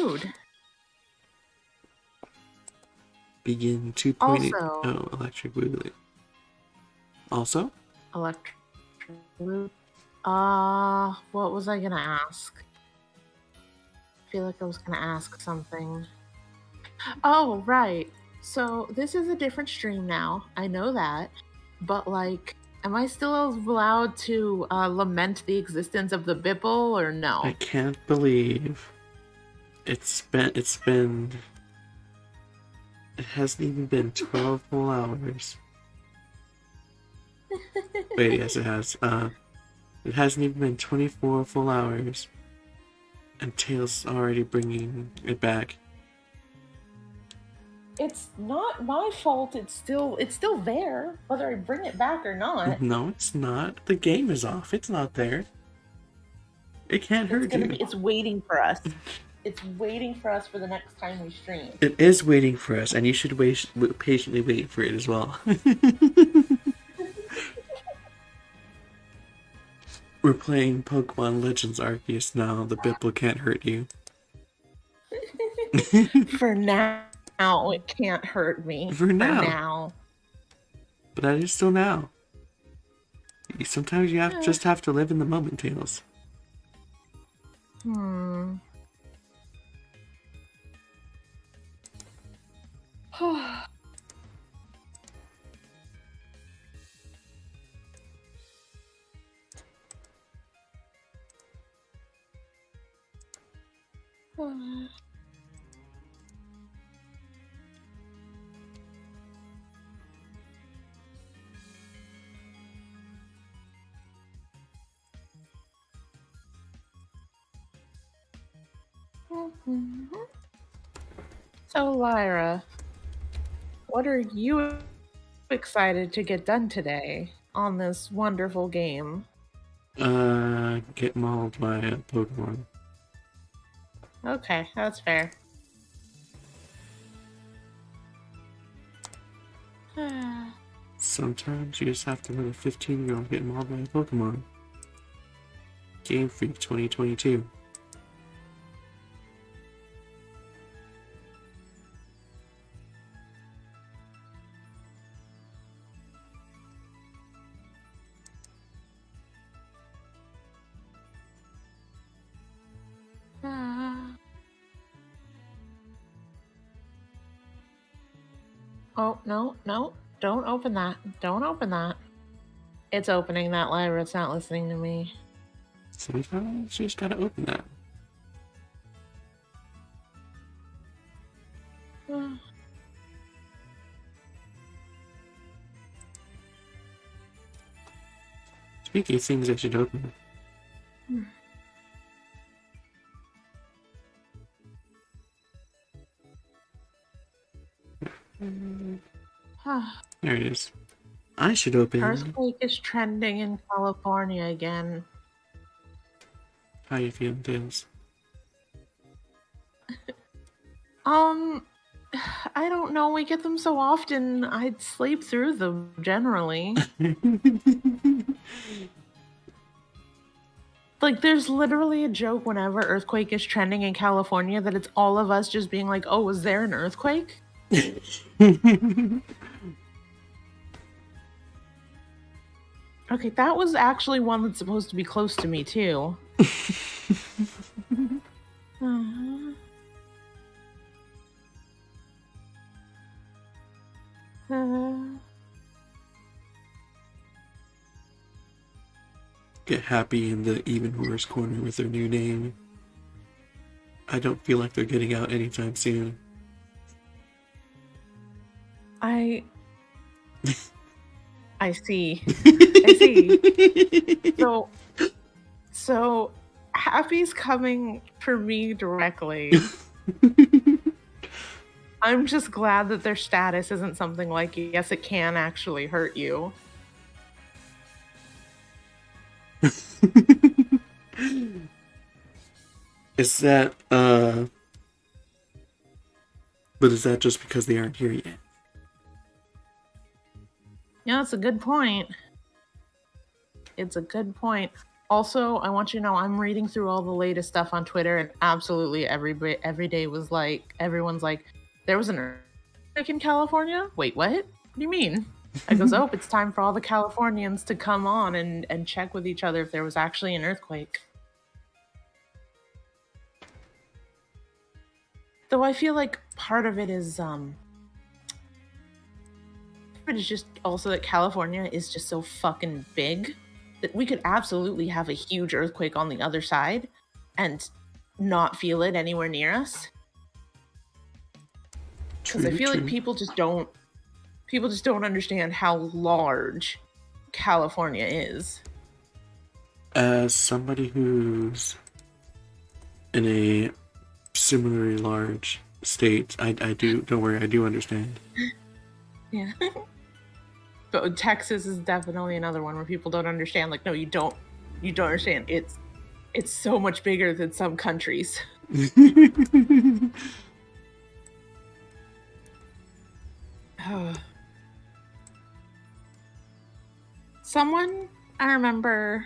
rude. Begin 2.8. Also, Oh, electric boogaloo. Also? electric loop. What was I gonna ask? I feel like I was gonna ask something. Oh, right. So this is a different stream now. I know that. But like, am I still allowed to lament the existence of the Bipple or I no? can't believe it's been it hasn't even been 12 full hours. Wait, yes it has. It hasn't even been 24 full hours. And Tails already bringing it back. It's not my fault. It's still there, whether I bring it back or not. No, it's not. The game is off. It's not there. It can't hurt you. It's waiting for us. It's waiting for us for the next time we stream. It is waiting for us, and you should patiently wait for it as well. We're playing Pokemon Legends Arceus now. The Bipple can't hurt you. For now, it can't hurt me. For now. But that is still now. Sometimes you just have to live in the moment, Tails. So, Lyra, what are you excited to get done today on this wonderful game? Get mauled by a Pokemon. Okay, that's fair. Sometimes you just have to let a 15-year-old get mauled by a Pokemon. Game Freak 2022. Oh, no, don't open that. Don't open that. It's opening that, Lyra. It's not listening to me. Sometimes you just gotta open that. Speaking of things I should open. There it is. I should open. Earthquake is trending in California again. How you feeling, Tails? I don't know. We get them so often. I'd sleep through them generally. Like, there's literally a joke whenever earthquake is trending in California that it's all of us just being like, "Oh, was there an earthquake?" Okay, that was actually one that's supposed to be close to me, too. Get happy in the even worse corner with their new name. I don't feel like they're getting out anytime soon. I see. I see. So Happy's coming for me directly. I'm just glad that their status isn't something like, yes, it can actually hurt you. Is that, but is that just because they aren't here yet? Yeah, that's a good point. It's a good point. Also, I want you to know I'm reading through all the latest stuff on Twitter, and absolutely every day was like everyone's like, there was an earthquake in California. Wait, what? What do you mean? I goes, oh, it's time for all the Californians to come on and check with each other if there was actually an earthquake. Though I feel like part of it is just also that California is just so fucking big that we could absolutely have a huge earthquake on the other side and not feel it anywhere near us. Because I feel like people just don't understand how large California is. As somebody who's in a similarly large state, I do, don't worry, I do understand. Yeah. But Texas is definitely another one where people don't understand. Like, no, you don't understand. It's so much bigger than some countries. Someone I remember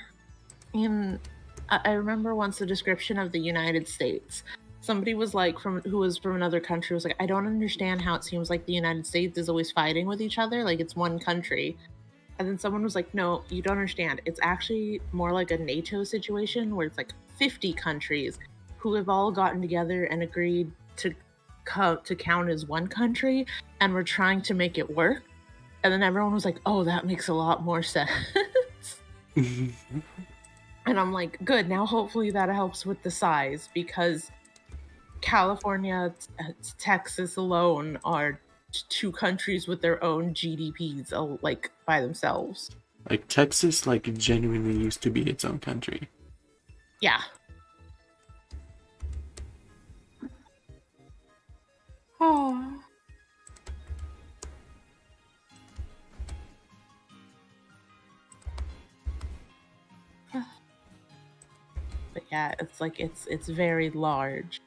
once the description of the United States. Somebody was like who was from another country was like, I don't understand how it seems like the United States is always fighting with each other, like it's one country. And then someone was like, no, you don't understand. It's actually more like a NATO situation where it's like 50 countries who have all gotten together and agreed to count as one country, and we're trying to make it work. And then everyone was like, oh, that makes a lot more sense. And I'm like, good, now hopefully that helps with the size, because California, Texas alone are two countries with their own GDPs, like by themselves. Like Texas, like genuinely used to be its own country. Yeah. Oh. But yeah, it's like it's very large.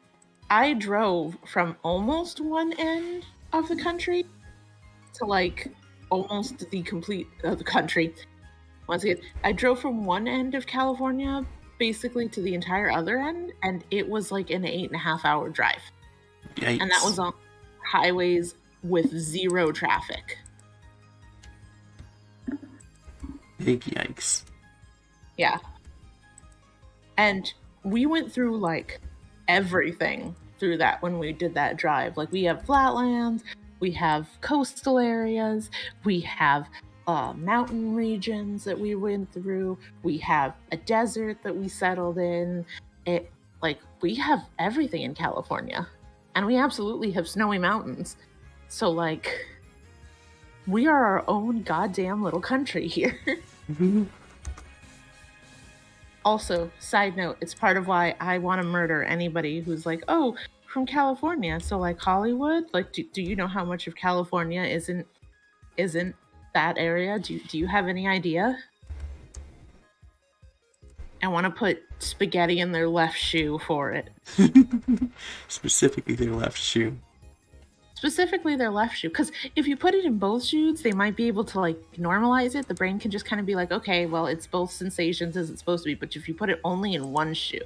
I drove from almost one end of the country to like almost the complete of the country. Once again, I drove from one end of California basically to the entire other end, and it was like an 8.5 hour drive. Yikes. And that was on highways with zero traffic. Big yikes. Yeah. And we went through like everything through that when we did that drive. Like we have flatlands, we have coastal areas, we have mountain regions that we went through, we have a desert that we settled in. It like we have everything in California, and we absolutely have snowy mountains. So like we are our own goddamn little country here. Also, side note, it's part of why I want to murder anybody who's like, oh, from California. So like Hollywood, like do you know how much of California isn't that area? Do you have any idea? I want to put spaghetti in their left shoe for it. Specifically their left shoe. Specifically their left shoe, because if you put it in both shoes, they might be able to like normalize it. The brain can just kind of be like, okay, well, it's both sensations as it's supposed to be. But if you put it only in one shoe,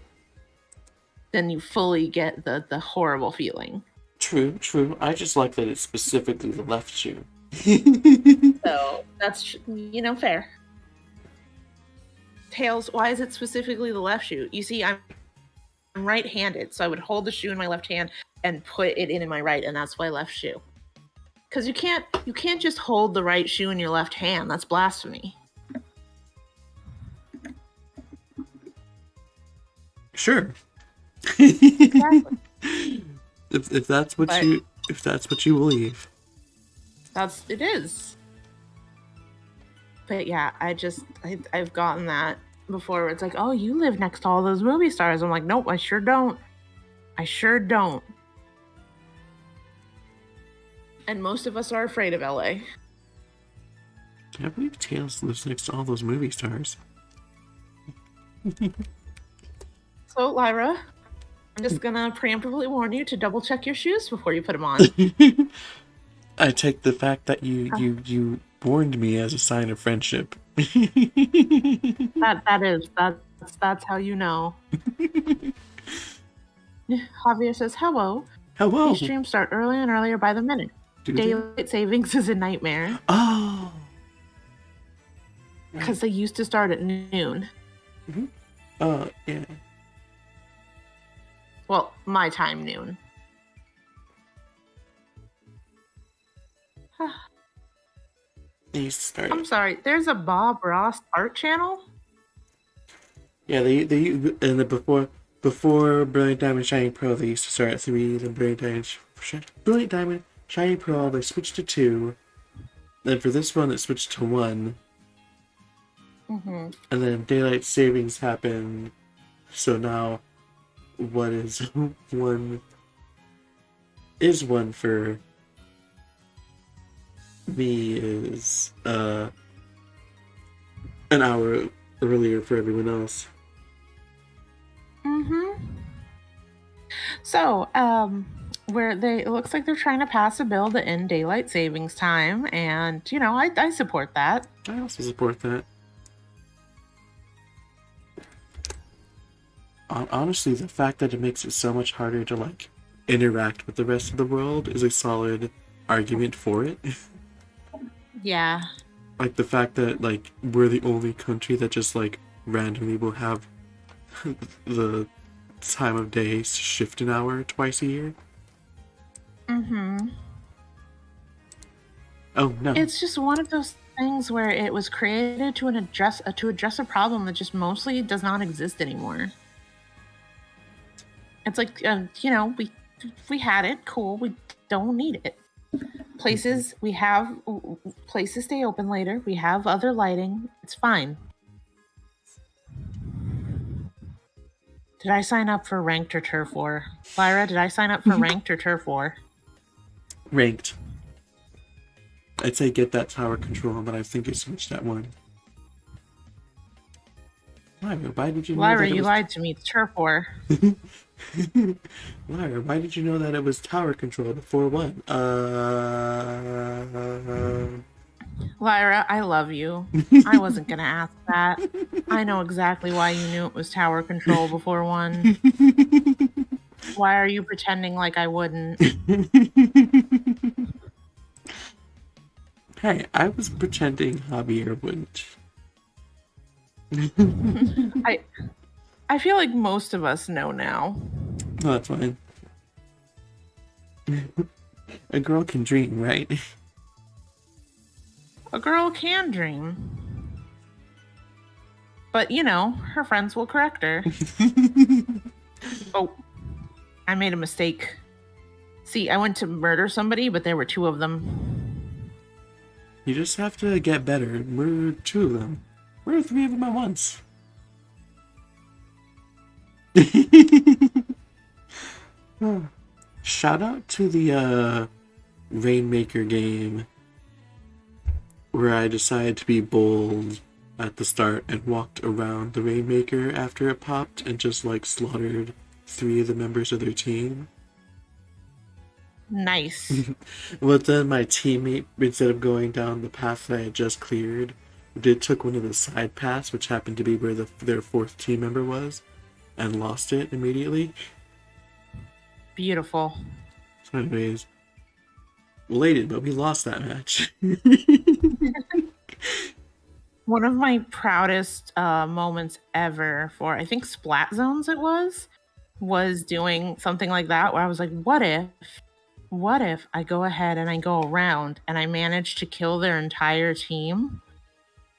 then you fully get the horrible feeling. True. I just like that it's specifically the left shoe. So that's, fair. Tails, why is it specifically the left shoe? You see, I'm right-handed, so I would hold the shoe in my left hand and put it in my right, and that's why left shoe. Because you can't just hold the right shoe in your left hand. That's blasphemy. Sure. Exactly. if that's what you believe. It is. But yeah, I've gotten that before where it's like, oh, you live next to all those movie stars. I'm like, nope, I sure don't. And most of us are afraid of LA. I believe Tails lives next to all those movie stars. So, Lyra, I'm just gonna preemptively warn you to double check your shoes before you put them on. I take the fact that you warned me as a sign of friendship. that That's how you know. Javier says, hello. Hello. These streams start earlier and earlier by the minute. Do they? Daylight savings is a nightmare. Oh. Because they used to start at noon. Mm-hmm. Yeah. Well, my time, noon. I'm sorry, there's a Bob Ross art channel? Yeah, they and before Brilliant Diamond Shining Pearl, they used to start at 3. Then Brilliant Diamond Shining Pearl, they switched to 2. Then for this one, it switched to 1. Mm-hmm. And then daylight savings happened, so now what is one for me is an hour earlier for everyone else. Mm-hmm. So, it looks like they're trying to pass a bill to end daylight savings time, and I support that. I also support that. Honestly, the fact that it makes it so much harder to interact with the rest of the world is a solid argument for it. Yeah. Like the fact that we're the only country that just randomly will have the time of day shift an hour twice a year. Mm-hmm. Oh no. It's just one of those things where it was created to address a problem that just mostly does not exist anymore. It's like we had it, cool. We don't need it. Places stay open later. We have other lighting. It's fine. Did I sign up for ranked or turf war? Lyra, did I sign up for ranked or turf war? Ranked. I'd say get that tower control, but I think it switched at 1. Lyra, why did you know Lyra, that you lied to me. It's turf war. Lyra, why did you know that it was tower control before 1? Lyra, I love you. I wasn't gonna ask that. I know exactly why you knew it was tower control before 1. Why are you pretending like I wouldn't? Hey, I was pretending Javier wouldn't. I feel like most of us know now. Oh, that's fine. A girl can dream, right? A girl can dream. But, her friends will correct her. Oh, I made a mistake. See, I went to murder somebody, but there were 2 of them. You just have to get better. We're 2 of them. We're 3 of them at once. Shout out to the Rainmaker game where I decided to be bold at the start and walked around the Rainmaker after it popped and just slaughtered 3 of the members of their team. Nice. But then my teammate, instead of going down the path that I had just cleared, took one of the side paths, which happened to be where their 4th team member was, and lost it immediately. Beautiful. So anyways, related, but we lost that match. One of my proudest moments ever for, I think, Splat Zones was doing something like that, where I was like, what if I go ahead and I go around and I manage to kill their entire team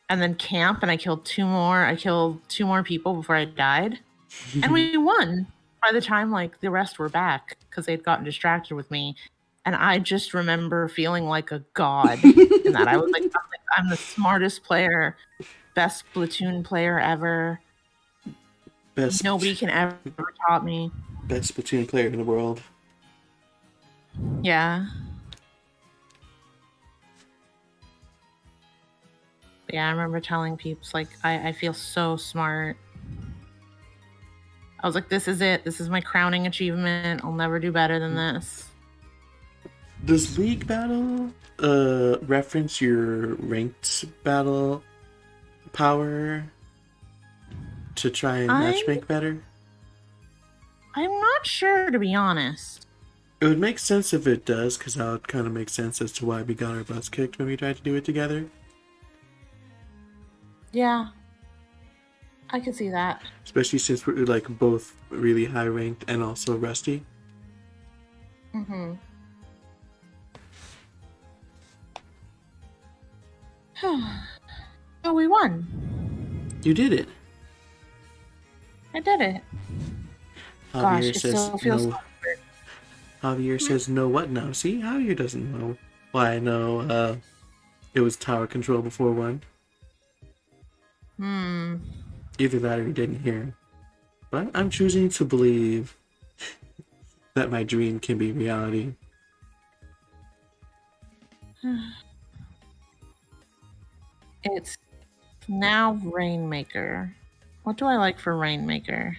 and then camp, and I killed 2 more people before I died. And we won by the time the rest were back because they'd gotten distracted with me. And I just remember feeling like a god in that. I was like, I'm the smartest player, best Splatoon player ever. Nobody can ever top me. Best Splatoon player in the world. Yeah. Yeah, I remember telling peeps, I feel so smart. I was like, this is it. This is my crowning achievement. I'll never do better than this. Does League Battle reference your ranked battle power? to try and I'm matchmake better? not sure, to be honest. It would make sense if it does, because that would kind of make sense as to why we got our butts kicked when we tried to do it together. Yeah. I can see that. Especially since we're like both really high ranked and also rusty. Mm-hmm. Oh, we won. You did it. I did it. Gosh, Javier it says still feels no. Javier says no what now? See, Javier doesn't know. Why I know it was tower control before one. Either that or he didn't hear. But I'm choosing to believe that my dream can be reality. It's now Rainmaker. What do I like for Rainmaker?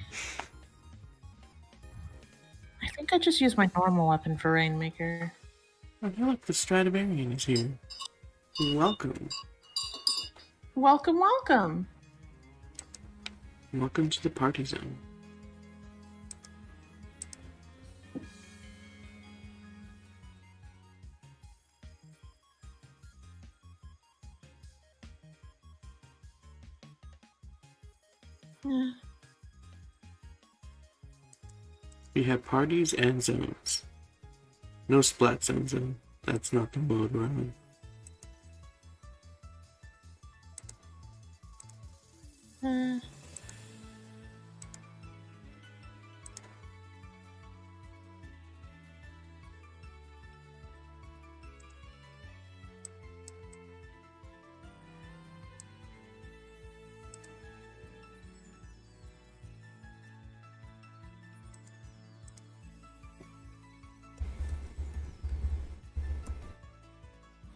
I think I just use my normal weapon for Rainmaker. Oh, look, the Stradivarian is here. Welcome. Welcome, welcome. Welcome to the party zone. Yeah. We have parties and zones. No splat zones, though. That's not the mode we're on.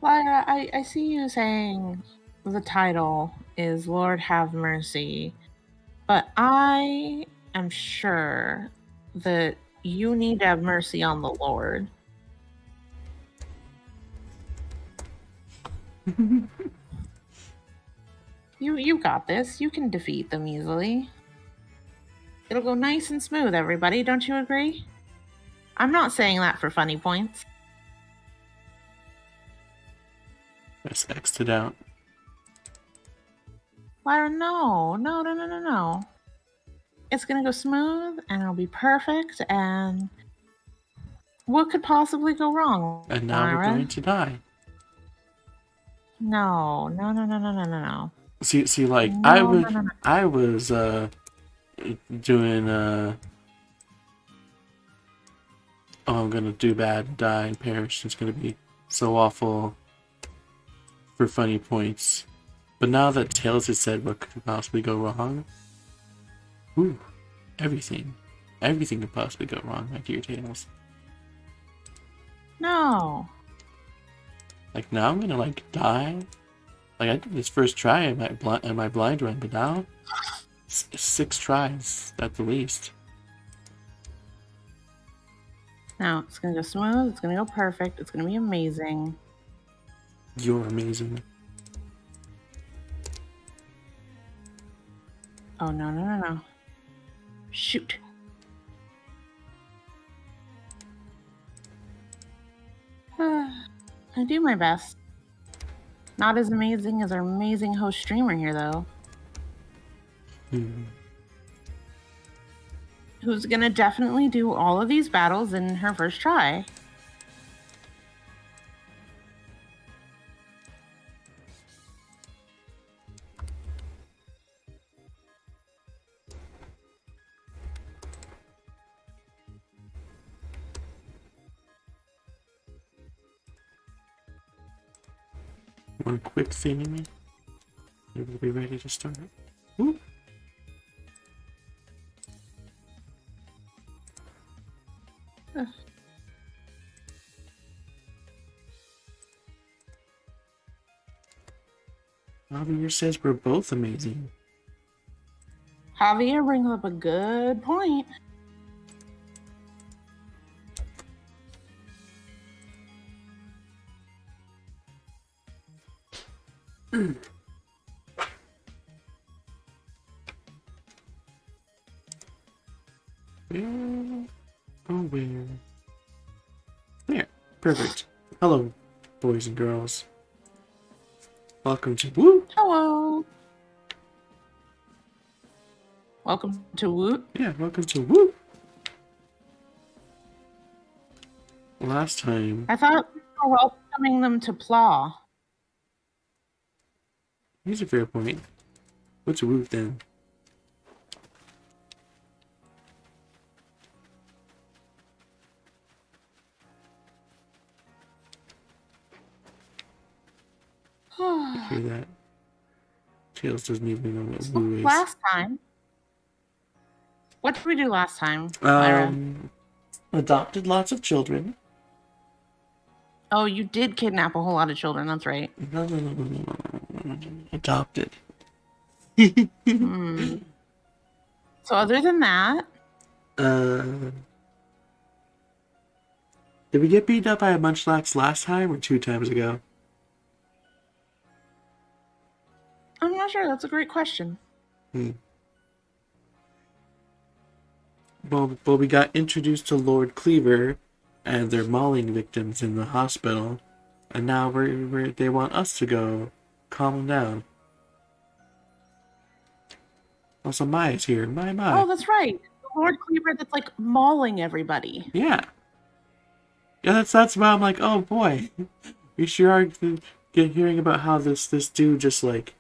Lyra, I see you saying the title is Lord Have Mercy, but I am sure that you need to have mercy on the Lord. You got this. You can defeat them easily. It'll go nice and smooth, everybody. Don't you agree? I'm not saying that for funny points. That's X'd it out. Lyra, no. It's gonna go smooth and it'll be perfect, and what could possibly go wrong, And now Lyra? we're going to die. No. See, like, No, I was doing oh, I'm gonna do bad and die and perish. It's gonna be so awful for funny points. But now that Tails has said what could possibly go wrong, ooh, everything could possibly go wrong, my dear Tails. No. Like now I'm gonna like die. Like I did this first try in my blind run, but now 6 tries at the least. No, it's gonna go smooth, it's gonna go perfect, it's gonna be amazing. You're amazing. Oh, no. Shoot. I do my best. Not as amazing as our amazing host streamer here, though. Who's gonna definitely do all of these battles in her first try. One quick thing in me. We'll be ready to start. Ooh. Javier says we're both amazing. Javier brings up a good point. Where? There. Perfect. Hello, boys and girls. Welcome to Woo. Hello. Welcome to Woot. Yeah, welcome to Woo. Last time. I thought we were welcoming them to Plaw. Here's a fair point. What's Woo then? Hear that? Tails doesn't even know what Woo is. Last time. What did we do last time, Lyra? Adopted lots of children. Oh, you did kidnap a whole lot of children. That's right. No. Adopted. So other than that, did we get beat up by a Munchlax last time or 2 times ago? I'm not sure. That's a great question. Well, we got introduced to Lord Kleavor and their mauling victims in the hospital, and now they want us to go calm them down. Also, Maya's here. My. Oh, that's right. Lord Kleavor that's like mauling everybody. Yeah. Yeah, that's why I'm like, oh boy. We sure are hearing about how this dude just like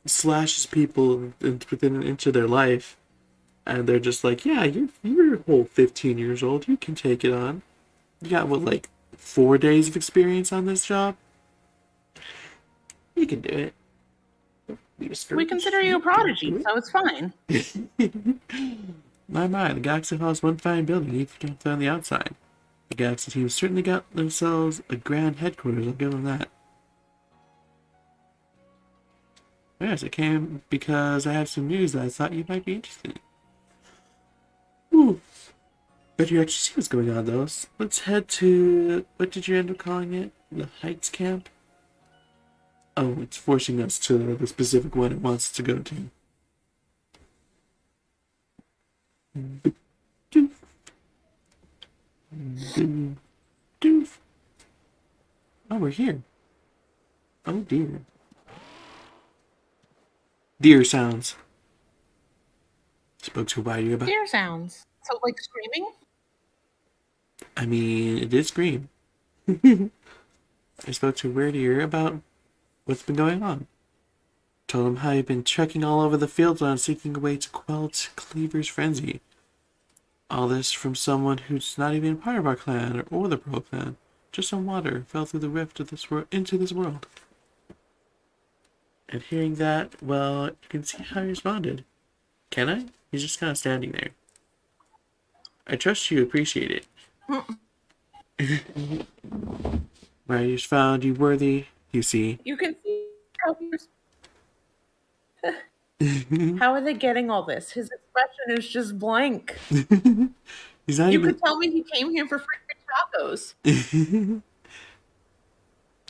slashes people within an inch of their life, and they're just like, yeah, you're a whole 15 years old. You can take it on. You got what, like 4 days of experience on this job? You can do it. We consider you a prodigy, so it's fine. My, the Galaxy Hall is one fine building, even if on the outside. The Galaxy team certainly got themselves a grand headquarters, I'll give them that. Yes, it came because I have some news that I thought you might be interested in. Ooh. Bet you actually see what's going on, though. So let's head to, what did you end up calling it? The Heights Camp? Oh, it's forcing us to the specific one it wants to go to. Doof. Doof. Doof. Oh, we're here. Oh dear. Deer sounds. Spoke to why you about. Deer sounds. So like screaming? I mean, it did scream. I spoke to Weird Ear about what's been going on. Told him how you've been trekking all over the Fieldland seeking a way to quell Kleavor's frenzy. All this from someone who's not even part of our clan or the Pearl clan. Just some water fell through the rift of this world into this world. And hearing that, well, you can see how he responded. Can I? He's just kind of standing there. I trust you appreciate it. Writers found you worthy, you see. You can see how how are they getting all this? His expression is just blank. He's not You even. could tell me he came here for free tacos.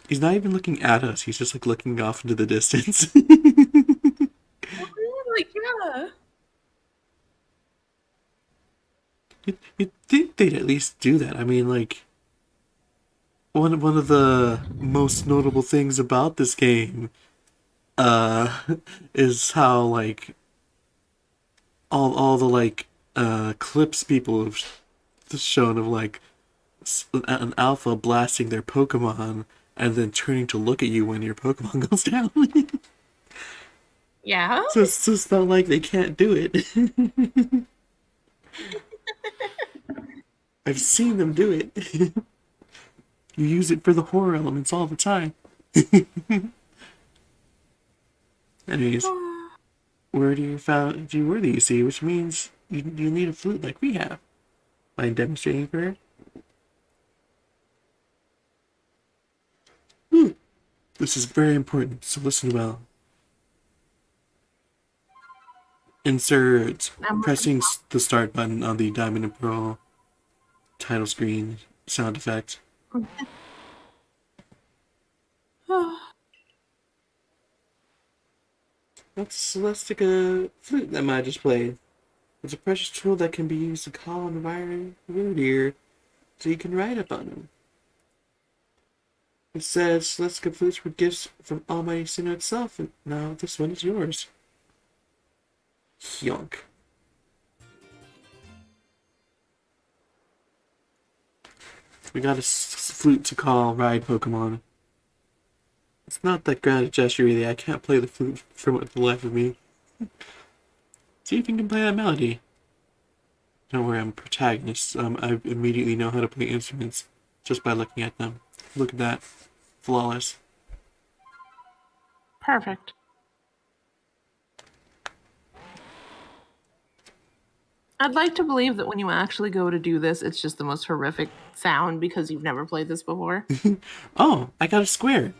He's not even looking at us. He's just like looking off into the distance. Like, yeah. You'd think they'd at least do that. I mean, like, one of the most notable things about this game, is how like all the like clips people have shown of like an alpha blasting their Pokemon and then turning to look at you when your Pokemon goes down. Yeah. So it's just not like they can't do it. I've seen them do it. You use it for the horror elements all the time. Anyways, where do you worthy, you see, which means you need a flute like we have. Mind demonstrating for her? This is very important, so listen well. Insert pressing the start button on the Diamond and Pearl title screen sound effect. Let's take a flute that Maya just played. It's a precious tool that can be used to call and wire reindeer so you can ride up on them. It says, let's get flutes with gifts from Almighty Sinnoh itself, and now this one is yours. Yonk. We got a flute to call ride Pokemon. It's not that grand a gesture, really. I can't play the flute for the life of me. See if you can play that melody. Don't worry, I'm a protagonist. I immediately know how to play instruments just by looking at them. Look at that. Flawless. Perfect. I'd like to believe that when you actually go to do this, it's just the most horrific sound because you've never played this before. Oh, I got a square.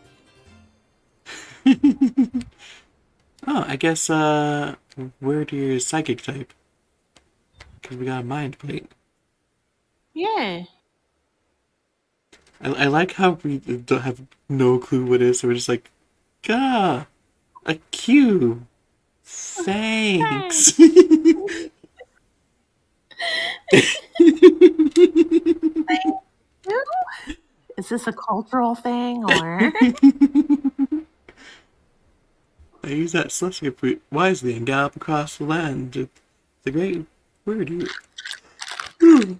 Oh, I guess, where do your psychic type? Because we got a mind plate. Yeah. I like how we don't have no clue what it is, so we're just like, gah, a cube. Thanks. Is this a cultural thing or? I use that celestial fruit wisely and gallop across the land. The great word. You've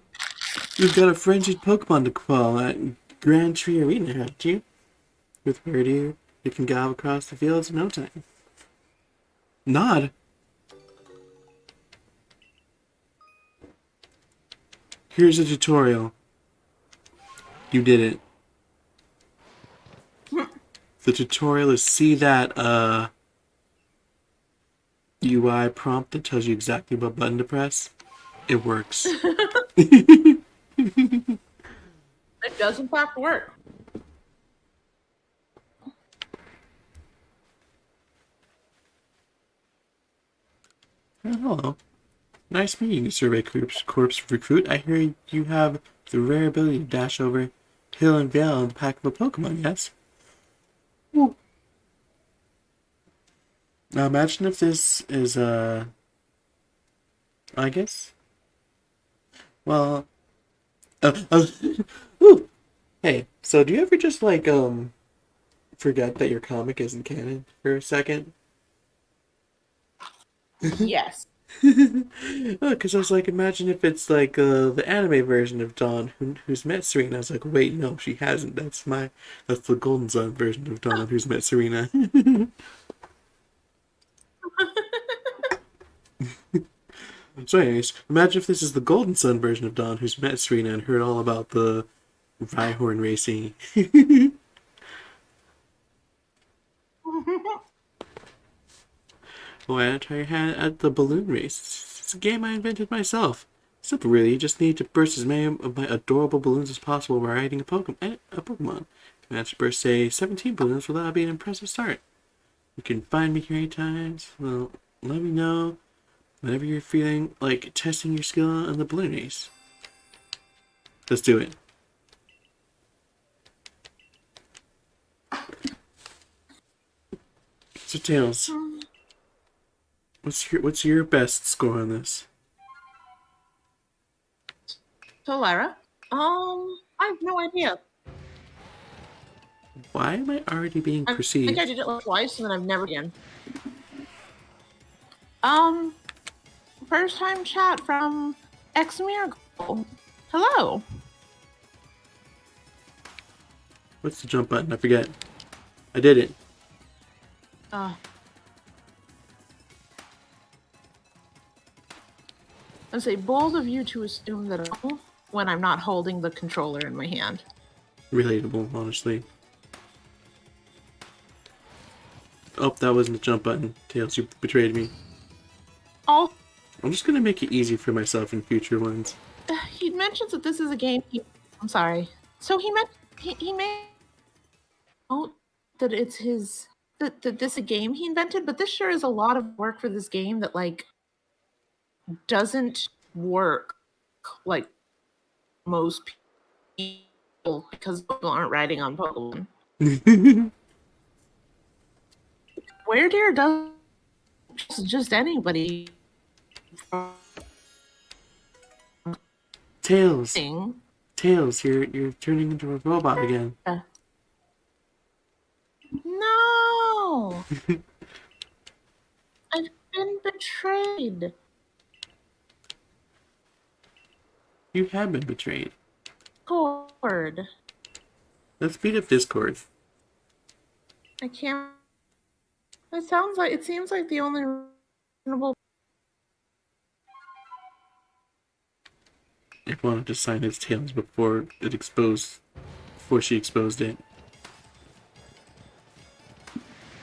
got a frenzied Pokemon to quell at Grand Tree Arena, haven't you? With Wordier, you can gallop across the fields in no time. Nod. Here's a tutorial. You did it. The tutorial is see that UI prompt that tells you exactly what button to press. It works. It does in fact work. Oh, hello. Nice meeting you, Survey Corps Recruit. I hear you have the rare ability to dash over hill and vale in the pack of a Pokemon, yes? Ooh. Now imagine if this is, I guess? Well, ooh. Hey, so do you ever just, like, forget that your comic isn't canon for a second? Yes. Because I was like, imagine if it's like the anime version of Dawn who's met Serena. I was like, wait, no, she hasn't. That's the Golden Sun version of Dawn who's met Serena. So, anyways, imagine if this is the Golden Sun version of Dawn who's met Serena and heard all about the Rhyhorn racing. Why not try your hand at the balloon race? It's a game I invented myself. Simple, really. You just need to burst as many of my adorable balloons as possible while riding a Pokemon. Manage to burst, say, 17 balloons, well, that'll be an impressive start. You can find me here anytime. Well, let me know whenever you're feeling like testing your skill on the balloon race. Let's do it. So, Tails, what's your best score on this? So Lyra, I have no idea. Why am I already being I perceived? think I did it like twice and then I've never again. First time chat from X Miracle. Hello. What's the jump button? I forget. I did it. I'd say bold of you to assume that when I'm not holding the controller in my hand. Relatable, honestly. Oh, that wasn't the jump button. Tails, you betrayed me. Oh. I'm just gonna make it easy for myself in future ones. He mentions that this is a game. I'm sorry. So he meant he made. Oh, that it's his. That this is a game he invented, but this sure is a lot of work for this game that like doesn't work like most people because people aren't writing on Pokemon. Where Deer does just anybody. Tails, Thing. Tails, you're turning into a robot again. No! I've been betrayed. You have been betrayed. Cord. Let's beat up Discord. I can't. It seems like the only reasonable. It wanted to sign its Tails before she exposed it.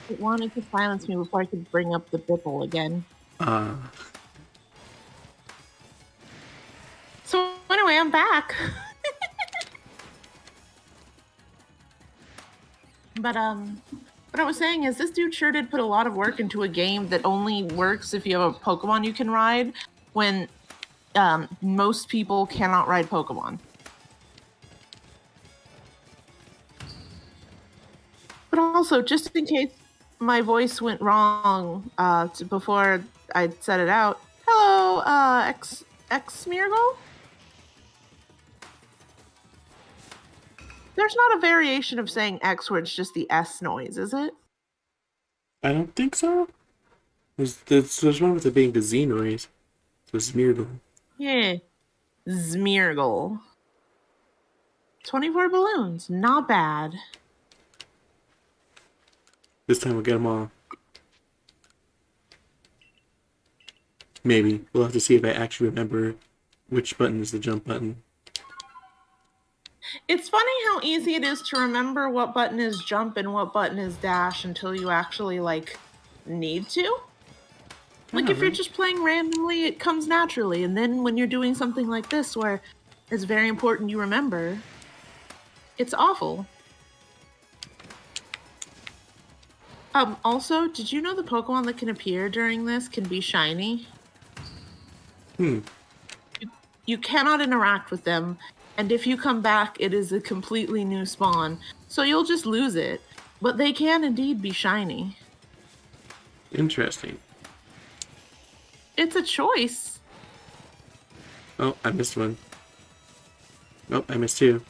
It wanted to silence me before I could bring up the bipple again. So anyway, I'm back. But what I was saying is this dude sure did put a lot of work into a game that only works if you have a Pokemon you can ride, when most people cannot ride Pokemon. But also, just in case my voice went wrong before I said it out, hello, X Smeargle? There's not a variation of saying X where it's just the S noise, is it? I don't think so. There's one with it being the Z noise. So Smeargle. Yeah. Smeargle. 24 balloons. Not bad. This time we'll get them all. Maybe. We'll have to see if I actually remember which button is the jump button. It's funny how easy it is to remember what button is jump and what button is dash until you actually, need to. Like, if you're just playing randomly, it comes naturally. And then when you're doing something like this, where it's very important you remember, it's awful. Also, did you know the Pokemon that can appear during this can be shiny? You cannot interact with them, and if you come back, it is a completely new spawn. So you'll just lose it. But they can indeed be shiny. Interesting. It's a choice. Oh, I missed one. Oh, I missed two.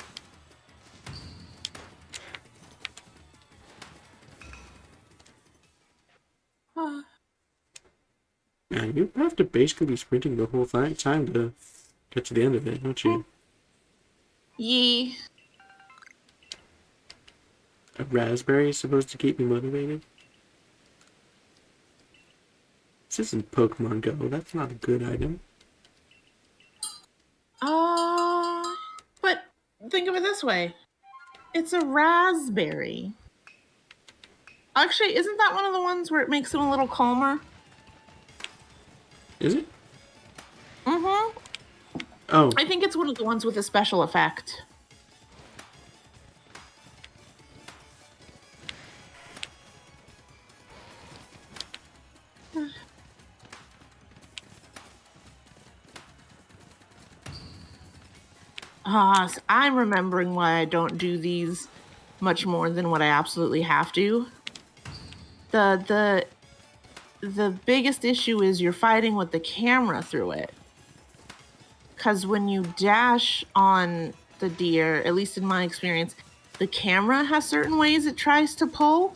Yeah, you have to basically be sprinting the whole time to get to the end of it, don't you? Yee. A raspberry is supposed to keep me motivated? This isn't Pokemon Go. That's not a good item. But think of it this way. It's a raspberry. Actually, isn't that one of the ones where it makes them a little calmer? Is it? Mm-hmm. Oh. I think it's one of the ones with a special effect. So I'm remembering why I don't do these much more than what I absolutely have to. The biggest issue is you're fighting with the camera through it. Because when you dash on the deer, at least in my experience, the camera has certain ways it tries to pull.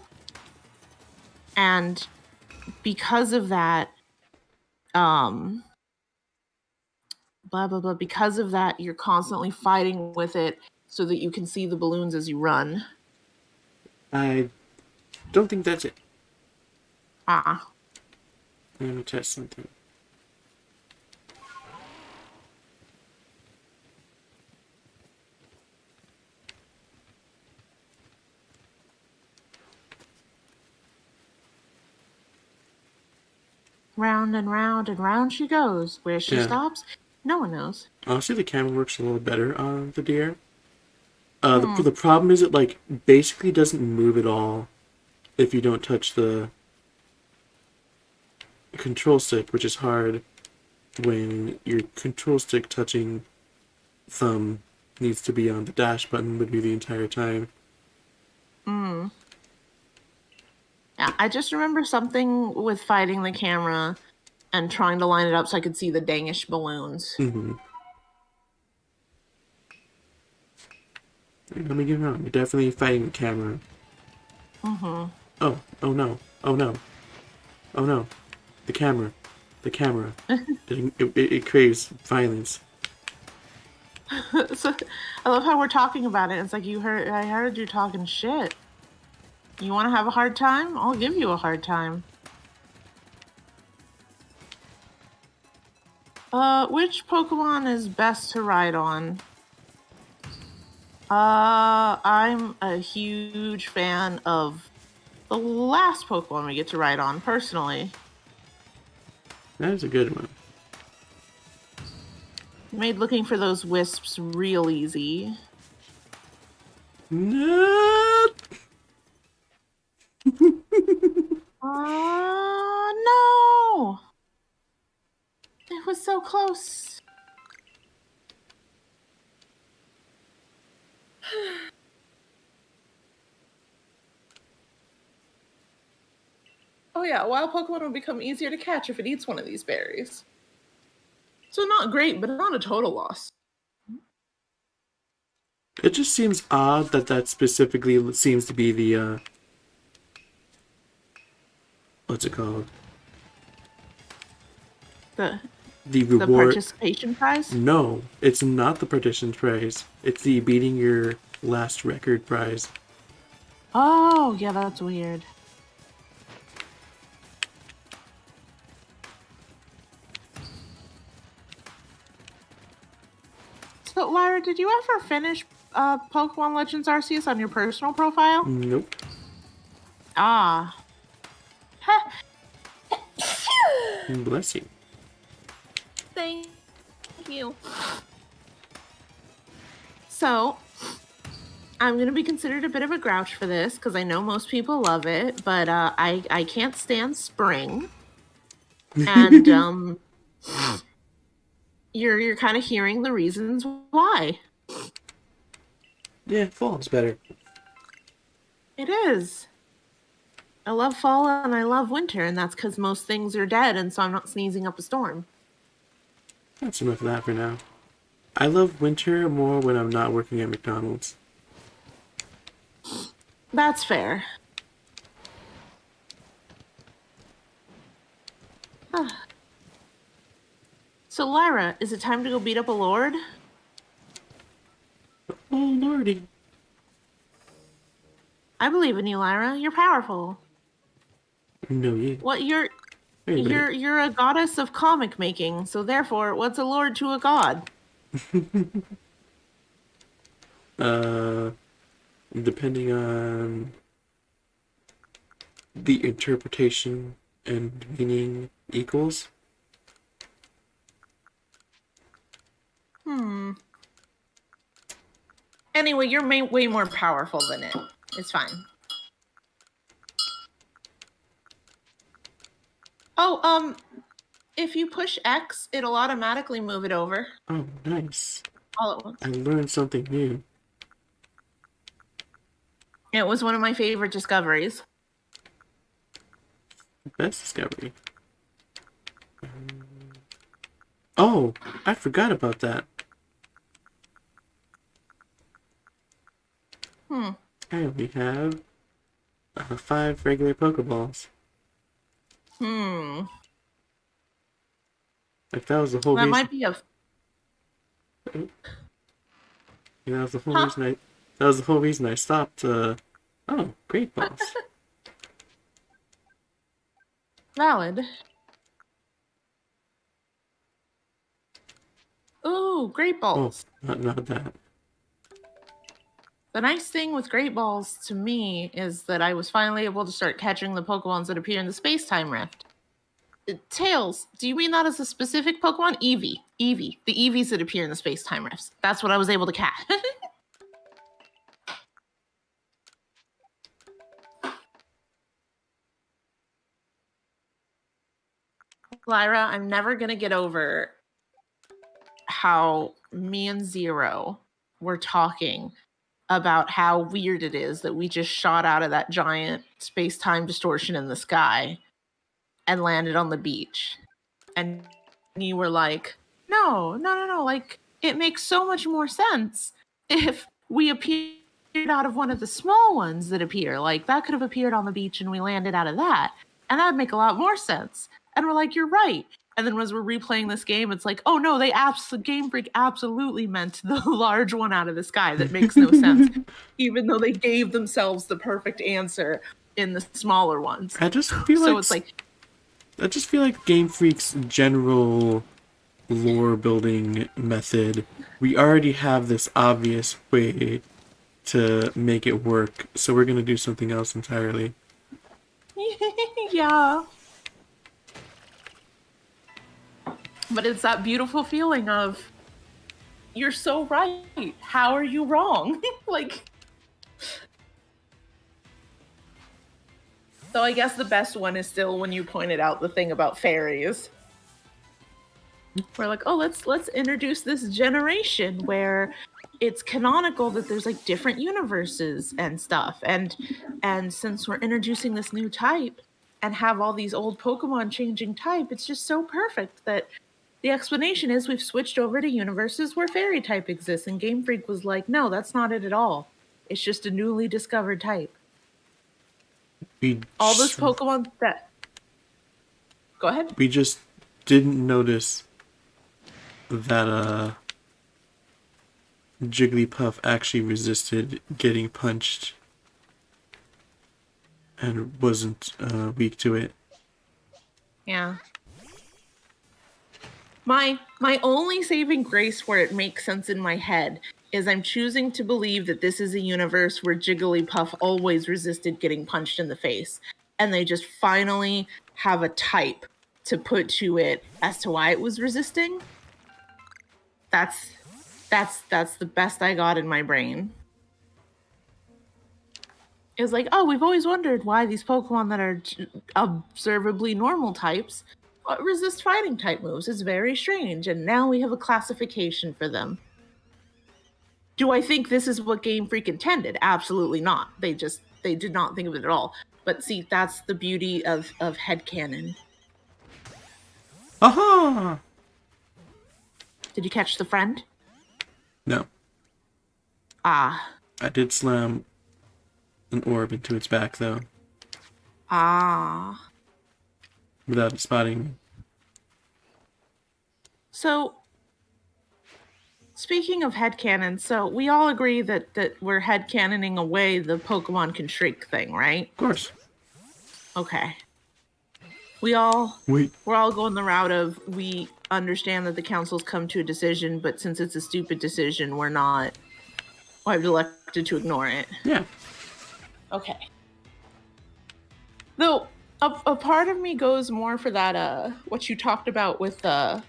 And because of that, because of that, you're constantly fighting with it so that you can see the balloons as you run. I don't think that's it. I'm gonna test something. Round and round and round she goes. Where she stops, no one knows. Honestly, the camera works a little better on the deer. The problem is it basically doesn't move at all if you don't touch the control stick, which is hard when your control stick touching thumb needs to be on the dash button would be the entire time. Yeah, I just remember something with fighting the camera and trying to line it up so I could see the dangish balloons. Mm-hmm. Let me get wrong. You're definitely fighting the camera. Mm-hmm. Oh no. Oh no. Oh no. The camera. The camera. It craves violence. So, I love how we're talking about it. It's like I heard you talking shit. You want to have a hard time? I'll give you a hard time. Which Pokemon is best to ride on? I'm a huge fan of the last Pokemon we get to ride on, personally. That is a good one. Made looking for those wisps real easy. No. No! It was so close. Oh yeah, wild Pokemon will become easier to catch if it eats one of these berries. So not great, but not a total loss. It just seems odd that that specifically seems to be the what's it called? The The reward. participation prize? No, it's not the partition prize. It's the beating your last record prize. Oh, yeah, that's weird. So, Lyra, did you ever finish Pokemon Legends Arceus on your personal profile? Nope. Ah. Bless you. Thank you. So, I'm going to be considered a bit of a grouch for this because I know most people love it, but I can't stand spring. And you're kind of hearing the reasons why. Yeah, fall's better. It is. I love fall and I love winter, and that's because most things are dead, and so I'm not sneezing up a storm. That's enough of that for now. I love winter more when I'm not working at McDonald's. That's fair. So, Lyra, is it time to go beat up a lord? Oh lordy. I believe in you, Lyra. You're powerful. No, you. What Wait a minute. you're a goddess of comic making, so therefore, what's a lord to a god? Depending on the interpretation and meaning equals. Anyway, you're way more powerful than it. It's fine. Oh, if you push X, it'll automatically move it over Oh, nice. all at once. I learned something new. It was one of my favorite discoveries. Best discovery. Oh, I forgot about that. I only have 5 regular Pokeballs. Like that was the whole That reason. might be a... That was the whole reason I. That was the whole reason I stopped. Oh, great balls. Valid. Ooh, great Oh, balls. not that. The nice thing with great balls to me is that I was finally able to start catching the Pokemons that appear in the space-time rift. Tails, do you mean that as a specific Pokemon? Eevee. Eevee. The Eevees that appear in the space-time rifts. That's what I was able to catch. Lyra, I'm never going to get over how me and Zero were talking about how weird it is that we just shot out of that giant space-time distortion in the sky and landed on the beach. And you were like, no, like, it makes so much more sense if we appeared out of one of the small ones that appear. Like, that could have appeared on the beach and we landed out of that. And that'd make a lot more sense. And we're like, you're right. And then as we're replaying this game, it's like, oh no, Game Freak absolutely meant the large one out of the sky. That makes no sense. Even though they gave themselves the perfect answer in the smaller ones. I just feel like Game Freak's general lore building method, we already have this obvious way to make it work, so we're gonna do something else entirely. Yeah. But it's that beautiful feeling of, you're so right. How are you wrong? Like, so I guess the best one is still when you pointed out the thing about fairies. We're like, oh, let's introduce this generation where it's canonical that there's like different universes and stuff. And since we're introducing this new type and have all these old Pokemon changing type, it's just so perfect that the explanation is we've switched over to universes where fairy type exists. And Game Freak was like, no, that's not it at all. It's just a newly discovered type. All those Pokemon that... Go ahead. We just didn't notice that Jigglypuff actually resisted getting punched and wasn't weak to it. Yeah. My only saving grace where it makes sense in my head is I'm choosing to believe that this is a universe where Jigglypuff always resisted getting punched in the face, and they just finally have a type to put to it as to why it was resisting. That's the best I got in my brain. It was like, oh, we've always wondered why these Pokemon that are observably normal types resist fighting type moves. It's very strange, and now we have a classification for them. Do I think this is what Game Freak intended? Absolutely not. They did not think of it at all. But see, that's the beauty of headcanon. Aha! Did you catch the friend? No. Ah. I did slam an orb into its back, though. Ah. Without spotting me. So, speaking of headcanon, so we all agree that we're headcanoning away the Pokemon can shrink thing, right? Of course. Okay. We're all going the route of, we understand that the council's come to a decision, but since it's a stupid decision, I've elected to ignore it. Yeah. Okay. Though, a part of me goes more for that, what you talked about with, I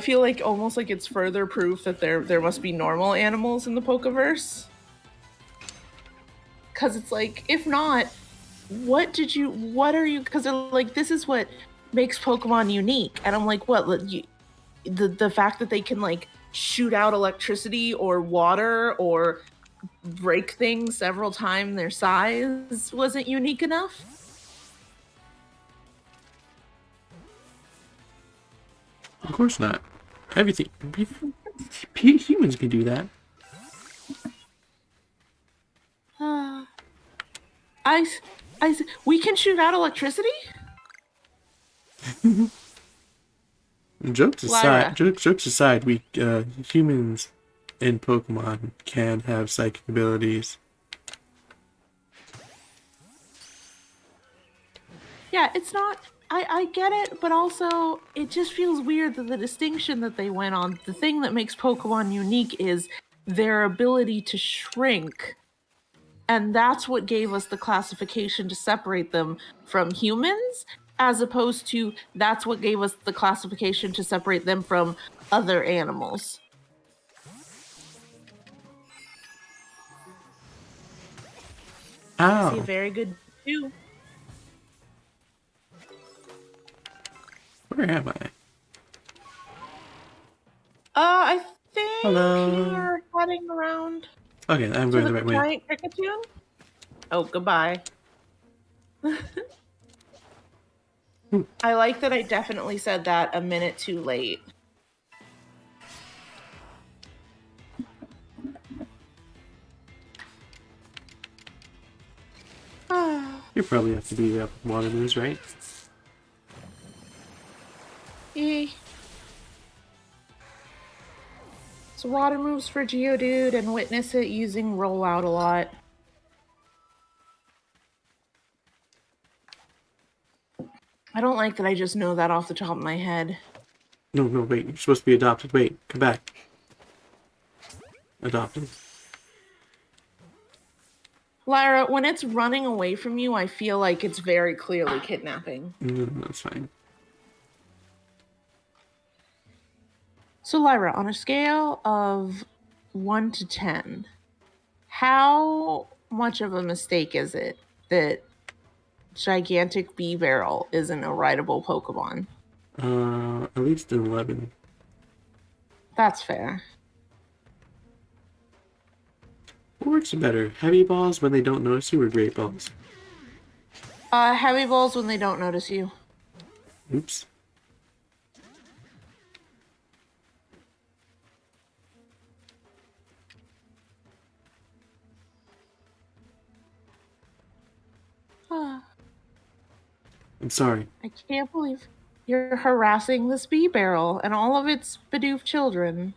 feel like almost like it's further proof that there must be normal animals in the Pokeverse. Because it's like, if not, what are you, because they're like, this is what makes Pokemon unique. And I'm like, what, the fact that they can like shoot out electricity or water or break things several times their size wasn't unique enough? Of course not. Everything. Humans can do that. We can shoot out electricity? Jokes aside, we humans in Pokemon can have psychic abilities. Yeah, it's not... I get it, but also it just feels weird that the distinction that they went on, the thing that makes Pokemon unique is their ability to shrink. And that's what gave us the classification to separate them from humans, as opposed to that's what gave us the classification to separate them from other animals. Ow. I see a very good too. Where am I? I think Hello. you're heading around. Okay, I'm going the right way. Giant Pikachu? Oh, goodbye. I like that I definitely said that a minute too late. You probably have to be up with water moves, right? Eh. So water moves for Geodude and witness it using rollout a lot. I don't like that I just know that off the top of my head. No, wait. You're supposed to be adopted. Wait, come back. Adopted. Lyra, when it's running away from you, I feel like it's very clearly kidnapping. That's fine. So Lyra, on a scale of 1 to 10, how much of a mistake is it that Gigantic Bee Barrel isn't a rideable Pokemon? At least an 11. That's fair. What works better? Heavy balls when they don't notice you, or great balls? Heavy balls when they don't notice you. Oops. I'm sorry. I can't believe you're harassing this bee barrel and all of its Bidoof children.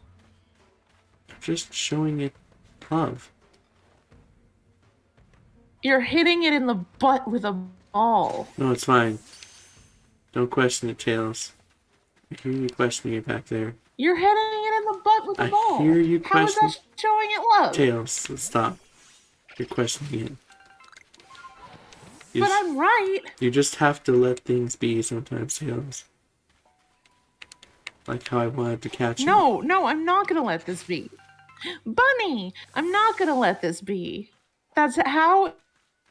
I'm just showing it love. You're hitting it in the butt with a ball. No, it's fine. Don't question it, Tails. I hear you questioning it back there. You're hitting it in the butt with a ball. I hear you How is question. that showing it love? Tails, stop. You're questioning it. But I'm right. You just have to let things be sometimes, Tails. Like how I wanted to catch you. No, I'm not gonna let this be. Bunny, I'm not gonna let this be. That's how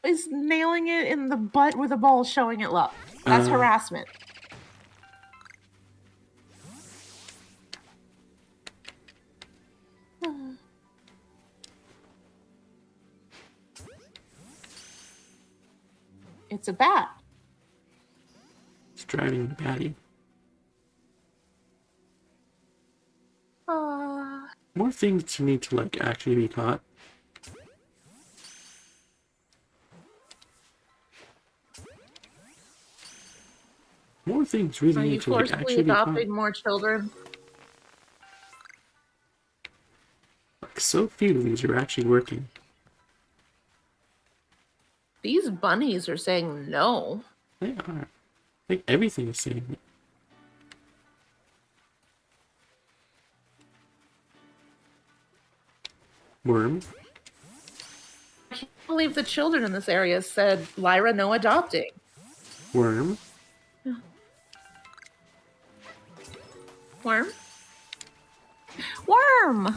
is nailing it in the butt with a ball showing it love. That's harassment. It's a bat. It's driving me batty. More things need to like actually be caught. More things really need to like actually be caught. Are you forcibly adopting more children? Like so few of these are actually working. These bunnies are saying no. They are. Like everything is saying it. Worm. I can't believe the children in this area said, Lyra, no adopting. Worm. Worm? Worm!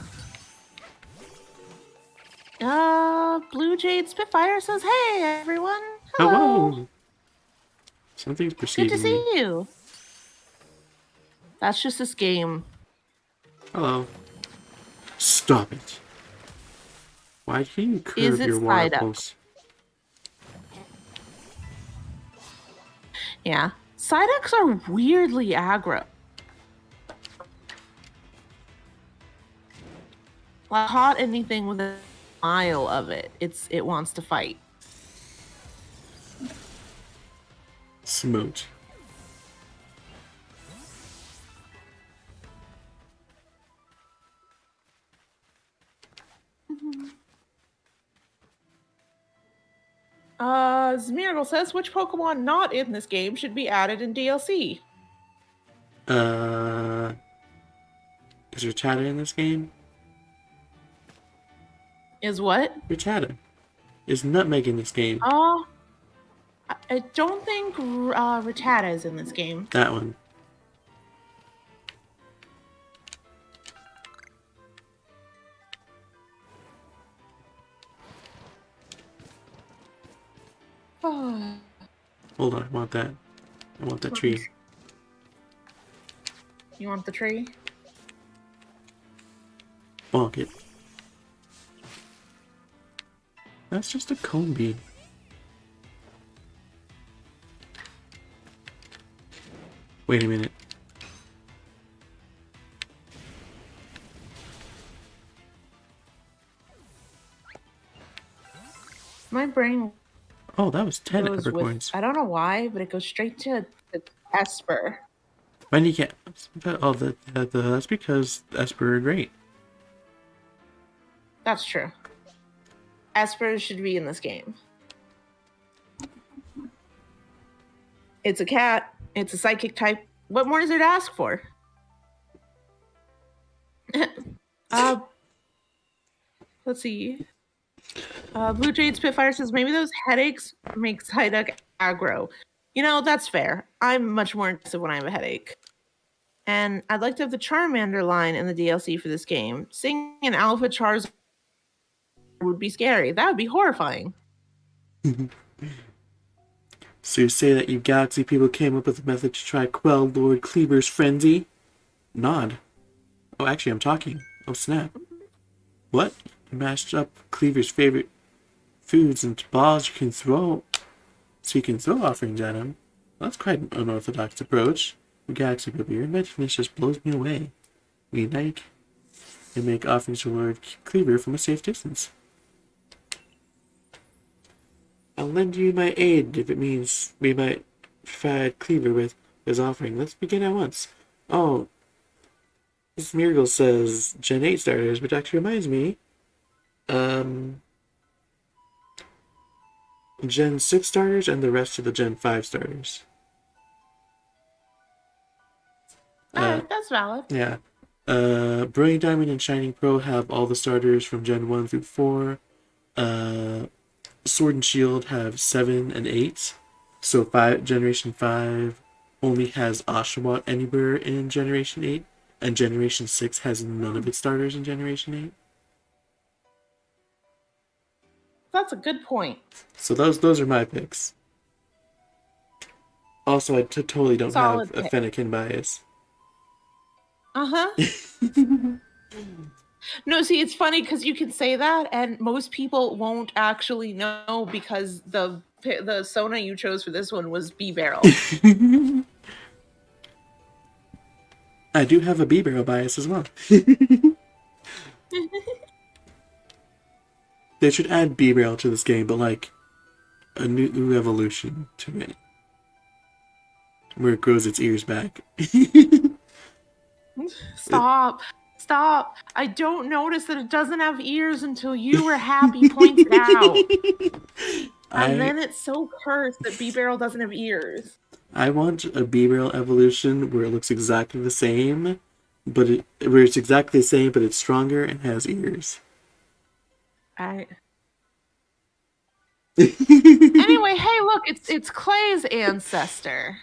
Blue Jade Spitfire says, hey, everyone. Hello. Something's perceiving Good to see you. That's just this game. Hello. Stop it. Why do you curve your water pulse? Yeah. Psyducks are weirdly aggro. Like, caught anything with a mile of it, it wants to fight. Smote. Zmirgle says, which Pokemon not in this game should be added in DLC? Is Rattata in this game? Is what? Rattata. Is Nutmeg in this game? I don't think Rattata is in this game. That one. Hold on, I want that. I want that tree. You want the tree? Bonk it. That's just a cone bead. Wait a minute. My brain Oh, that was 10 Goes Ever with, coins. I don't know why, but it goes straight to Esper. When you get... Oh, that's because Esper are great. That's true. Esper should be in this game. It's a cat. It's a psychic type. What more is there to ask for? Let's see. Blue Jade Spitfire says maybe those headaches make Psyduck aggro. You know, that's fair. I'm much more aggressive when I have a headache. And I'd like to have the Charmander line in the DLC for this game. Seeing an Alpha Charizard would be scary. That would be horrifying. So you say that you Galaxy people came up with a method to try quell Lord Kleavor's frenzy? Nod. Oh, actually, I'm talking. Oh, snap. What? You mashed up Kleavor's favorite foods into balls you can throw, so you can throw offerings at him? Well, that's quite an unorthodox approach. You Galaxy people, your inventiveness just blows me away. We unite and make offerings to Lord Kleavor from a safe distance. I'll lend you my aid if it means we might provide Kleavor with his offering. Let's begin at once. Oh, this Miracle says Gen 8 starters, which actually reminds me, Gen 6 starters and the rest of the Gen 5 starters. Alright, that's valid. Yeah. Brilliant Diamond and Shining Pearl have all the starters from Gen 1 through 4. Sword and Shield have 7 and 8. So Generation 5 only has Oshawott anywhere in Generation 8. And Generation 6 has none of its starters in Generation 8. That's a good point. So those are my picks. Also, I totally don't Solid have a pick. Fennekin bias. No, see, it's funny because you can say that, and most people won't actually know because the Sona you chose for this one was B-Barrel. I do have a B-Barrel bias as well. They should add B-Barrel to this game, but like a new evolution to it. Where it grows its ears back. Stop. I don't notice that it doesn't have ears until you were happy pointed out. And then it's so cursed that B-Barrel doesn't have ears. I want a B-Barrel evolution where it looks exactly the same, where it's exactly the same, but it's stronger and has ears. Anyway, hey, look, it's Clay's ancestor.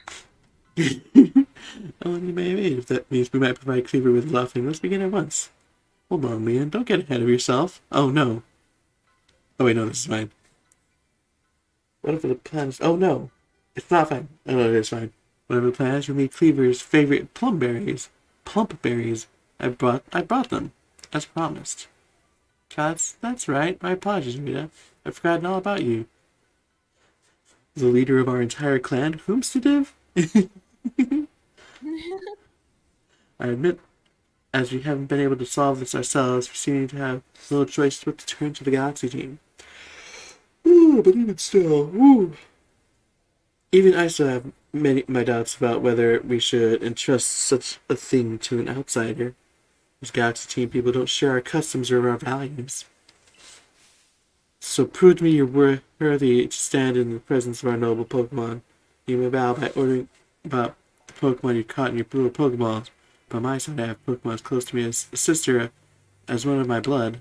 Oh, maybe if that means we might provide Kleavor with laughing, let's begin at once. Hold on, Leon, don't get ahead of yourself. Oh no. Oh wait, no, this is fine. Whatever the plans. Oh no, it's not fine. Oh no, it is fine. Whatever the plans, you'll meet Kleavor's favorite plump berries. I brought them, as promised. That's right. My apologies, Rita. I've forgotten all about you. The leader of our entire clan, Whomstidiv? I admit, as we haven't been able to solve this ourselves, we seem to have little choice but to turn to the Galaxy team. Ooh, but even still, ooh. Even I still have my doubts about whether we should entrust such a thing to an outsider. As Galaxy team people don't share our customs or our values. So prove to me you're worthy to stand in the presence of our noble Pokemon. You may bow by ordering about the Pokemon you caught in your little Pokeballs. By my side, I have Pokemon as close to me as a sister, as one of my blood.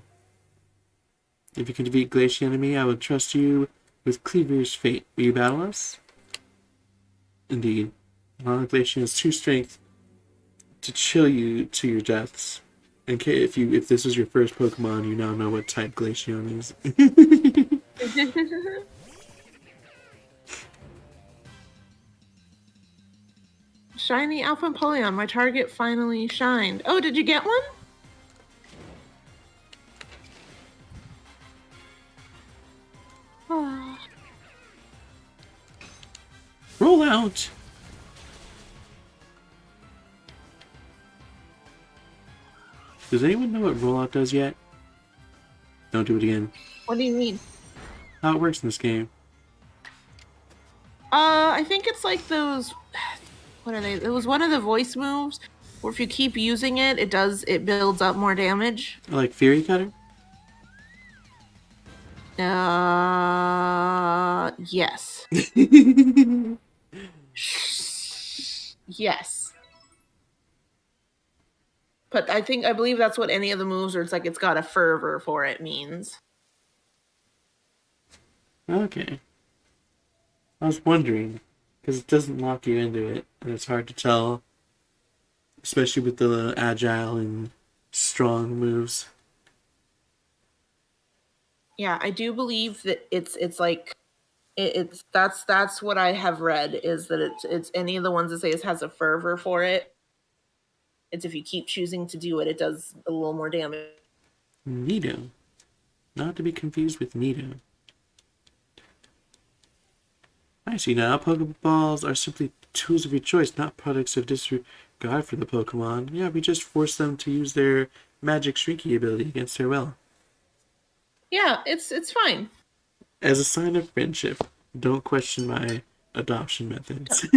If you can defeat Glacial Enemy, I will trust you with Kleavor's fate. Will you battle us? Indeed. Glacial has 2 strength to chill you to your deaths. If this is your first Pokemon, you now know what type Glaceon is. Shiny Alpha Empoleon, my target finally shined. Oh, did you get one? Roll out! Does anyone know what rollout does yet? Don't do it again. What do you mean? How it works in this game. I think it's like those. What are they? It was one of the voice moves where if you keep using it, it builds up more damage. Like Fury Cutter? Yes. Yes. But I believe that's what any of the moves where it's like it's got a fervor for it means. Okay. I was wondering, because it doesn't lock you into it, and it's hard to tell, especially with the agile and strong moves. Yeah, I do believe that it's like it's that's what I have read is that it's any of the ones that say it has a fervor for it. It's if you keep choosing to do it, it does a little more damage. Neato. Not to be confused with Neato. I see now. Pokeballs are simply tools of your choice, not products of disregard for the Pokemon. Yeah, we just force them to use their magic shrinky ability against their will. Yeah, it's fine. As a sign of friendship, don't question my adoption methods.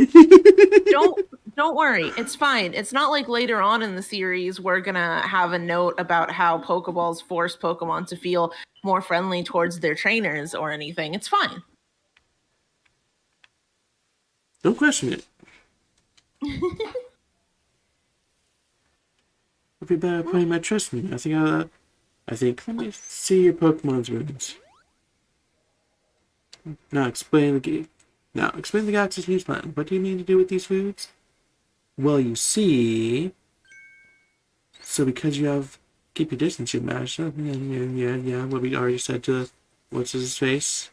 Don't don't worry, it's fine. It's not like later on in the series we're gonna have a note about how Pokeballs force Pokemon to feel more friendly towards their trainers or anything. It's fine. Don't question it. I'll be better at putting my trust in you. I think. Let me see your Pokemon's moves. Now explain the Galaxy's use plan. What do you mean to do with these foods? Well, you see. So because you have keep your distance, you mash up. Yeah. What we already said to what's his face.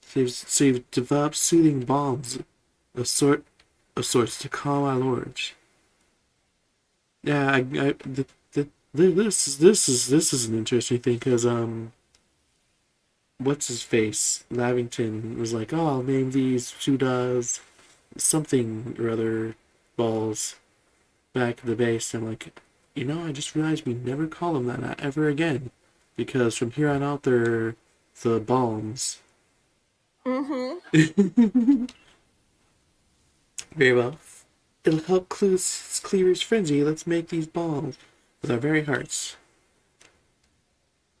So you've developed soothing balms, of sorts to calm our lords. Yeah, this is an interesting thing because what's his face? Lavington was like, oh, I'll name these Sudas something or other balls back at the base. I'm like, I just realized we never call them that ever again because from here on out they're the balms. Mm-hmm. Very well. It'll help Kleavor's frenzy. Let's make these balls with our very hearts.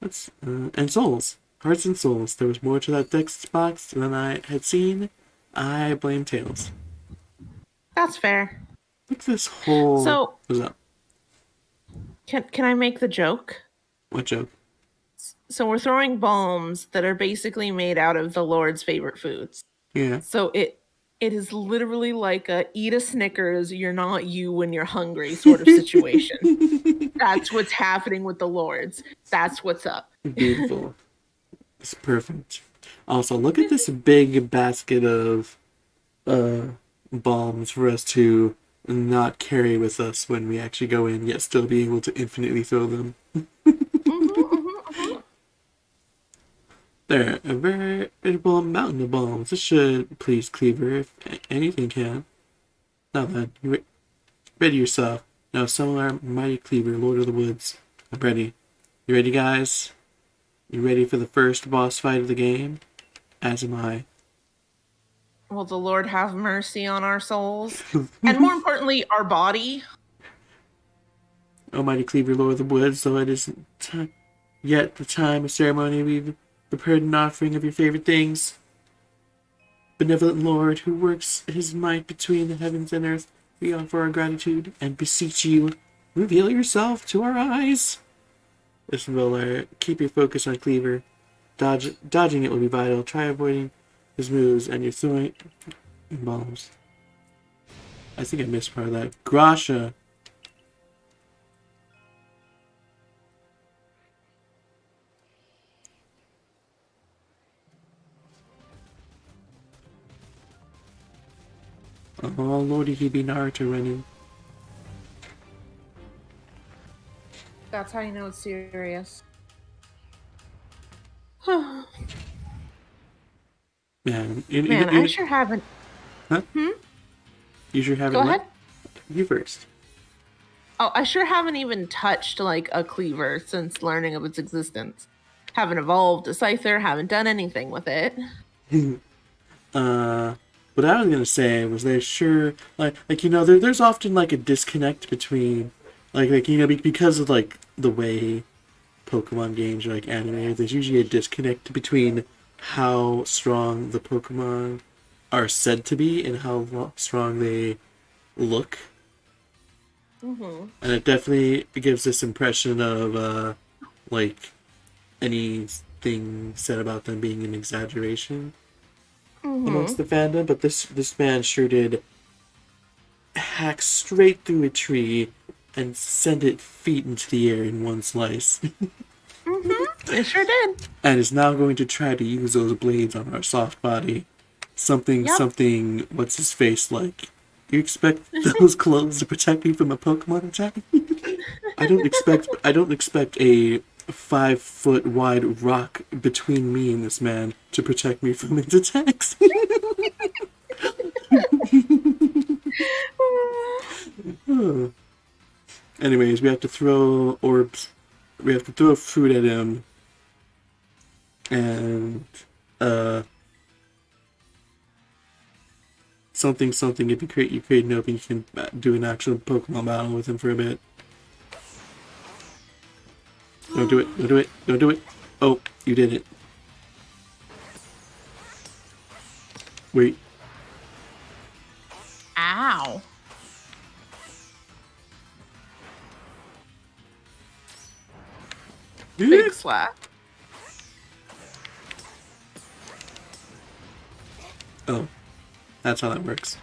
And souls. Hearts and souls. There was more to that Dex box than I had seen. I blame Tails. That's fair. What's this whole... So What's up? can I make the joke? What joke? So we're throwing bombs that are basically made out of the Lord's favorite foods. Yeah. So it is literally like a eat a Snickers, you're not you when you're hungry sort of situation. That's what's happening with the Lords. That's what's up. Beautiful. It's perfect. Also, look at this big basket of bombs for us to not carry with us when we actually go in, yet still be able to infinitely throw them. There, a veritable mountain of bombs. This should please Kleavor if anything can. Now then, ready yourself. Now summon our mighty Kleavor, Lord of the Woods. I'm ready. You ready, guys? You ready for the first boss fight of the game? As am I. Will the Lord have mercy on our souls? And more importantly, our body. O mighty Kleavor, Lord of the Woods, though it isn't yet the time of ceremony, we've prepared an offering of your favorite things. Benevolent Lord, who works his might between the heavens and earth, we offer our gratitude and beseech you, reveal yourself to our eyes. Listen, Roller, keep your focus on Kleavor. Dodging it will be vital. Try avoiding his moves and you're throwing bombs. I think I missed part of that. Grasha. Oh, Lordy, he be Naruto running. That's how you know it's serious. Man, I sure haven't. Huh? You sure haven't. Go ahead. You first. Oh, I sure haven't even touched like a Kleavor since learning of its existence. Haven't evolved a Scyther, haven't done anything with it. what I was gonna say was there's sure like there's often like a disconnect between because of like the way Pokemon games are like animated. There's usually a disconnect between how strong the Pokemon are said to be and how strong they look, and it definitely gives this impression of like anything said about them being an exaggeration amongst the fandom. But this man sure did hack straight through a tree and send it feet into the air in one slice. It sure did. And is now going to try to use those blades on our soft body. Yep. Something, what's his face like? You expect those clothes to protect me from a Pokemon attack? I don't expect a 5 foot wide rock between me and this man to protect me from his attacks. Anyways, we have to throw orbs. We have to throw fruit at him. And, something. If you create an open, you can do an actual Pokemon battle with him for a bit. Don't do it. Don't do it. Don't do it. Oh, you did it. Wait. Ow. Big slap. Oh, that's how that works.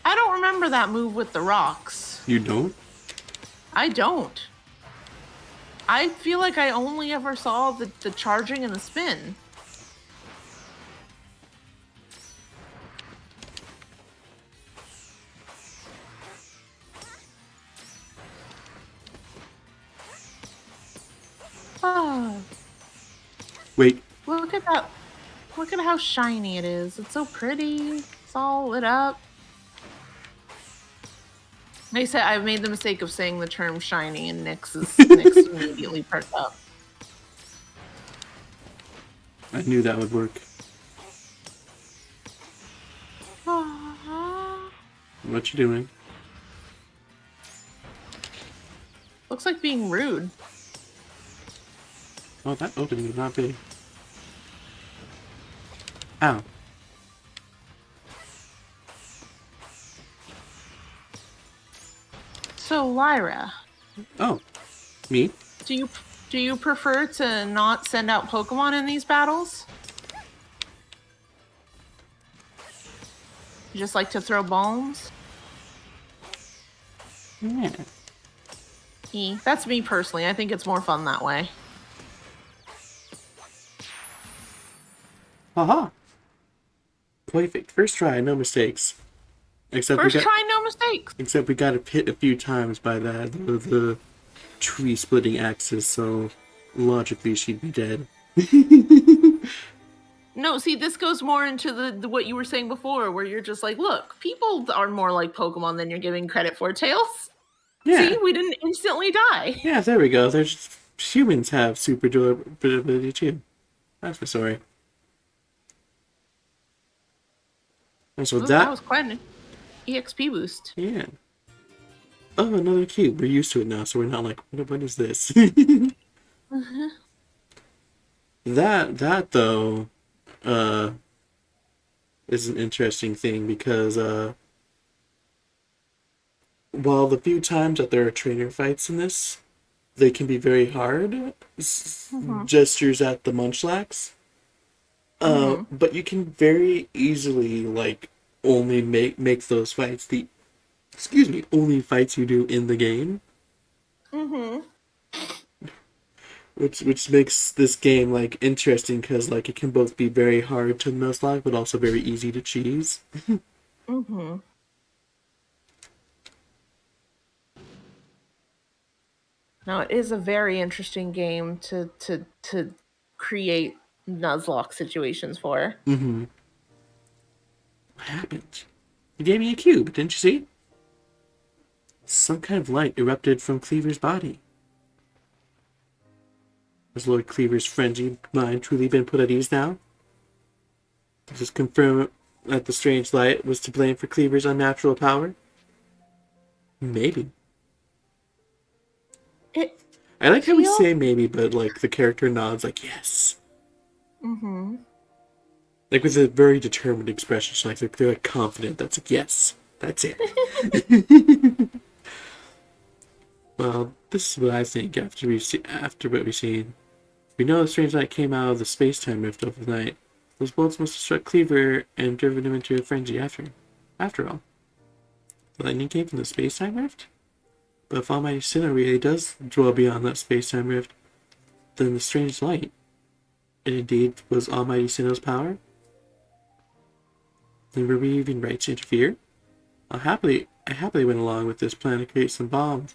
I don't remember that move with the rocks. You don't? I don't. I feel like I only ever saw the charging and the spin. Oh, Wait. look at that. Look at how shiny it is. It's so pretty. It's all lit up. They said I made the mistake of saying the term shiny, and Nyx immediately perked up. I knew that would work. What you doing? Looks like being rude. Oh, that opening is not big. Ow. So, Lyra, Oh. Me? do you prefer to not send out Pokemon in these battles? You just like to throw bombs? Yeah. That's me personally. I think it's more fun that way. Haha. Perfect. First try, no mistakes. Except First try, no mistakes. Except we got hit a few times by the tree splitting axis, so logically she'd be dead. No, see, this goes more into the what you were saying before, where you're just like, look, people are more like Pokemon than you're giving credit for. Tails. Yeah. See, we didn't instantly die. Yeah, there we go. There's humans have super durability too. That's for sorry. And so Ooh, that was quite an EXP boost. Yeah. Oh, another cube. We're used to it now, so we're not like, what is this? That though, is an interesting thing because while the few times that there are trainer fights in this, they can be very hard. Gestures at the Munchlax. But you can very easily like only make those fights the only fights you do in the game. Which makes this game like interesting because like it can both be very hard to Nuzlocke but also very easy to cheese. No, it is a very interesting game to create Nuzlocke situations for. What happened? You gave me a cube, didn't you see? Some kind of light erupted from Kleavor's body. Has Lord Kleavor's frenzied mind truly been put at ease now? Does this confirm that the strange light was to blame for Kleavor's unnatural power? Maybe. It I like how we feels. say maybe, but like the character nods like yes. Mm-hmm. Like with a very determined expression. So like they're like confident. That's like yes. That's it. Well, this is what I think after what we've seen. We know the strange light came out of the space-time rift overnight. Those bolts must have struck Kleavor and driven him into a frenzy after all. The lightning came from the space-time rift? But if Almighty Sinnoh really does dwell beyond that space-time rift, then the strange light, it indeed was Almighty Sinnoh's power? Then were we even right to interfere? I happily went along with this plan to create some bombs,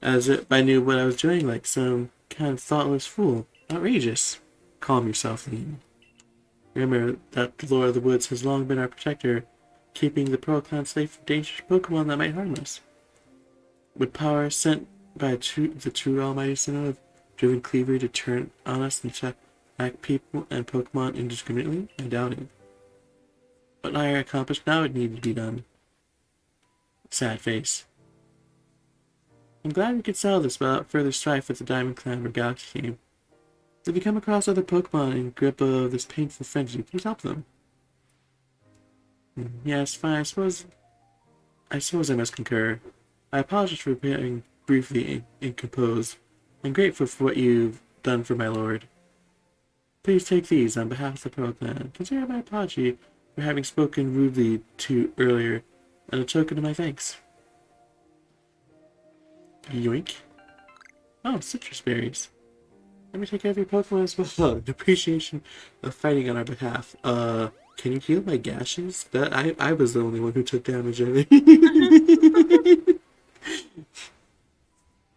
as if I knew what I was doing like some kind of thoughtless fool. Outrageous. Calm yourself, Lean. Remember that the Lord of the Woods has long been our protector, keeping the Pearl Clan safe from dangerous Pokemon that might harm us. Would power sent by the true Almighty Sinnoh have driven Kleavor to turn on us and attack people and Pokemon indiscriminately? I doubt it. What I accomplished now would need to be done. Sad face. I'm glad we could settle this without further strife with the Diamond Clan or Galaxy team. If you come across other Pokemon in grip of this painful frenzy, please help them. Yes, fine, I suppose I must concur. I apologize for appearing briefly incomposed. I'm grateful for what you've done for my lord. Please take these on behalf of the Pearl Clan. Consider my apology for having spoken rudely to you earlier, and a token of my thanks. Yoink. Oh, citrus berries. Let me take care of your Pokemon as well. In appreciation of fighting on our behalf. Can you heal my gashes? That I was the only one who took damage of it.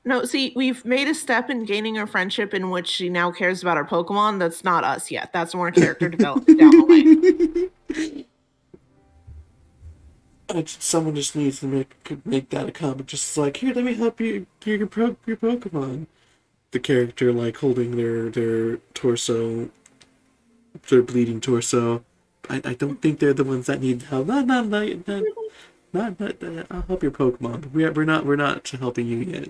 No, see, we've made a step in gaining a friendship in which she now cares about our Pokemon. That's not us yet. That's more character development down the line. Someone just needs to make that a comment. Just like, here, let me help you your Pokemon. The character like holding their torso, their bleeding torso. I don't think they're the ones that need help. Not, I'll help your Pokemon, but we're not helping you yet.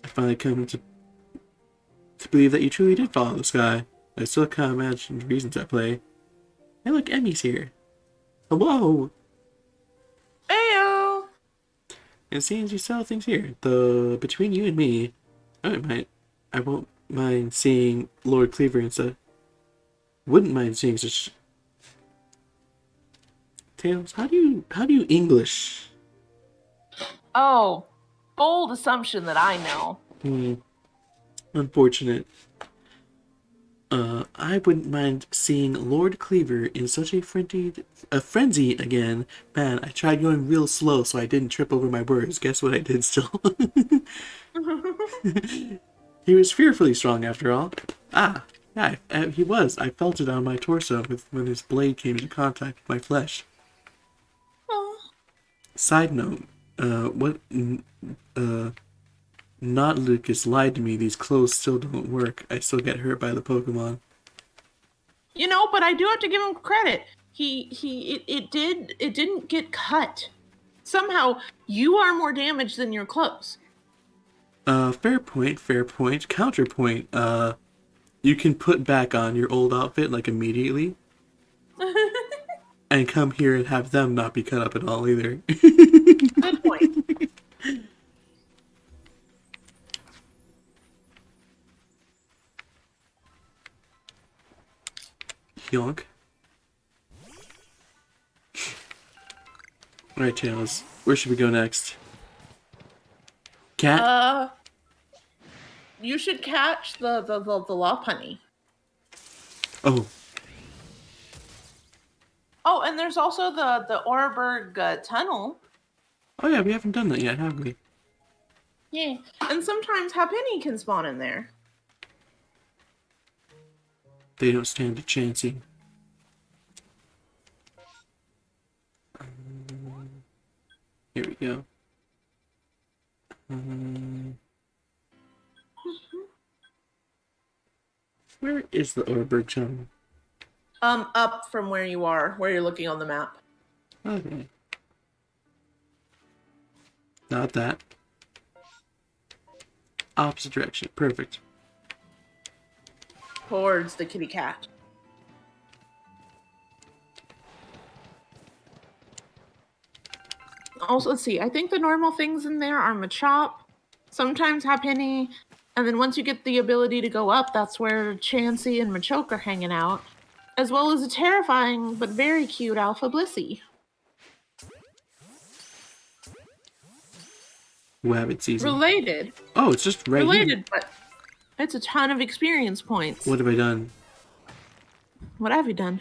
I finally come to believe that you truly did follow the sky. I still can't imagine the reasons at play. Hey, look, Emmy's here. Hello. Ayo! And seeing as you sell things here, between you and me, I won't mind seeing Lord Kleavor and stuff. Wouldn't mind seeing such Tails. How do you English? Oh, bold assumption that I know. Unfortunate. I wouldn't mind seeing Lord Kleavor in such a frenzy again. Man, I tried going real slow so I didn't trip over my words. Guess what I did still? He was fearfully strong after all. Ah, yeah, he was. I felt it on my torso when his blade came into contact with my flesh. Oh. Side note, not Lucas lied to me. These clothes still don't work. I still get hurt by the Pokemon. You know, but I do have to give him credit. It didn't get cut. Somehow, you are more damaged than your clothes. Fair point. Counterpoint, you can put back on your old outfit, like, immediately. And come here and have them not be cut up at all, either. Good point. Yonk. Alright, Tails. Where should we go next? Cat? You should catch the Lopunny. Oh. Oh, and there's also the Oreburg tunnel. Oh yeah, we haven't done that yet, have we? Yeah, and sometimes Happiny can spawn in there. They don't stand a chancing. Here we go. Where is the Orberg chum? Up from where you are, where you're looking on the map. Okay. Not that. Opposite direction. Perfect. Towards the kitty cat. Also, let's see. I think the normal things in there are Machop, sometimes Hapenny, and then once you get the ability to go up, that's where Chansey and Machoke are hanging out, as well as a terrifying but very cute Alpha Blissey. Wabbit season. Related. Oh, it's just right Related, here. but it's a ton of experience points. What have I done? What have you done?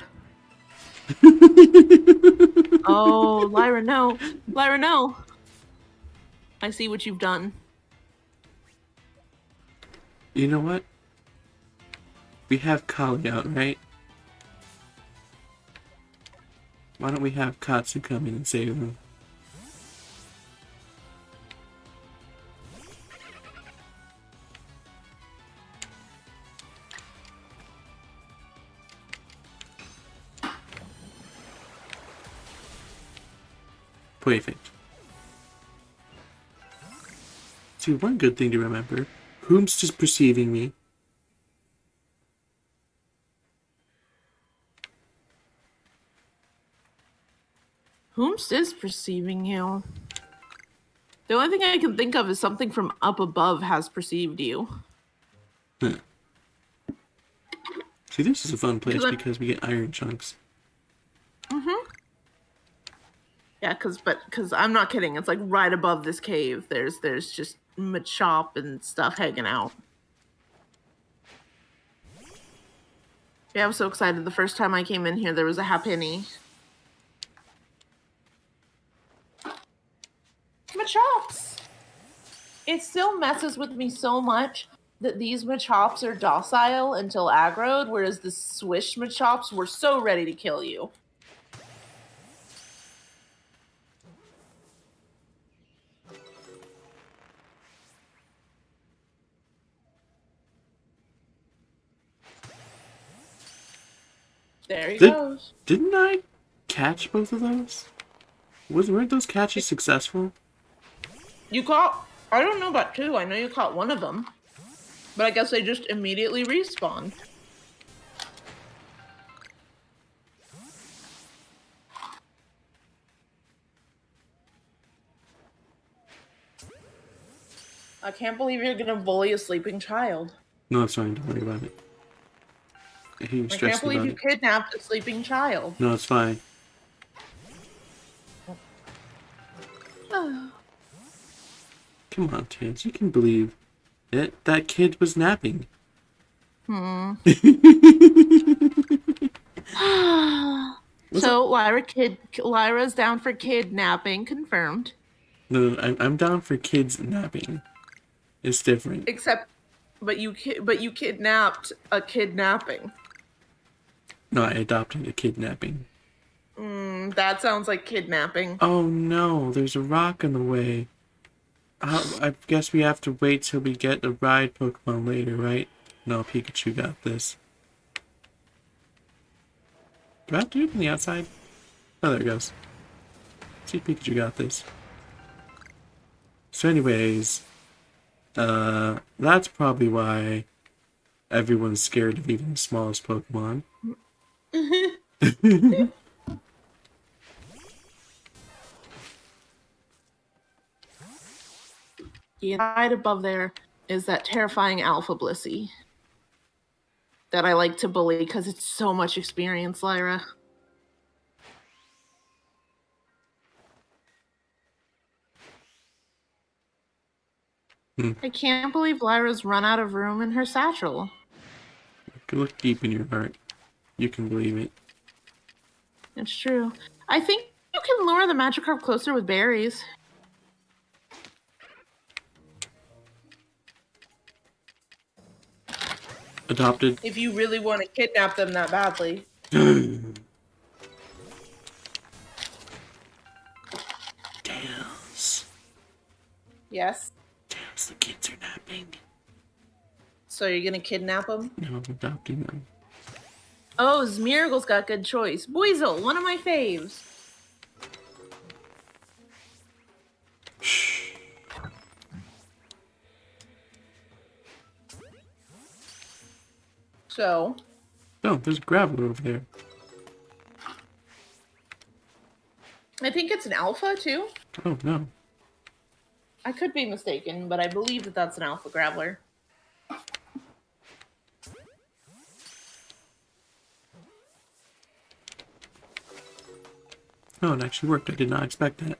Oh, Lyra, no. Lyra, no. I see what you've done. You know what? We have Kali out, right? Why don't we have Katsu come in and save him? Perfect. See, one good thing to remember. Whom's just perceiving me? Whomst is perceiving you? The only thing I can think of is something from up above has perceived you. Huh. See, this is a fun place because we get iron chunks. Yeah, because I'm not kidding. It's like right above this cave. There's just Machop and stuff hanging out. Yeah, I was so excited. The first time I came in here, there was a Hapenny. Machops! It still messes with me so much that these Machops are docile until aggroed, whereas the Swish Machops were so ready to kill you. There he goes. Didn't I catch both of those? Weren't those catches successful? You caught... I don't know about two. I know you caught one of them. But I guess they just immediately respawned. I can't believe you're gonna bully a sleeping child. No, it's fine. Don't worry about it. I can't believe you kidnapped a sleeping child. No, it's fine. Oh. Come on, Chance. You can believe it. That kid was napping. So Lyra's down for kidnapping, confirmed. No, I'm down for kids napping. It's different. But you kidnapped a kidnapping. No, I adopted a kidnapping. That sounds like kidnapping. Oh no, there's a rock in the way. I guess we have to wait till we get the ride Pokemon later, right? No, Pikachu got this. Do I have to do it from the outside? Oh, there it goes. See, Pikachu got this. So anyways, that's probably why everyone's scared of even the smallest Pokemon. Yeah, right above there is that terrifying Alpha Blissey that I like to bully because it's so much experience, Lyra. I can't believe Lyra's run out of room in her satchel. Look deep in your heart. You can believe it. It's true. I think you can lure the Magikarp closer with berries. Adopted. If you really want to kidnap them that badly. Tails. Yes. The kids are napping. So you're gonna kidnap them? No, I'm adopting them. Oh, Smeargle's got good choice. Buizel, one of my faves. Shh. So? Oh, there's a graveler over there. I think it's an alpha, too. Oh, no. I could be mistaken, but I believe that that's an alpha graveler. Oh, it actually worked. I did not expect that.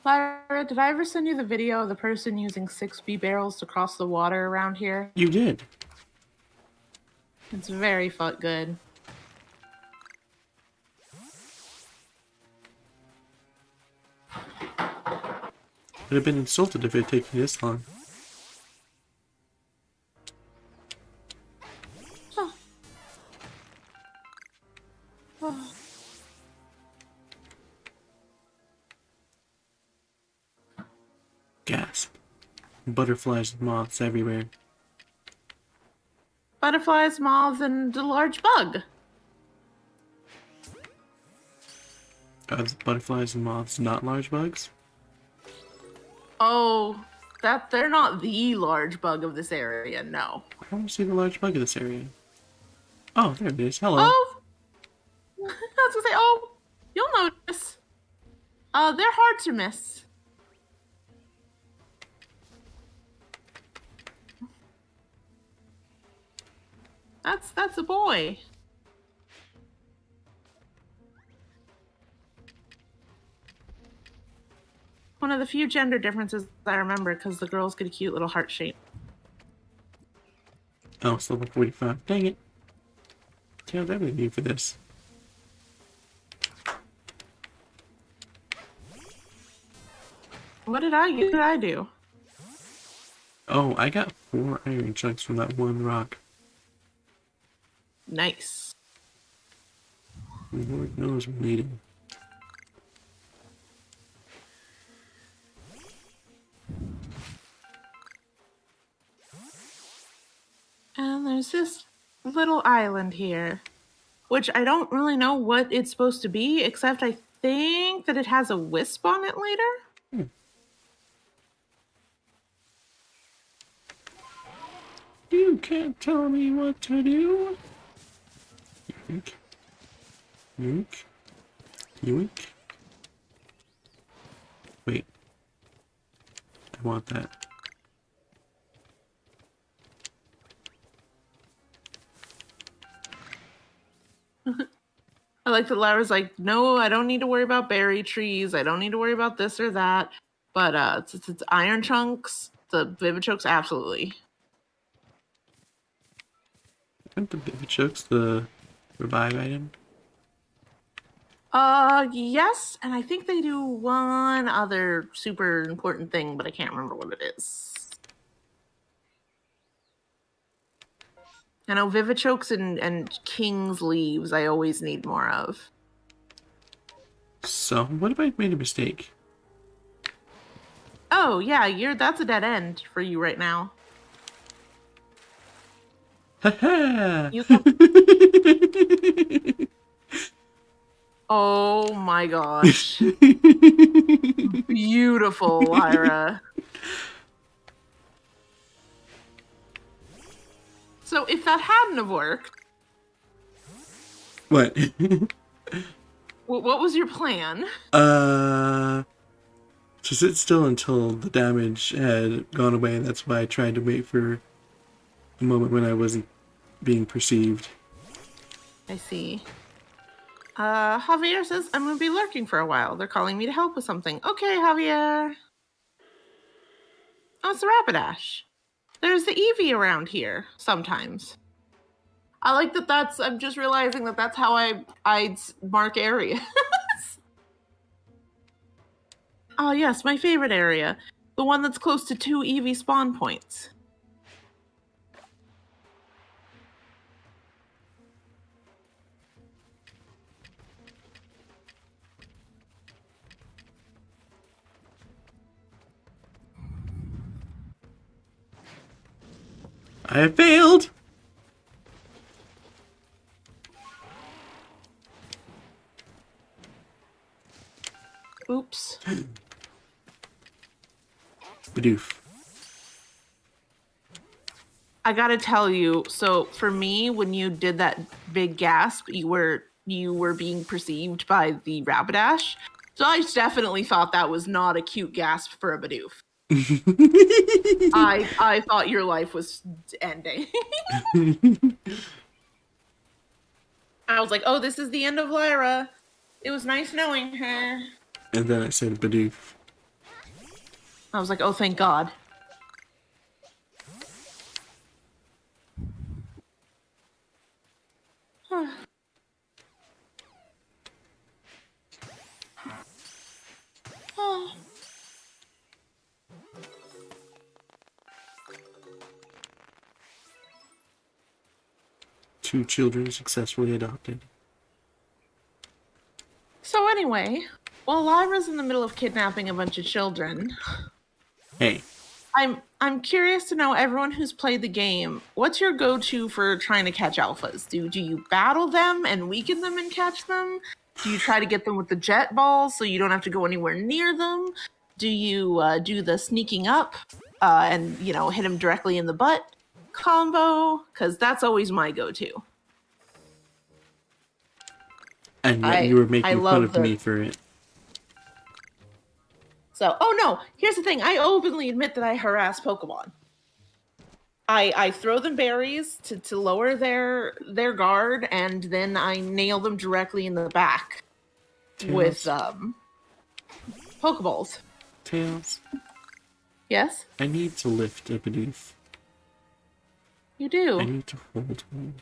Lyra, did I ever send you the video of the person using 6B barrels to cross the water around here? You did. It's very good. I'd have been insulted if it had taken this long. Gasp. Butterflies and moths everywhere. Butterflies, moths, and a large bug. Are the butterflies and moths not large bugs? Oh, they're not the large bug of this area, no. I don't see the large bug in this area. Oh, there it is. Hello. Oh! I was gonna say, oh, you'll notice. They're hard to miss. That's a boy. One of the few gender differences I remember, because the girls get a cute little heart shape. Oh, it's level 45. Dang it. See how I need for this. What did I do? Oh, I got 4 iron chunks from that one rock. Nice. Lord knows we need him. And there's this little island here, which I don't really know what it's supposed to be, except I think that it has a wisp on it later. You can't tell me what to do. Yoink. Yoink. Yoink. Wait. I want that. I like that Lyra's like, no, I don't need to worry about berry trees. I don't need to worry about this or that. But since it's iron chunks, the Vivichokes, absolutely. Aren't the Vivichokes the revive item? Yes, and I think they do one other super important thing, but I can't remember what it is. I know Vivichokes and King's Leaves I always need more of. So, what if I made a mistake? Oh, yeah, that's a dead end for you right now. Ha-ha! Oh my gosh. Beautiful, Lyra. So if that hadn't have worked... What? What was your plan? To sit still until the damage had gone away. That's why I tried to wait for a moment when I wasn't being perceived. I see. Javier says, I'm gonna be lurking for a while. They're calling me to help with something. Okay, Javier. Oh, it's the Rapidash. There's the Eevee around here, sometimes. I like that I'm just realizing that that's how I mark areas. Ah, yes, my favorite area. The one that's close to 2 Eevee spawn points. I have failed! Oops. Badoof. I gotta tell you, so for me, when you did that big gasp, you were being perceived by the Rapidash. So I definitely thought that was not a cute gasp for a Bidoof. I thought your life was ending. I was like, oh, this is the end of Lyra. It was nice knowing her. And then I said Badoof. I was like, oh, thank God. Oh. 2 children successfully adopted. So anyway, while Lyra's in the middle of kidnapping a bunch of children, Hey. I'm curious to know, everyone who's played the game, what's your go-to for trying to catch alphas? Do you battle them and weaken them and catch them? Do you try to get them with the jet balls so you don't have to go anywhere near them? Do you do the sneaking up and hit them directly in the butt combo? Because that's always my go-to. And yet you were making fun of me for it. So, oh no, here's the thing. I openly admit that I harass Pokemon. I throw them berries to lower their guard, and then I nail them directly in the back with Pokeballs. Tails. Yes? I need to lift a Bidoof. You do. I need to hold one.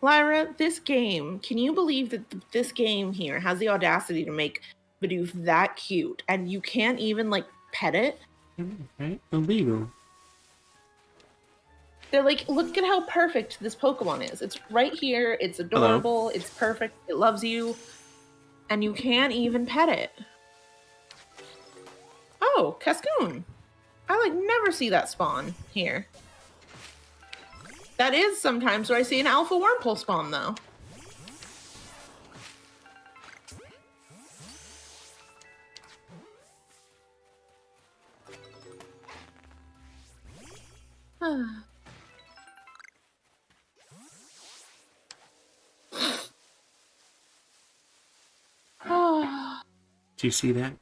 Lyra, this game, can you believe that this game here has the audacity to make Bidoof that cute, and you can't even, pet it? Right? Illegal. They're like, look at how perfect this Pokemon is. It's right here, it's adorable, It's perfect, it loves you, and you can't even pet it. Oh, Cascoon. I, never see that spawn here. That is sometimes where I see an Alpha Wurmple spawn, though. Do you see that?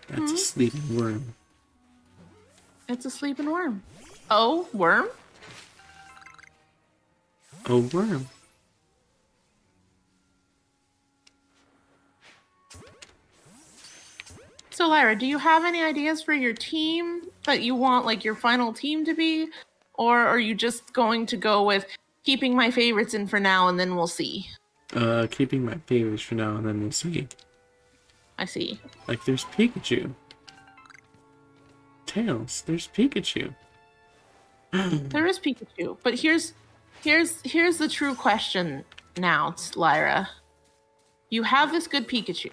That's a sleeping worm. It's a sleeping worm. Oh, worm? Oh, worm. So, Lyra, do you have any ideas for your team that you want, your final team to be? Or are you just going to go with keeping my favorites in for now and then we'll see? Keeping my favorites for now and then we'll see. I see. There's Pikachu. Tails, there's Pikachu. There is Pikachu, but here's the true question now, Lyra. You have this good Pikachu.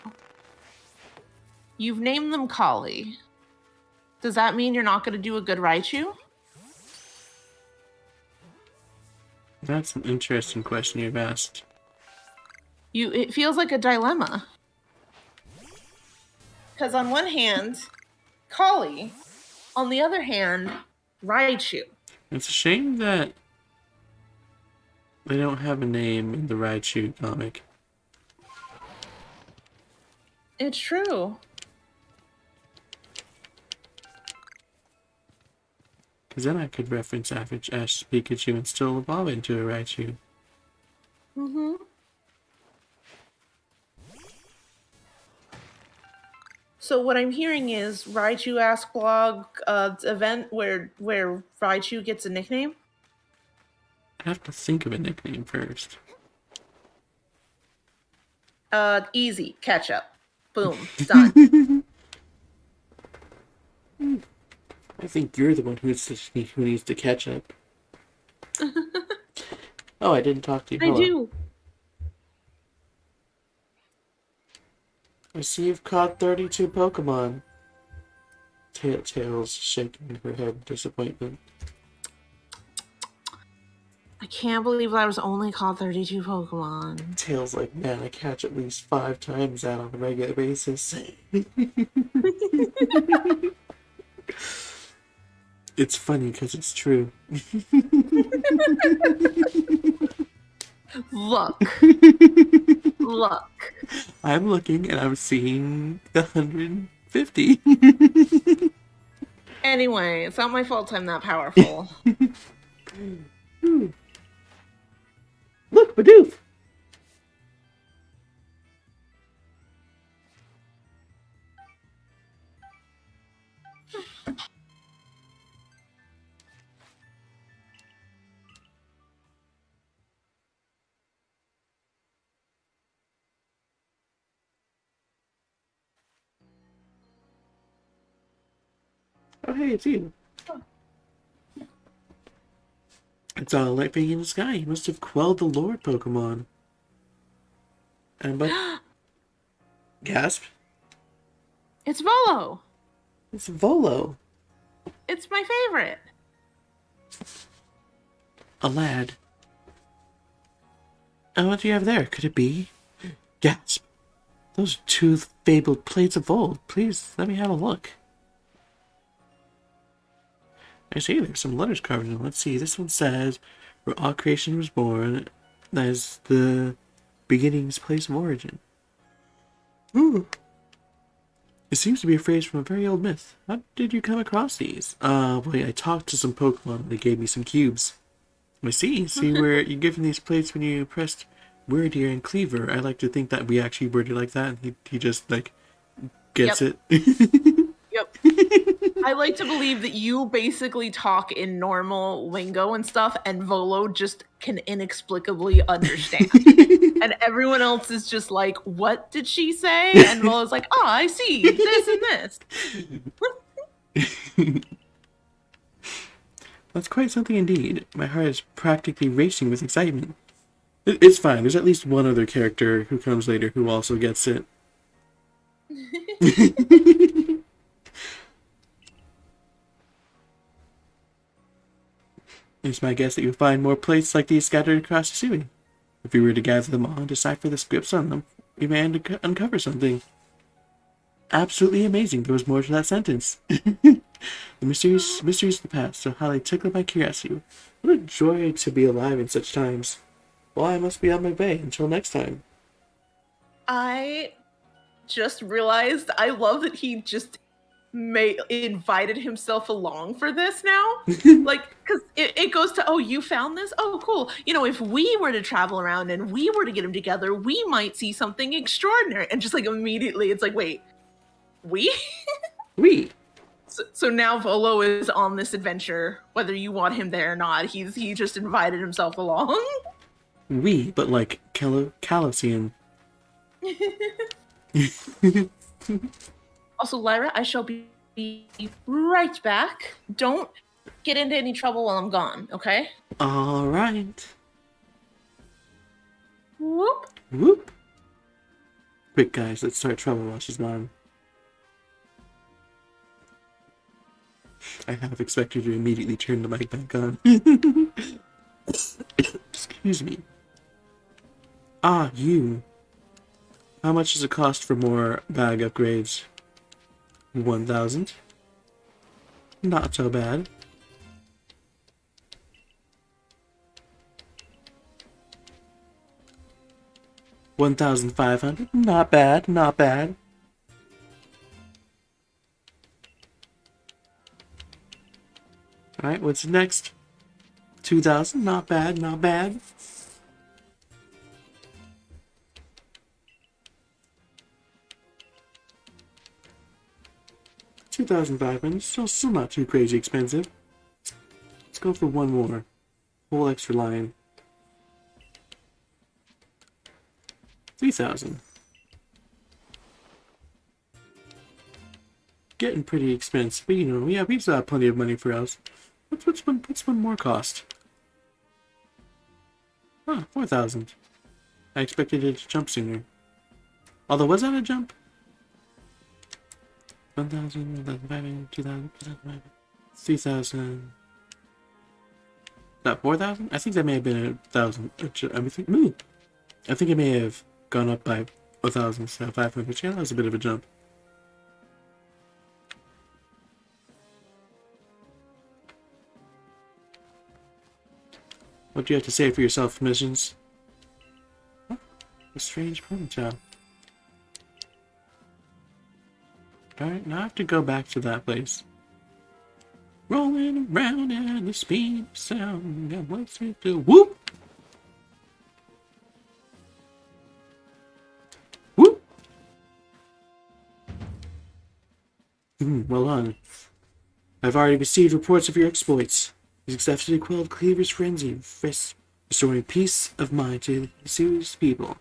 You've named them Collie. Does that mean you're not going to do a good Raichu? That's an interesting question you've asked. It feels like a dilemma. Because on one hand, Collie. On the other hand, Raichu. It's a shame that they don't have a name in the Raichu comic. It's true. Because then I could reference Ash's Pikachu and still evolve into a Raichu. Mm-hmm. So what I'm hearing is Raichu Ask Blog event where Raichu gets a nickname? I have to think of a nickname first. Easy. Ketchup. Boom. Done. I think you're the one who needs to catch up. Oh, I didn't talk to you. I Hello. do. I see you've caught 32 Pokemon. Tails shaking her head in disappointment. I can't believe I was only caught 32 Pokemon. Tails like, man, I catch at least 5 times that on a regular basis. It's funny because it's true. Look. Look. I'm looking and I'm seeing 150. Anyway, it's not my fault I'm that powerful. Look, Bidoof! Oh, hey, it's you. It's all light being in the sky. You must have quelled the Lord Pokemon. But gasp. It's Volo. It's Volo. It's my favorite. A lad. And what do you have there? Could it be? Gasp. Those are 2 fabled plates of gold. Please, let me have a look. I see there's some letters carved in. Let's see. This one says, where all creation was born, that is the beginning's place of origin. Ooh. It seems to be a phrase from a very old myth. How did you come across these? Boy, I talked to some Pokemon and they gave me some cubes. I see. See where you're given these plates when you pressed Word here and Kleavor. I like to think that we actually worded like that and he just, like, gets it. Yep. I like to believe that you basically talk in normal lingo and stuff, and Volo just can inexplicably understand. And everyone else is just like, what did she say? And Volo's like, oh, I see, this and this. That's quite something indeed. My heart is practically racing with excitement. It's fine. There's at least one other character who comes later who also gets it. It's my guess that you'll find more plates like these scattered across the city. If we were to gather them all and decipher the scripts on them, we may uncover something absolutely amazing. There was more to that sentence. The mysteries of the past, so how they tickled my curiosity. What a joy to be alive in such times. Well, I must be on my way. Until next time. I just realized I love that he just invited himself along for this now. Like, because it goes to, oh, you found this? Oh, cool. You know, if we were to travel around and we were to get them together, we might see something extraordinary. And just like immediately, it's like, wait, we? We. So now Volo is on this adventure, whether you want him there or not. He just invited himself along. We, but like Callosian. Also, Lyra, I shall be right back. Don't get into any trouble while I'm gone, okay? All right. Whoop. Whoop. Quick, guys, let's start trouble while she's gone. I half expected to immediately turn the mic back on. Excuse me. Ah, you. How much does it cost for more bag upgrades? 1,000. Not so bad. $1,500. Not bad, not bad. Alright, what's next? 2,000. Not bad, not bad. $2,500. Still not too crazy expensive. Let's go for one more. Whole extra line. 3,000. getting pretty expensive. But, you know, yeah, we still have plenty of money for us. What's one more cost? Huh, 4,000. I expected it to jump sooner. Although, was that a jump? 1,000, 1,500, 2,000, 3,000. That 4,000? I think that may have been 1,000. I think it may have gone up by 1,000 instead of 500. Yeah, that was a bit of a jump. What do you have to say for yourself, missions? Oh, a strange ponytail. Alright, now I have to go back to that place. Rolling around at the speed of sound. And what's it do? Whoop! Whoop! Well done. I've already received reports of your exploits. You successfully quelled Kleavor's frenzy, restoring peace of mind to serious people.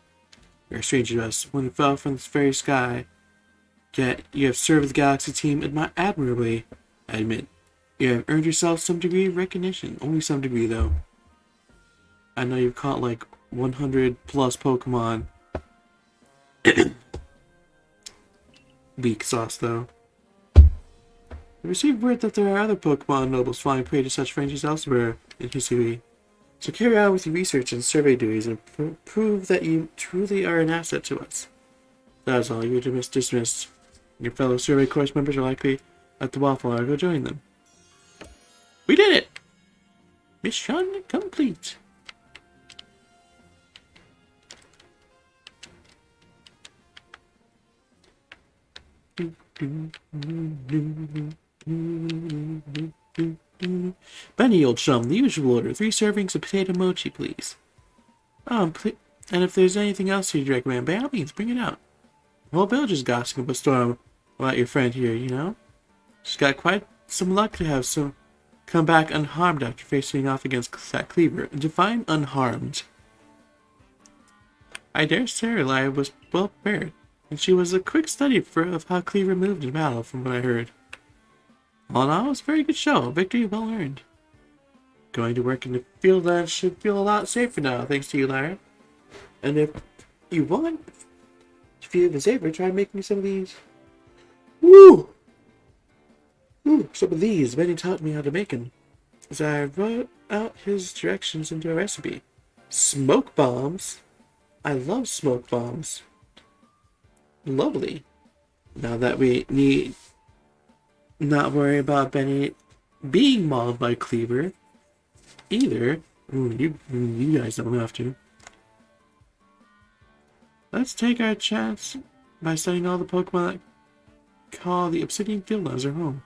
You're a stranger to us. When it fell from the very sky, yet you have served the Galaxy team admirably. I admit, you have earned yourself some degree of recognition. Only some degree, though. I know you've caught like 100 plus Pokemon. Weak sauce, though. I received word that there are other Pokemon nobles flying prey to such frenzies elsewhere in Hisui. So carry on with your research and survey duties and prove that you truly are an asset to us. That is all. You're dismissed. Your fellow survey course members are likely at the Waffle Hour. Go join them. We did it! Mission complete. Benny, old chum, the usual order. 3 servings of potato mochi, please. And if there's anything else you'd recommend, by all means, bring it out. The whole village is gossiping up a storm about your friend here, you know? She's got quite some luck to have come back unharmed after facing off against that Kleavor. And define unharmed. I dare say her lie was well prepared, and she was a quick study of how Kleavor moved in battle, from what I heard. All in all, it was a very good show. A victory well earned. Going to work in the field land should feel a lot safer now, thanks to you, Lyra. And if you want to feel even safer, try making some of these. Woo! Ooh, some of these. Benny taught me how to make them, as I wrote out his directions into a recipe. Smoke bombs. I love smoke bombs. Lovely. Now that we need not worry about Benny being mauled by Kleavor either. You guys don't have to. Let's take our chance by studying all the Pokemon that call the Obsidian Field as our home.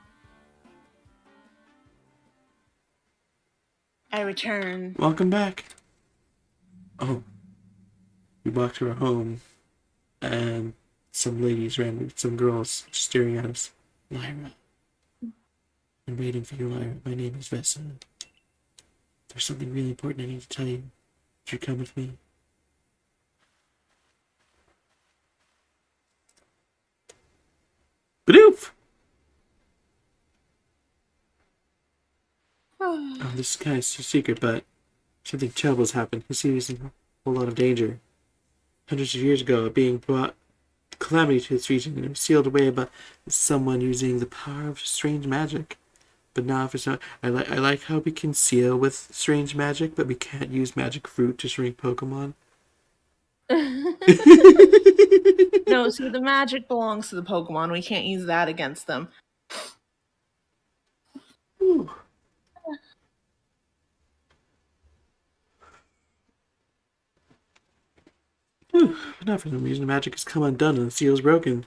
I return. Welcome back. Oh. We walked to our home, and some ladies some girls staring at us. Lyra. I'm waiting for you, Lyra. My name is Vessa. There's something really important I need to tell you. Would you come with me? Badoof! This is kind of secret, but something terrible has happened. Hisui is in a whole lot of danger. Hundreds of years ago, a being brought calamity to this region and it was sealed away by someone using the power of strange magic. But now for some, I like how we can seal with strange magic, but we can't use magic fruit to shrink Pokemon. No, see, the magic belongs to the Pokemon. We can't use that against them. Ooh. Now for some reason magic has come undone and the seal is broken.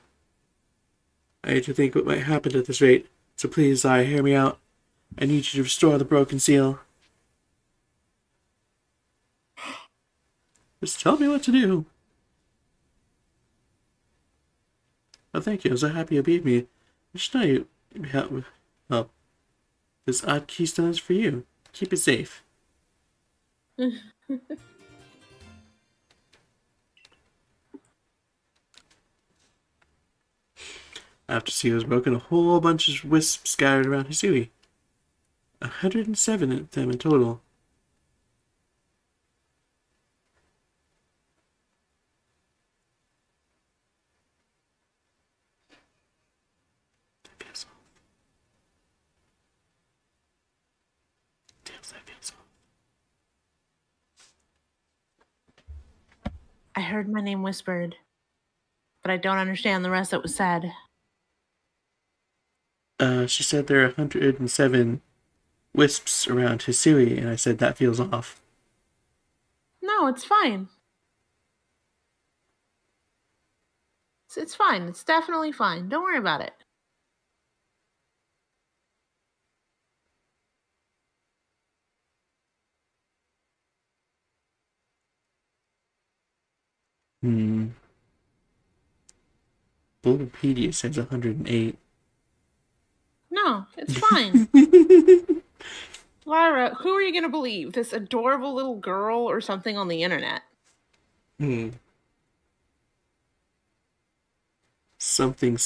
I hate to think what might happen at this rate, so please, hear me out. I need you to restore the broken seal. Just tell me what to do. Oh, thank you. I'm so happy you beat me. I just know you help. Well, this odd keystone is for you. Keep it safe. After Seal was broken, a whole bunch of wisps scattered around Hisui. 107 of them in total. That feels off. Tails, that feels off. I heard my name whispered, but I don't understand the rest that was said. She said there are 107 wisps around Hisui, and I said that feels off. No, it's fine. It's fine. It's definitely fine. Don't worry about it. Bulbapedia says 108. No, it's fine. Lyra, who are you going to believe? This adorable little girl or something on the internet? Something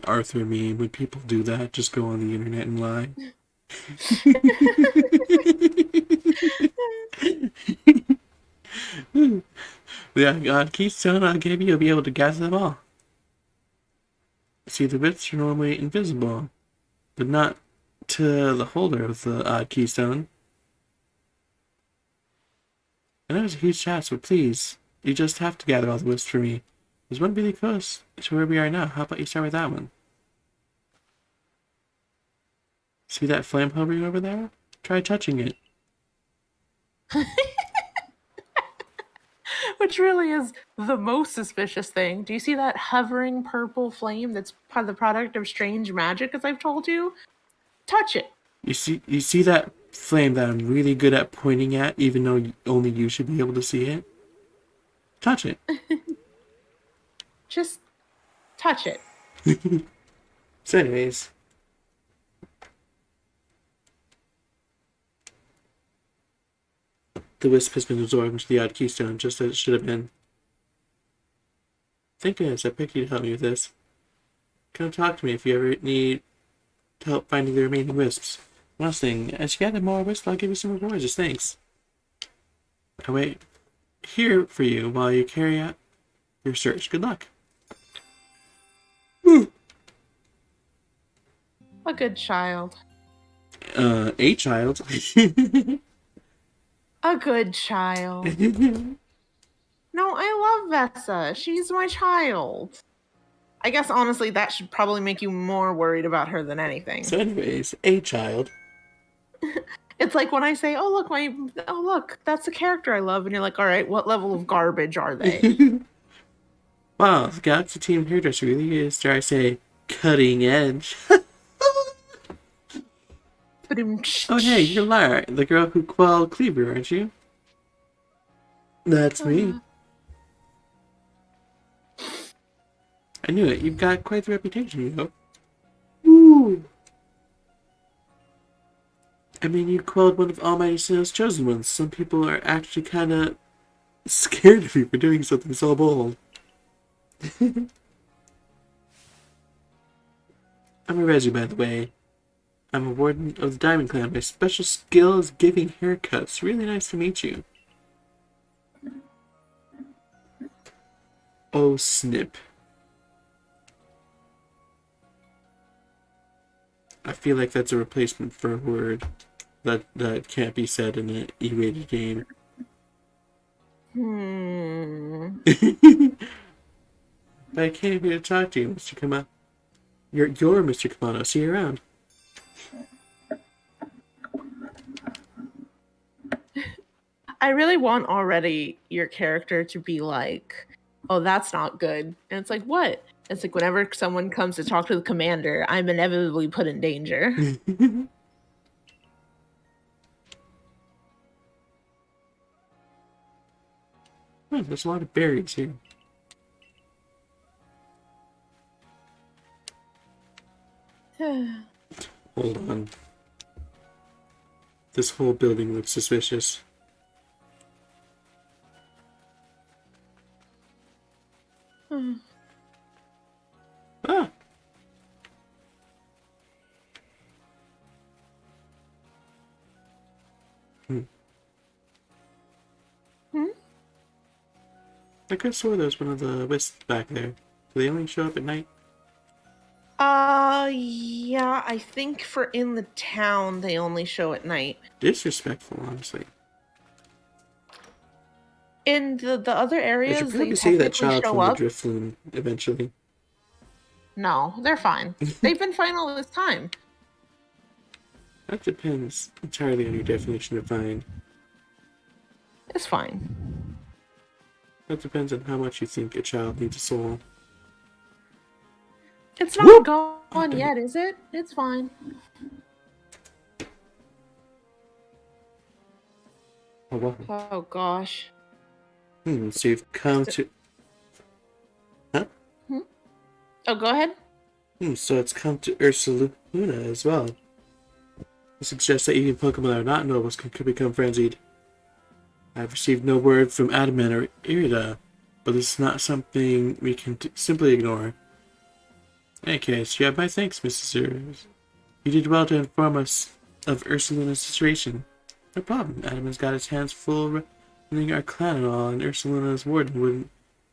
Arthur meme. Would people do that? Just go on the internet and lie? Yeah, God, Keystone, I'll give you, you'll be able to gather them all. See, the bits are normally invisible, but not to the holder of the odd keystone. I know it's a huge task, but please, you just have to gather all the wisps for me. There's one really close to where we are now. How about you start with that one? See that flame hovering over there? Try touching it. Which really is the most suspicious thing. Do you see that hovering purple flame that's part of the product of strange magic, as I've told you? Touch it. You see that flame that I'm really good at pointing at, even though only you should be able to see it? Touch it. Just touch it. So anyways, the wisp has been absorbed into the odd keystone, just as it should have been. Thank goodness I picked you to help me with this. Come talk to me if you ever need help finding the remaining wisps. Last thing, as you gather more wisps, I'll give you some rewards as thanks. I'll wait here for you while you carry out your search. Good luck. Woo! A good child. A child. A good child. No, I love Vessa. She's my child. I guess honestly that should probably make you more worried about her than anything. So anyways, a child. It's like when I say, "Oh look, that's a character I love," and you're like, "All right, what level of garbage are they?" Wow, the Galaxy Team hairdresser really is, dare I say, cutting edge. Oh hey, you're Lara, the girl who quelled Kleavor, aren't you? That's me. I knew it. You've got quite the reputation, you know. Woo! I mean, you quelled one of Almighty Sinnoh's chosen ones. Some people are actually kind of scared of you for doing something so bold. I'm a Rezu, by the way. I'm a warden of the Diamond Clan. My special skill is giving haircuts. Really nice to meet you. Oh, snip. I feel like that's a replacement for a word that can't be said in an E-rated game. But I came here to talk to you, Mr. Kama. You're Mr. Kamano. See you around. I really want already your character to be like, "Oh, that's not good." And it's like, what? It's like whenever someone comes to talk to the commander, I'm inevitably put in danger. Oh, there's a lot of berries here. Hold on. This whole building looks suspicious. Ah! Hmm? I could have swore there was one of the wisps back there. Do they only show up at night? Yeah, I think for in the town they only show at night. Disrespectful, honestly. In the other I should areas, they probably save that technically child show from the up. Driftloon eventually. No, they're fine. They've been fine all this time. That depends entirely on your definition of fine. It's fine. That depends on how much you think a child needs a soul. It's not Whoop! gone dang yet, is it? It's fine. Oh, wow. Oh gosh. So you've come to... Huh? Oh, go ahead. So it's come to Ursa Luna as well. It suggests that even Pokemon that are not nobles could become frenzied. I've received no word from Adamant or Irida, but this is not something we can simply ignore. In any case, you have my thanks, Mrs. Sears. You did well to inform us of Ursaluna's situation. No problem. Adamant's got his hands full running our clan and all, and Ursaluna's warden wouldn't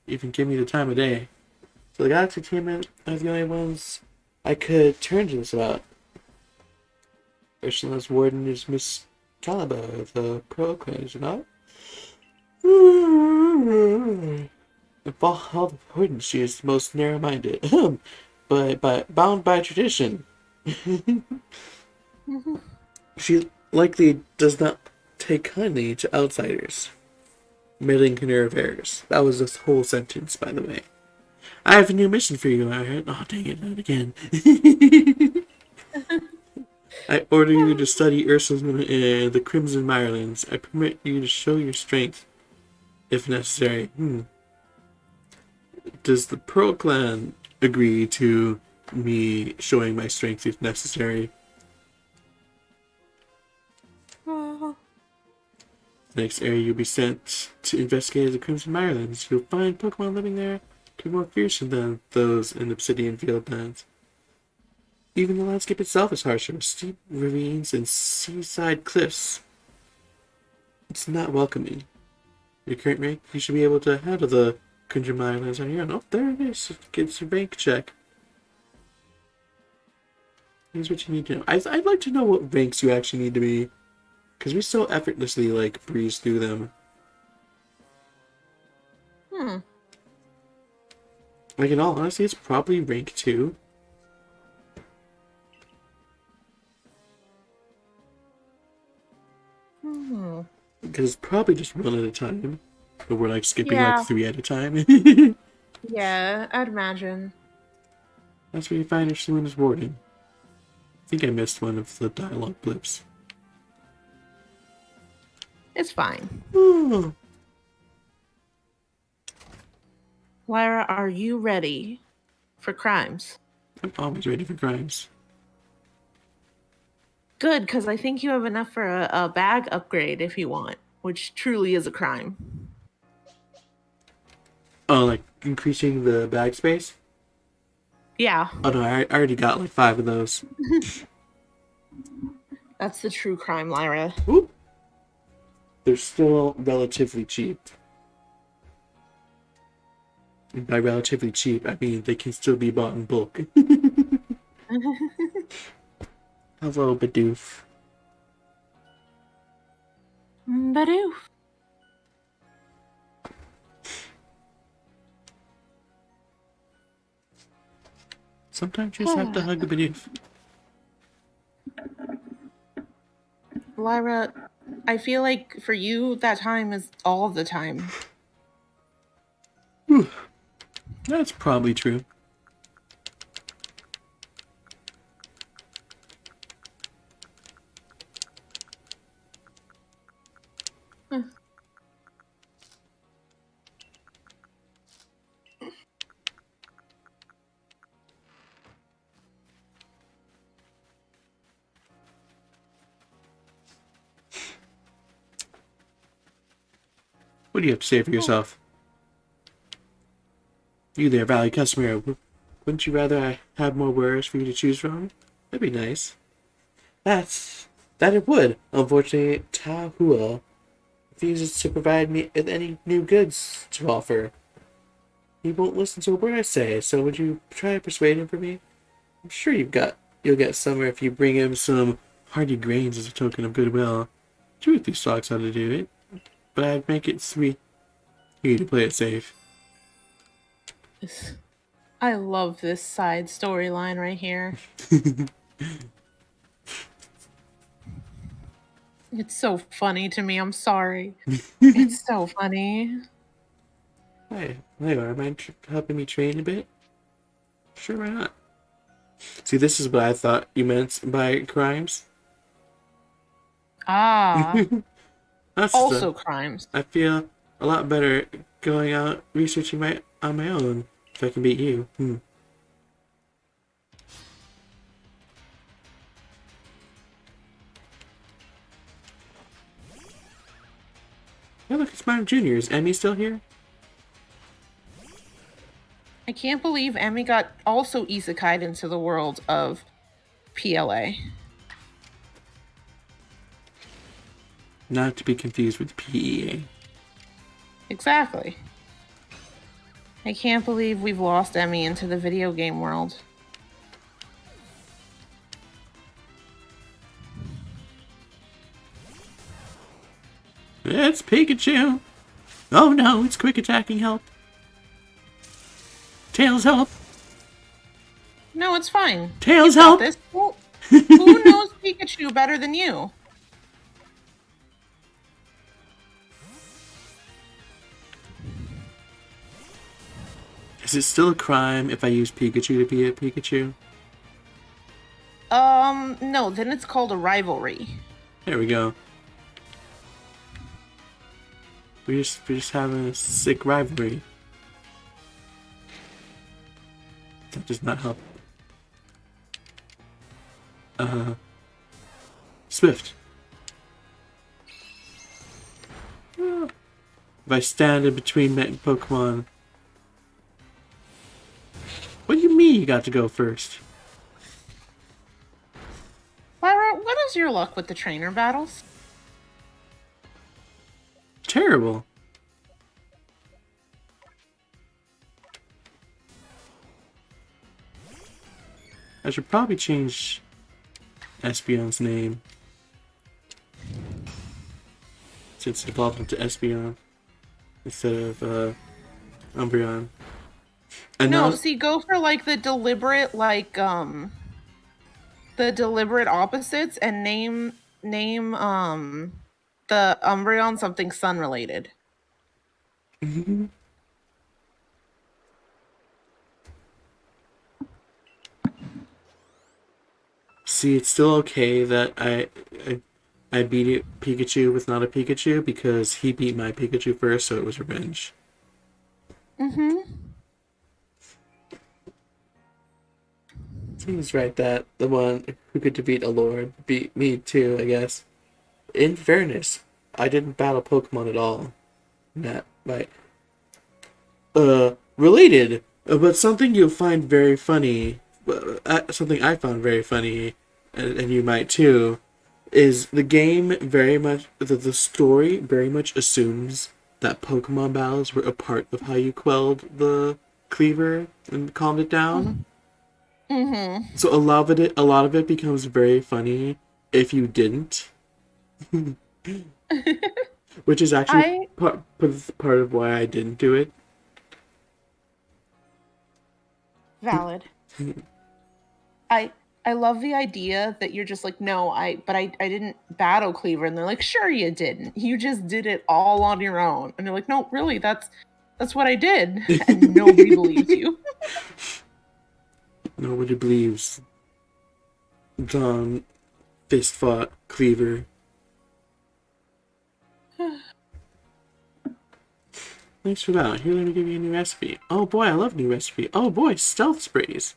even give me the time of day. So the Galaxy team are the only ones I could turn to this about. Ursaluna's warden is Miss Caliber, the Pro Clan, is it not? Of all the wardens, she is the most narrow-minded, but bound by tradition. She likely does not take kindly to outsiders. Meddling in her affairs. That was this whole sentence, by the way. I have a new mission for you, I heard. Oh, dang it, not again. I order you to study Ursa's the Crimson Mirelands. I permit you to show your strength, if necessary. Does the Pearl Clan agree to me showing my strength if necessary? The next area you'll be sent to investigate is the Crimson Mirelands. You'll find Pokemon living there to be more fearsome than those in Obsidian Fieldlands. Even the landscape itself is harsher, with steep ravines and seaside cliffs. It's not welcoming. Your current rank, you should be able to handle the Crimson Mirelands on your own. Oh, there it is. It's your rank check. Here's what you need to know. I'd like to know what ranks you actually need to be. Because we so effortlessly, like, breeze through them. Like, in all honesty, it's probably rank 2. Because it's probably just one at a time. But we're, like, skipping, like, 3 at a time. Yeah, I'd imagine. That's where you find your Ursaluna's warden. I think I missed one of the dialogue blips. It's fine. Oh. Lyra, are you ready for crimes? I'm always ready for crimes. Good, because I think you have enough for a bag upgrade if you want, which truly is a crime. Oh, like increasing the bag space? Yeah. Oh no, I already got like 5 of those. That's the true crime, Lyra. Whoop. They're still relatively cheap. And by relatively cheap, I mean they can still be bought in bulk. Hello, Bidoof. Badoof. Sometimes you just have to hug a Bidoof. Lyra, I feel like for you, that time is all the time. Whew. That's probably true. What do you have to say for yourself? You there, Valley customer. Wouldn't you rather I had more wares for you to choose from? That'd be nice. That it would. Unfortunately, Tahua refuses to provide me with any new goods to offer. He won't listen to a word I say, so would you try to persuade him for me? I'm sure you'll get somewhere if you bring him some hearty grains as a token of goodwill. Truth talks how to do it, but I'd make it sweet for you to play it safe. I love this side storyline right here. It's so funny to me. I'm sorry. It's so funny. Hey, mind helping me train a bit? Sure, why not? See, this is what I thought you meant by crimes. Ah. That's Also crimes. I feel a lot better going out researching on my own if I can beat you. Hey, look, it's Martin Jr. Is Emmy still here? I can't believe Emmy got also isekai'd into the world of PLA. Not to be confused with PEA. Exactly. I can't believe we've lost Emmy into the video game world. It's Pikachu! Oh no, it's quick attacking help! Tails help! No, it's fine. Tails You've got help! this. Well, who knows Pikachu better than you? Is it still a crime if I use Pikachu to be a Pikachu? No, then it's called a rivalry. There we go. We're just having a sick rivalry. That does not help. Swift. If I stand in between Pokemon. What do you mean you got to go first? Lyra, what is your luck with the trainer battles? Terrible. I should probably change Espeon's name. Since it evolved into Espeon instead of Umbreon. And No, now, see, go for like the deliberate opposites and name the Umbreon something sun related. see, it's still okay that I beat Pikachu with not a Pikachu because he beat my Pikachu first, so it was revenge. Seems right that the one who could defeat a Lord beat me too, I guess. In fairness, I didn't battle Pokemon at all. Not like related, but something you'll find very funny. Something I found very funny, and you might too, is the game very much the story very much assumes that Pokemon battles were a part of how you quelled the Kleavor and calmed it down. So a lot of it becomes very funny if you didn't, which is actually part of why I didn't do it. Valid. I love the idea that you're just like, no, I didn't battle Kleavor, and they're like, sure you didn't. You just did it all on your own. And you're like, no, really, that's what I did. And nobody believes you. Nobody believes Don fist fought Kleavor. Thanks for that. Here, let me give you a new recipe. Oh boy, I love new recipe. Oh boy, stealth sprays.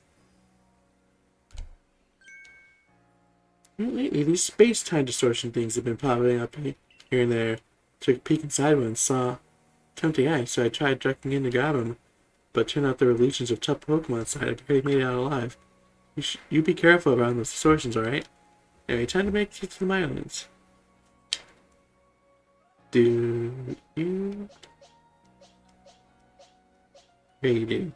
Lately, these space-time distortion things have been popping up here and there. Took a peek inside one and saw tempting ice, so I tried ducking in to grab them. But turned out there were legions of tough Pokemon inside. I barely made it out alive. You be careful around those distortions, alright? Anyway, time to make it to the islands. Do you? Yeah, you do.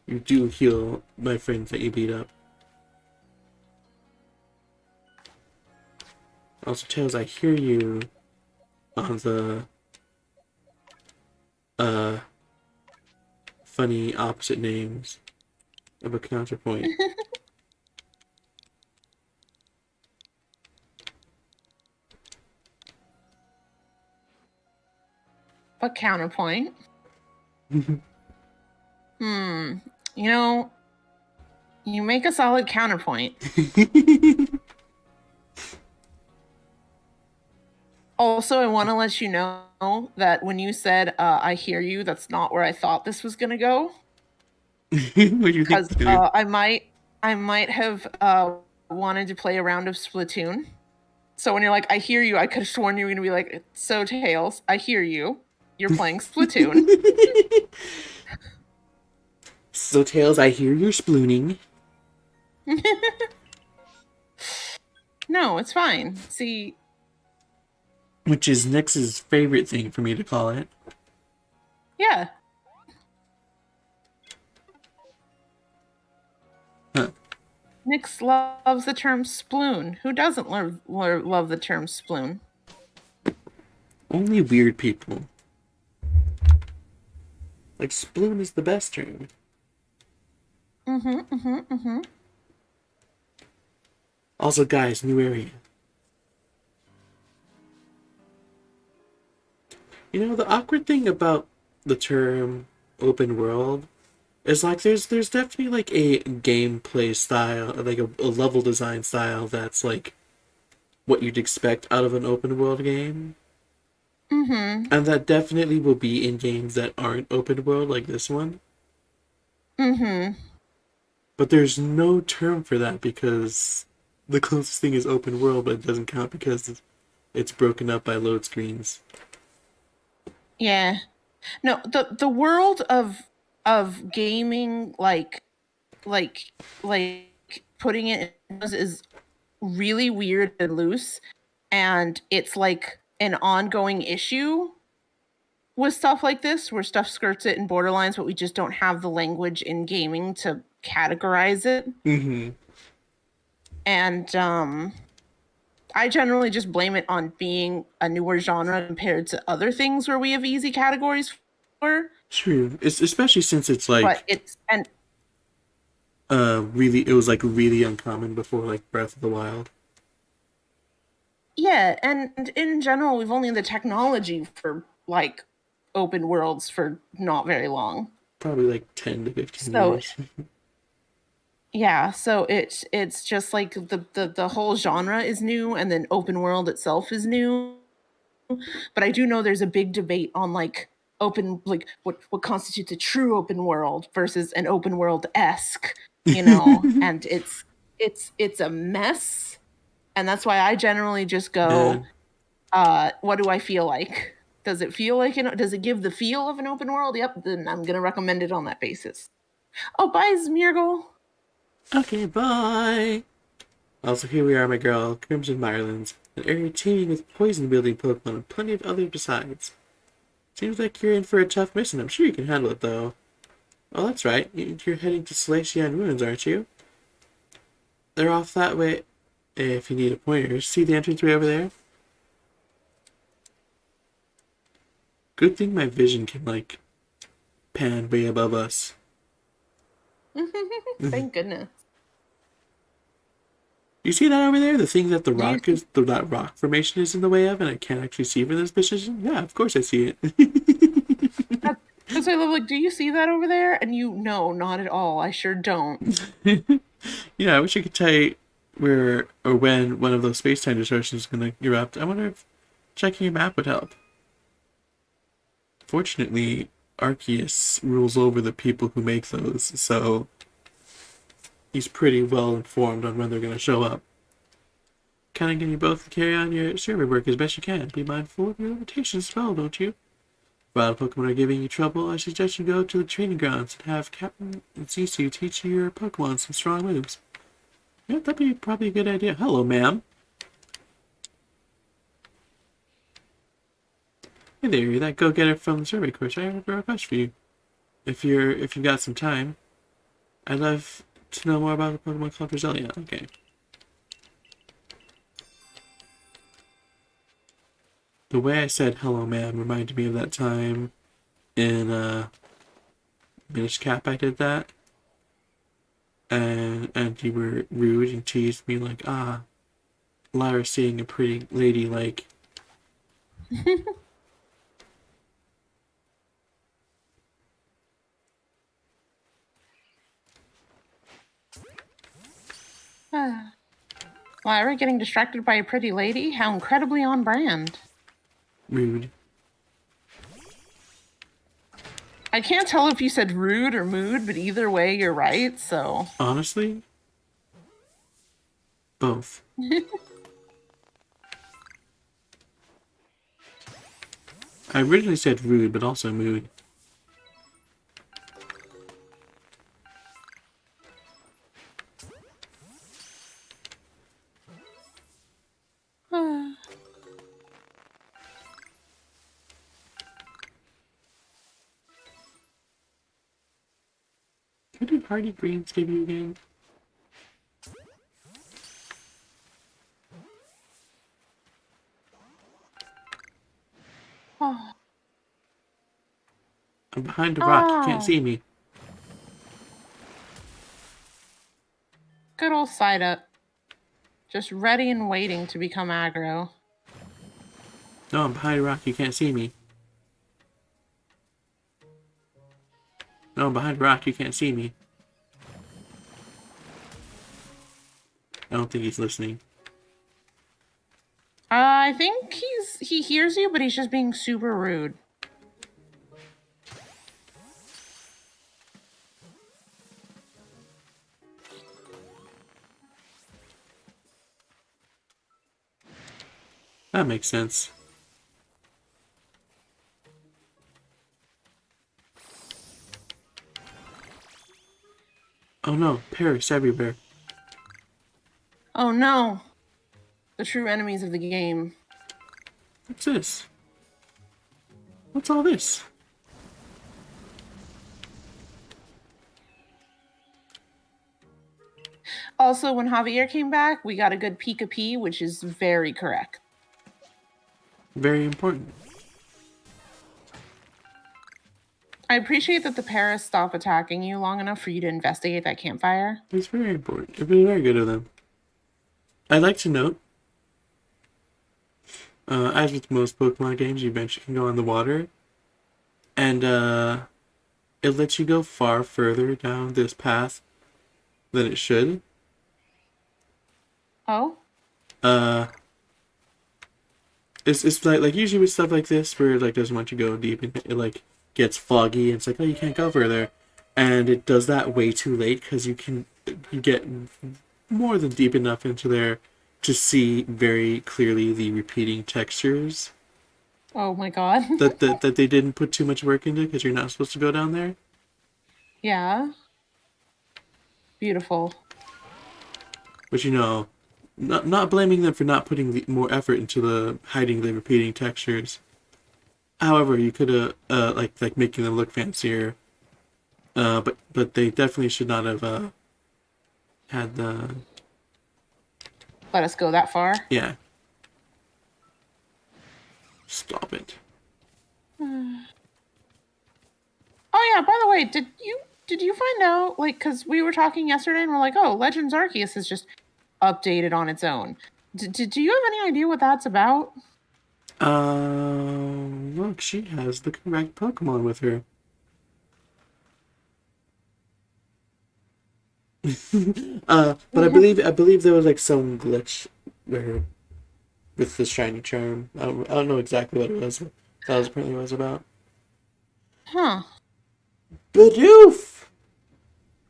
You do heal my friends that you beat up. Also, Tails, I hear you on the uh funny opposite names of a counterpoint. But counterpoint. You know, you make a solid counterpoint. Also, I want to let you know that when you said, I hear you, that's not where I thought this was going to go. What do you think? Because I might have wanted to play a round of Splatoon. So when you're like, I hear you, I could have sworn you were going to be like, so Tails, I hear you. You're playing Splatoon. So, Tails, I hear you're splooning. No, it's fine. See, Which is Nyx's favorite thing for me to call it. yeah. Huh. Nyx loves the term sploon. Who doesn't love the term sploon? Only weird people. Like, sploon is the best term. Also, guys, new area. You know, the awkward thing about the term open world is like there's definitely like a gameplay style, like a level design style that's like what you'd expect out of an open world game. And that definitely will be in games that aren't open world like this one. But there's no term for that because the closest thing is open world, but it doesn't count because it's broken up by load screens. Yeah. No, the world of gaming, like putting it in is really weird and loose, and it's like an ongoing issue with stuff like this where stuff skirts it in borderlines, but we just don't have the language in gaming to categorize it. And I generally just blame it on being a newer genre compared to other things where we have easy categories for. True. It's especially since it's like But it's and really it was like really uncommon before like Breath of the Wild. yeah, and in general, we've only had the technology for like open worlds for not very long. Probably like 10 to 15 So years. yeah, so it's just like the whole genre is new, and then open world itself is new. But I do know there's a big debate on like open, like what constitutes a true open world versus an open world esque, and it's a mess, and that's why I generally just Yeah. go, what do I feel like? Does it feel like does it give the feel of an open world? Yep, then I'm gonna recommend it on that basis. Oh, bye, Smeargle. Okay, bye. Also, here we are, my girl, Crimson Mirelands, an area teeming with poison-wielding Pokemon and plenty of others besides. Seems like you're in for a tough mission. I'm sure you can handle it, though. Oh, that's right. You're heading to Celestian Ruins, aren't you? They're off that way. If you need a pointer, see the entranceway over there? Good thing my vision can, like, pan way above us. Thank goodness. You see that over there? The thing that You that rock formation is in the way of, and I can't actually see from this position? Yeah, of course I see it. Because I love, like, do you see that over there? And you, no, not at all. I sure don't. Yeah, I wish I could tell you where or when one of those space-time distortions is going to erupt. I wonder if checking your map would help. Fortunately, Arceus rules over the people who make those, so he's pretty well informed on when they're going to show up. Kind of getting you both to carry on your survey work as best you can. Be mindful of your limitations as well, don't you? If wild Pokemon are giving you trouble, I suggest you go to the training grounds and have Captain Zisu teach your Pokemon some strong moves. Yeah, that'd be probably a good idea. Hello, ma'am. Hey there, you're that go-getter from the survey course. I have a request for you. If you've got some time, I'd love to know more about a Pokemon called Roselia. Okay. The way I said hello, ma'am, reminded me of that time in Minish Cap I did that. And you were rude and teased me like, Lyra seeing a pretty lady like. Lyra getting distracted by a pretty lady? How incredibly on brand. Rude. I can't tell if you said rude or mood, but either way, you're right, so. Honestly, both. I originally said rude, but also mood. What did Hardy Greens give you again? Oh. I'm behind a rock. You can't see me. Good old side up. Just ready and waiting to become aggro. No, I'm behind a rock. You can't see me. No, I'm behind a rock. You can't see me. I don't think he's listening. I think he hears you, but he's just being super rude. That makes sense. Oh no, Paris everywhere. Oh no. The true enemies of the game. What's this? What's all this? Also, when Javier came back, we got a good Pika-P, which is very correct. Very important. I appreciate that the Paris stopped attacking you long enough for you to investigate that campfire. It's very important. It was very good of them. I'd like to note, as with most Pokemon games, you eventually can go on the water. And it lets you go far further down this path than it should. Oh? It's like usually with stuff like this where it like doesn't want you to go deep and it like gets foggy and it's like, oh, you can't go further, and it does that way too late because you get more than deep enough into there to see very clearly the repeating textures. Oh my god. that they didn't put too much work into because you're not supposed to go down there. Yeah. Beautiful. But you know, not blaming them for not putting more effort into the hiding the repeating textures. However, you could have like making them look fancier. But they definitely should not have had the. Let us go that far. Yeah. Stop it. Oh yeah, by the way, did you find out, like, because we were talking yesterday and we're like, oh, Legends Arceus is just updated on its own. Do you have any idea what that's about? Look, she has the correct Pokemon with her. But I believe there was like some glitch where with the shiny charm. I don't know exactly what it was. But that was apparently what it was about. Huh. Bidoof!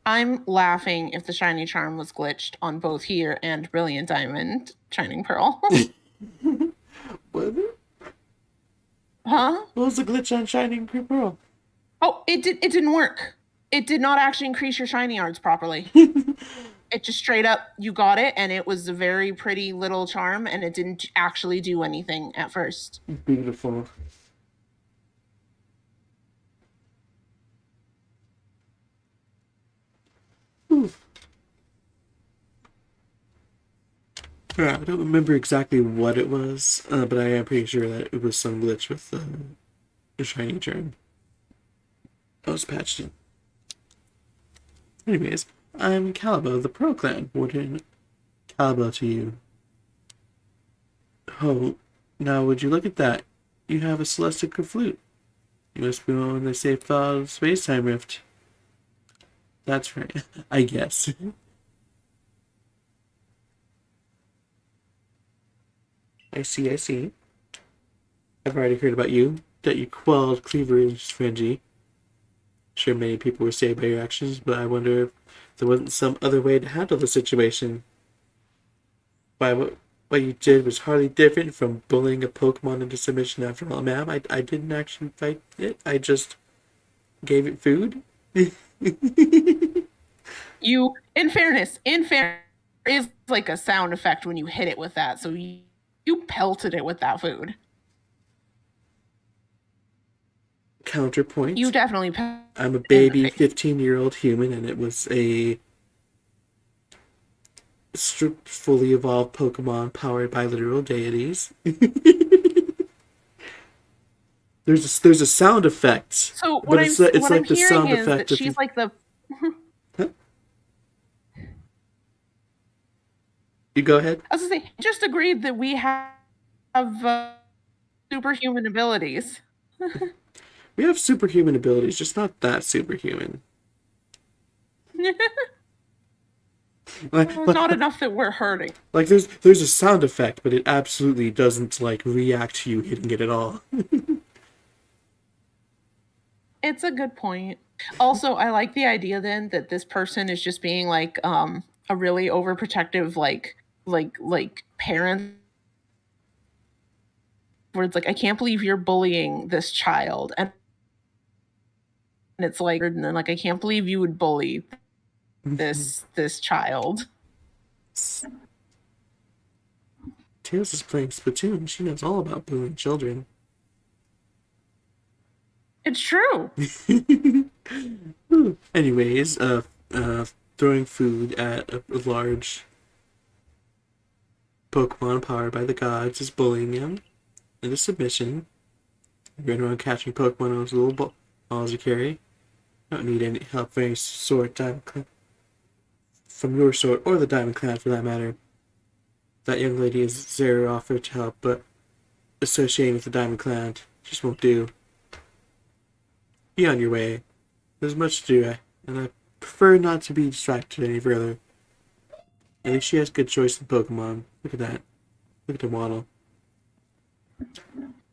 I'm laughing if the shiny charm was glitched on both here and Brilliant Diamond Shining Pearl. What? Huh? What was the glitch on Shining Pearl? Oh, it didn't work. It did not actually increase your shiny yards properly. It just straight up, you got it, and it was a very pretty little charm, and it didn't actually do anything at first. Beautiful. Yeah, I don't remember exactly what it was, but I am pretty sure that it was some glitch with the shiny germ. I was patched in. Anyways, I'm Calibo, the Pro Clan. Wouldn't Calibo to you. Oh, now would you look at that? You have a celestial flute. You must be on the safe file of space-time rift. That's right, I guess. I see, I see. I've already heard about you, that you quelled Kleavor's frenzy. Sure, many people were saved by your actions, but I wonder if there wasn't some other way to handle the situation. Why, what you did was hardly different from bullying a Pokemon into submission after all. Ma'am, I didn't actually fight it. I just gave it food. In fairness, is like a sound effect when you hit it with that. So you pelted it with that food. Counterpoint. You definitely I'm a in the baby face. 15-year-old human, and it was a fully evolved Pokemon powered by literal deities. There's a sound effect, So but it's what I'm like the hearing sound is effect that of she's you. like the. Huh? You go ahead. I was gonna say, just agreed that we have superhuman abilities. We have superhuman abilities, just not that superhuman. Like, Not enough that we're hurting. like there's a sound effect, but it absolutely doesn't like react to you hitting it at all. It's a good point. Also, I like the idea then that this person is just being like a really overprotective like parent where it's like I can't believe you're bullying this child and it's like and then like I can't believe you would bully this child. Tails is playing Splatoon. She knows all about bullying children. It's true. Anyways, throwing food at a large Pokemon powered by the gods is bullying him into submission. You're going around catching Pokemon on those little balls you carry. Don't need any help from any sort, from your sort, or the Diamond Clan for that matter. That young lady is zero offered to help, but associating with the Diamond Clan just won't do. Be on your way. There's much to do, and I prefer not to be distracted any further. At least she has good choice in Pokemon. Look at that. Look at the waddle.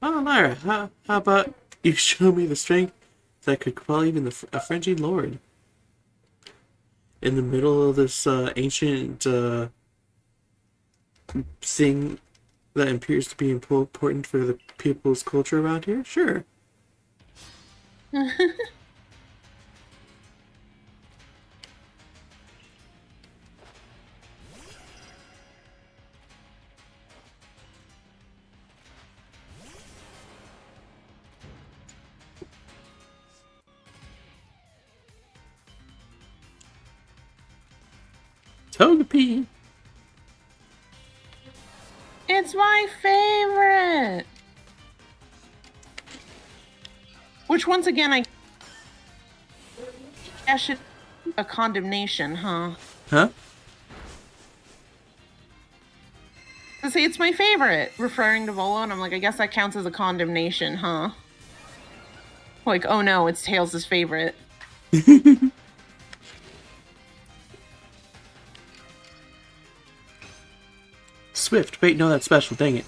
Oh, Lyra, how about you show me the strength that could quell even a frenzied lord? In the middle of this ancient thing that appears to be important for the people's culture around here? Sure. Togepi! It's my favorite. Which once again I guess should a condemnation, huh? Huh? To say it's my favorite, referring to Volo, and I'm like, I guess that counts as a condemnation, huh? Like, oh no, it's Tails' favorite. Swift. Wait, no, that's special. Dang it.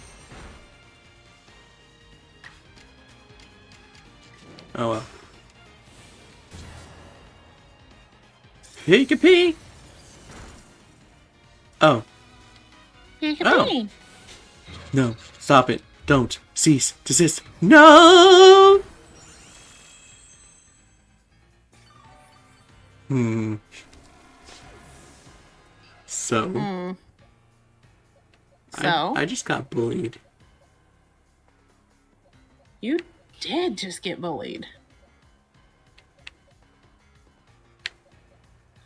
Oh well. Pikapi! Oh. Oh. No. Stop it. Don't. Cease. Desist. No! So. So? I just got bullied. You did just get bullied.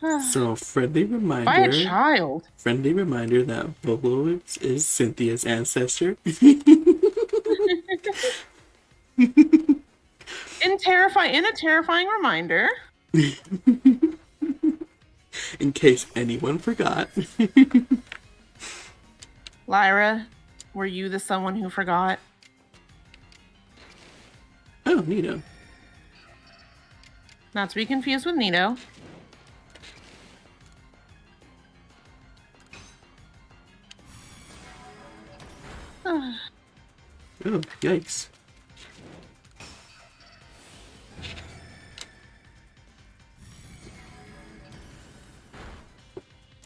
So, friendly By a reminder. child. Friendly reminder that Volo is Cynthia's ancestor. In a terrifying reminder. In case anyone forgot. Lyra, were you the someone who forgot? Oh, Nito. Not to be confused with Nito. Oh, yikes.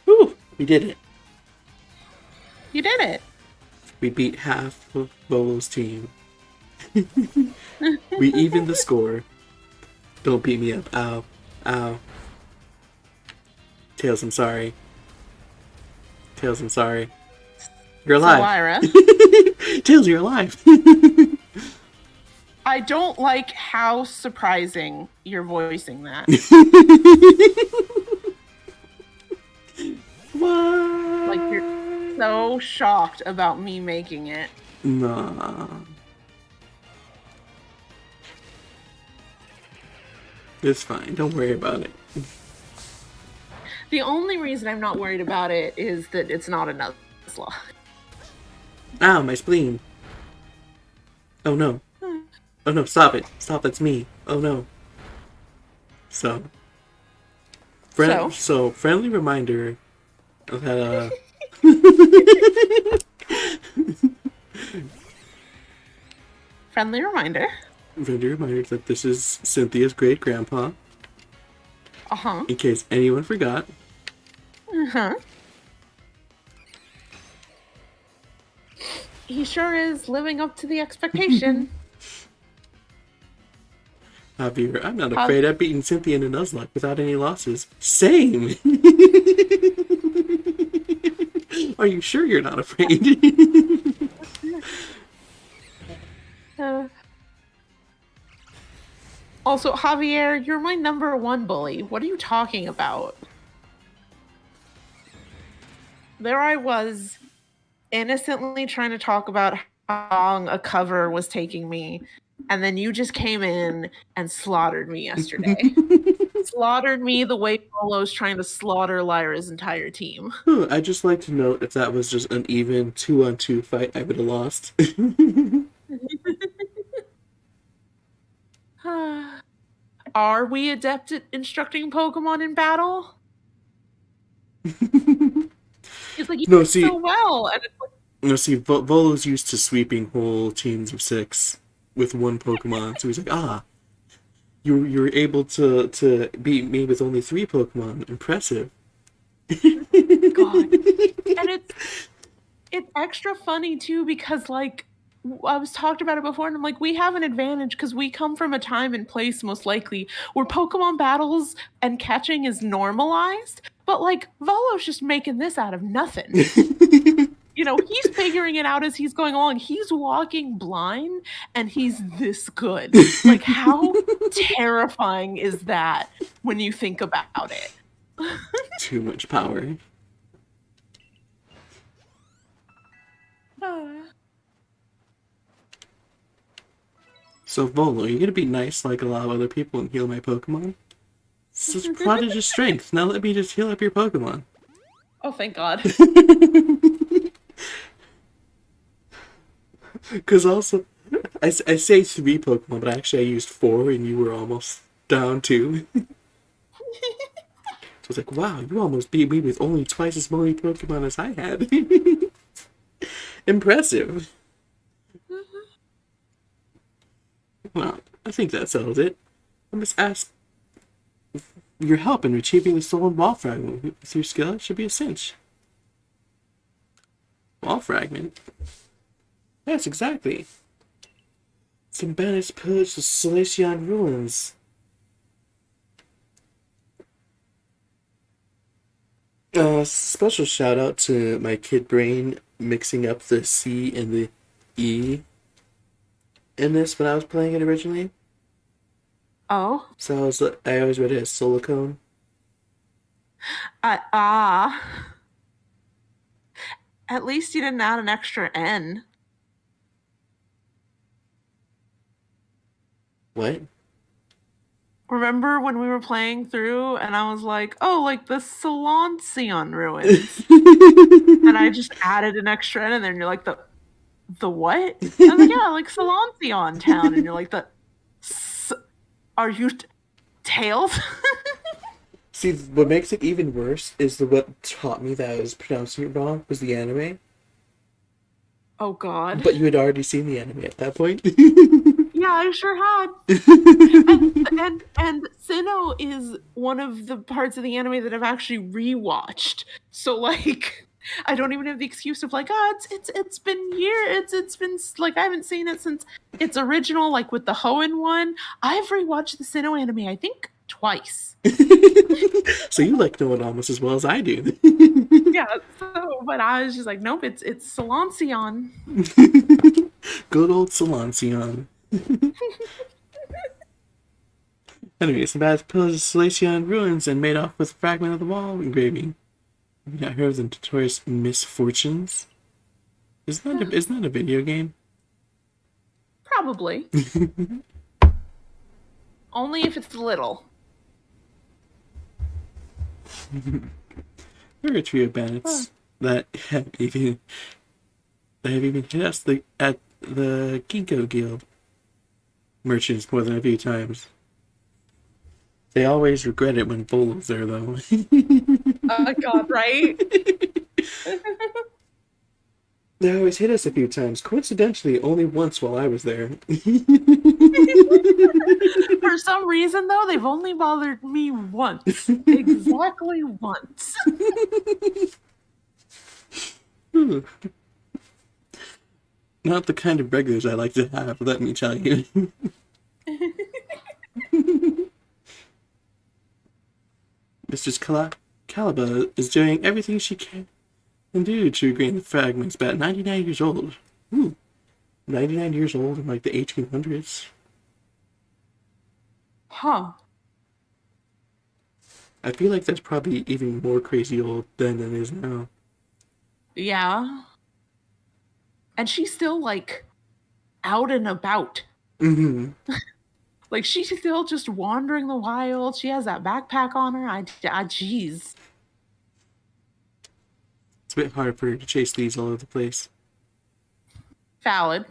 Whew, we did it. You did it. We beat half of Volo's team. We evened the score. Don't beat me up. Ow. Ow. Tails, I'm sorry. Tails, I'm sorry. You're alive. So, Lyra. Tails, you're alive. I don't like how surprising you're voicing that. What? Like, you're so shocked about me making it. Nah. It's fine. Don't worry about it. The only reason I'm not worried about it is that it's not a Nuzlocke. Ow, my spleen. Oh no. Oh no, stop it. Stop, that's me. Oh no. So, friendly reminder that, Friendly reminder. friendly reminder that this is Cynthia's great grandpa. Uh-huh. In case anyone forgot. Uh-huh. He sure is living up to the expectation. Javier, I'm not afraid I've beaten Cynthia in a Nuzlocke without any losses. Same! Are you sure you're not afraid? Also, Javier, you're my #1 bully. What are you talking about? There I was, innocently trying to talk about how long a cover was taking me, and then you just came in and slaughtered me yesterday. Slaughtered me the way Polo's trying to slaughter Lyra's entire team. I'd just like to note if that was just an even 2-on-2 fight, I would have lost. Are we adept at instructing Pokemon in battle? It's like you did so well, and it's like, no, see, Volo's used to sweeping whole teams of 6 with one Pokemon, so he's like, you were able to beat me with only 3 Pokemon. Impressive. God. And it's extra funny too because like I was talked about it before, and I'm like, we have an advantage because we come from a time and place, most likely, where Pokemon battles and catching is normalized. But like, Volo's just making this out of nothing. You know, he's figuring it out as he's going along. He's walking blind, and he's this good. Like, how terrifying is that when you think about it? Too much power. So, Volo, are you gonna be nice like a lot of other people and heal my Pokemon? This is Prodigious Strength. Now let me just heal up your Pokemon. Oh, thank God. Because also, I say 3 Pokemon, but actually I used 4 and you were almost down 2. So it's like, wow, you almost beat me with only twice as many Pokemon as I had. Impressive. Well, I think that settles it. I must ask your help in retrieving the stolen wall fragment. With your skill, it should be a cinch. Wall fragment? Yes, exactly. Some bandits pillaged the Salacian ruins. Special shout out to my kid brain mixing up the C and the E in this when I was playing it originally. Oh. So I always read it as silicone. Ah. At least you didn't add an extra N. What? Remember when we were playing through and I was like, oh, like the Solancion ruins. And I just added an extra N and then you're like, the what? I was like, yeah, like Solancion town. And you're like, are you Tails? See, what makes it even worse is what taught me that I was pronouncing it wrong was the anime. Oh, God. But you had already seen the anime at that point. Yeah, I sure had. And Sinnoh is one of the parts of the anime that I've actually rewatched. So like I don't even have the excuse of like, oh, it's been it's been like I haven't seen it since its original, like with the Hoenn one. I've rewatched the Sinnoh anime, I think twice. So you like know it almost as well as I do. Yeah, so but I was just like, nope, it's Solancion. Good old Solancion. Anyways, the bad pillars of Solacion ruins and made off with a fragment of the wall engraving. Have you not heard of the notorious misfortunes? Isn't that a video game? Probably. Only if it's little. There are a trio of bandits that have even hit us at the Ginkgo Guild merchants more than a few times. They always regret it when Bolo's there, though. Oh God, right? They always hit us a few times. Coincidentally, only once while I was there. For some reason, though, they've only bothered me once. Exactly once. Not the kind of regulars I like to have, let me tell you. Mistress Caliba is doing everything she can do to regain the fragments, but at 99 years old. 99 years old in like the 1800s. Huh. I feel like that's probably even more crazy old then than it is now. Yeah. And she's still, like, out and about. Mm-hmm. Like, she's still just wandering the wild. She has that backpack on her. Jeez. It's a bit hard for her to chase these all over the place. Valid.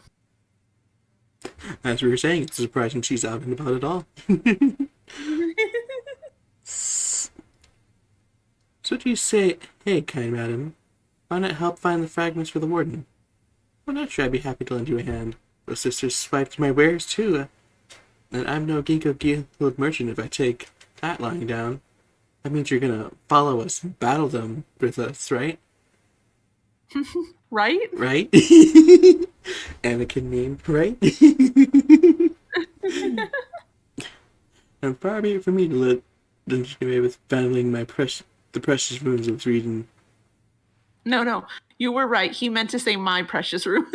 As we were saying, it's surprising she's out and about at all. So do you say, hey, kind madam, why not help find the fragments for the warden? Well, not sure I'd be happy to lend you a hand. The sisters swiped my wares too, and I'm no Ginkgo Guild merchant if I take that lying down. That means you're gonna follow us and battle them with us, right? Right? Right? Anakin meme, right? And far be it from me to let them get away with battling the precious ruins of this region. No. You were right. He meant to say my precious ruins.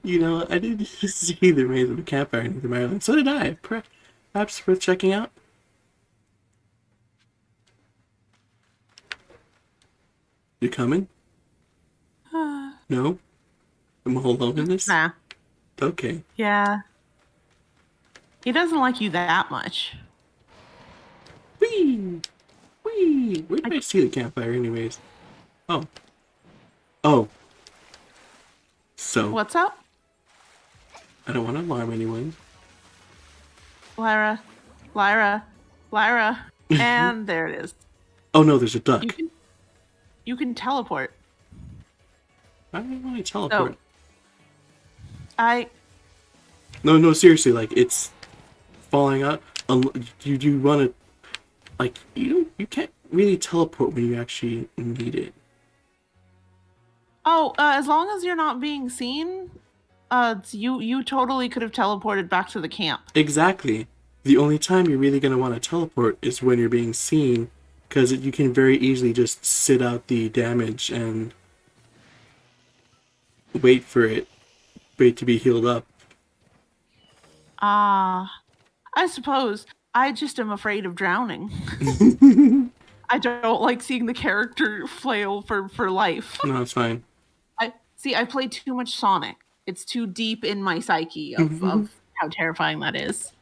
You know, I didn't see the remains of a campfire near the island. So did I. Perhaps worth checking out. You coming? No? I'm all alone in this? Nah. Okay. Yeah. He doesn't like you that much. Whee! Whee! Where did I see the campfire anyways? Oh. So, What's up? I don't want to alarm anyone. Lyra. And there it is. Oh no, there's a duck. You can teleport. I don't want to teleport. So, No, seriously, like, it's falling out. You want to, like, you can't really teleport when you actually need it. as long as you're not being seen, you totally could have teleported back to the camp. Exactly. The only time you're really going to want to teleport is when you're being seen, because you can very easily just sit out the damage and wait to be healed up. I suppose I just am afraid of drowning. I don't like seeing the character flail for life. No, it's fine. I play too much Sonic. It's too deep in my psyche of how terrifying that is.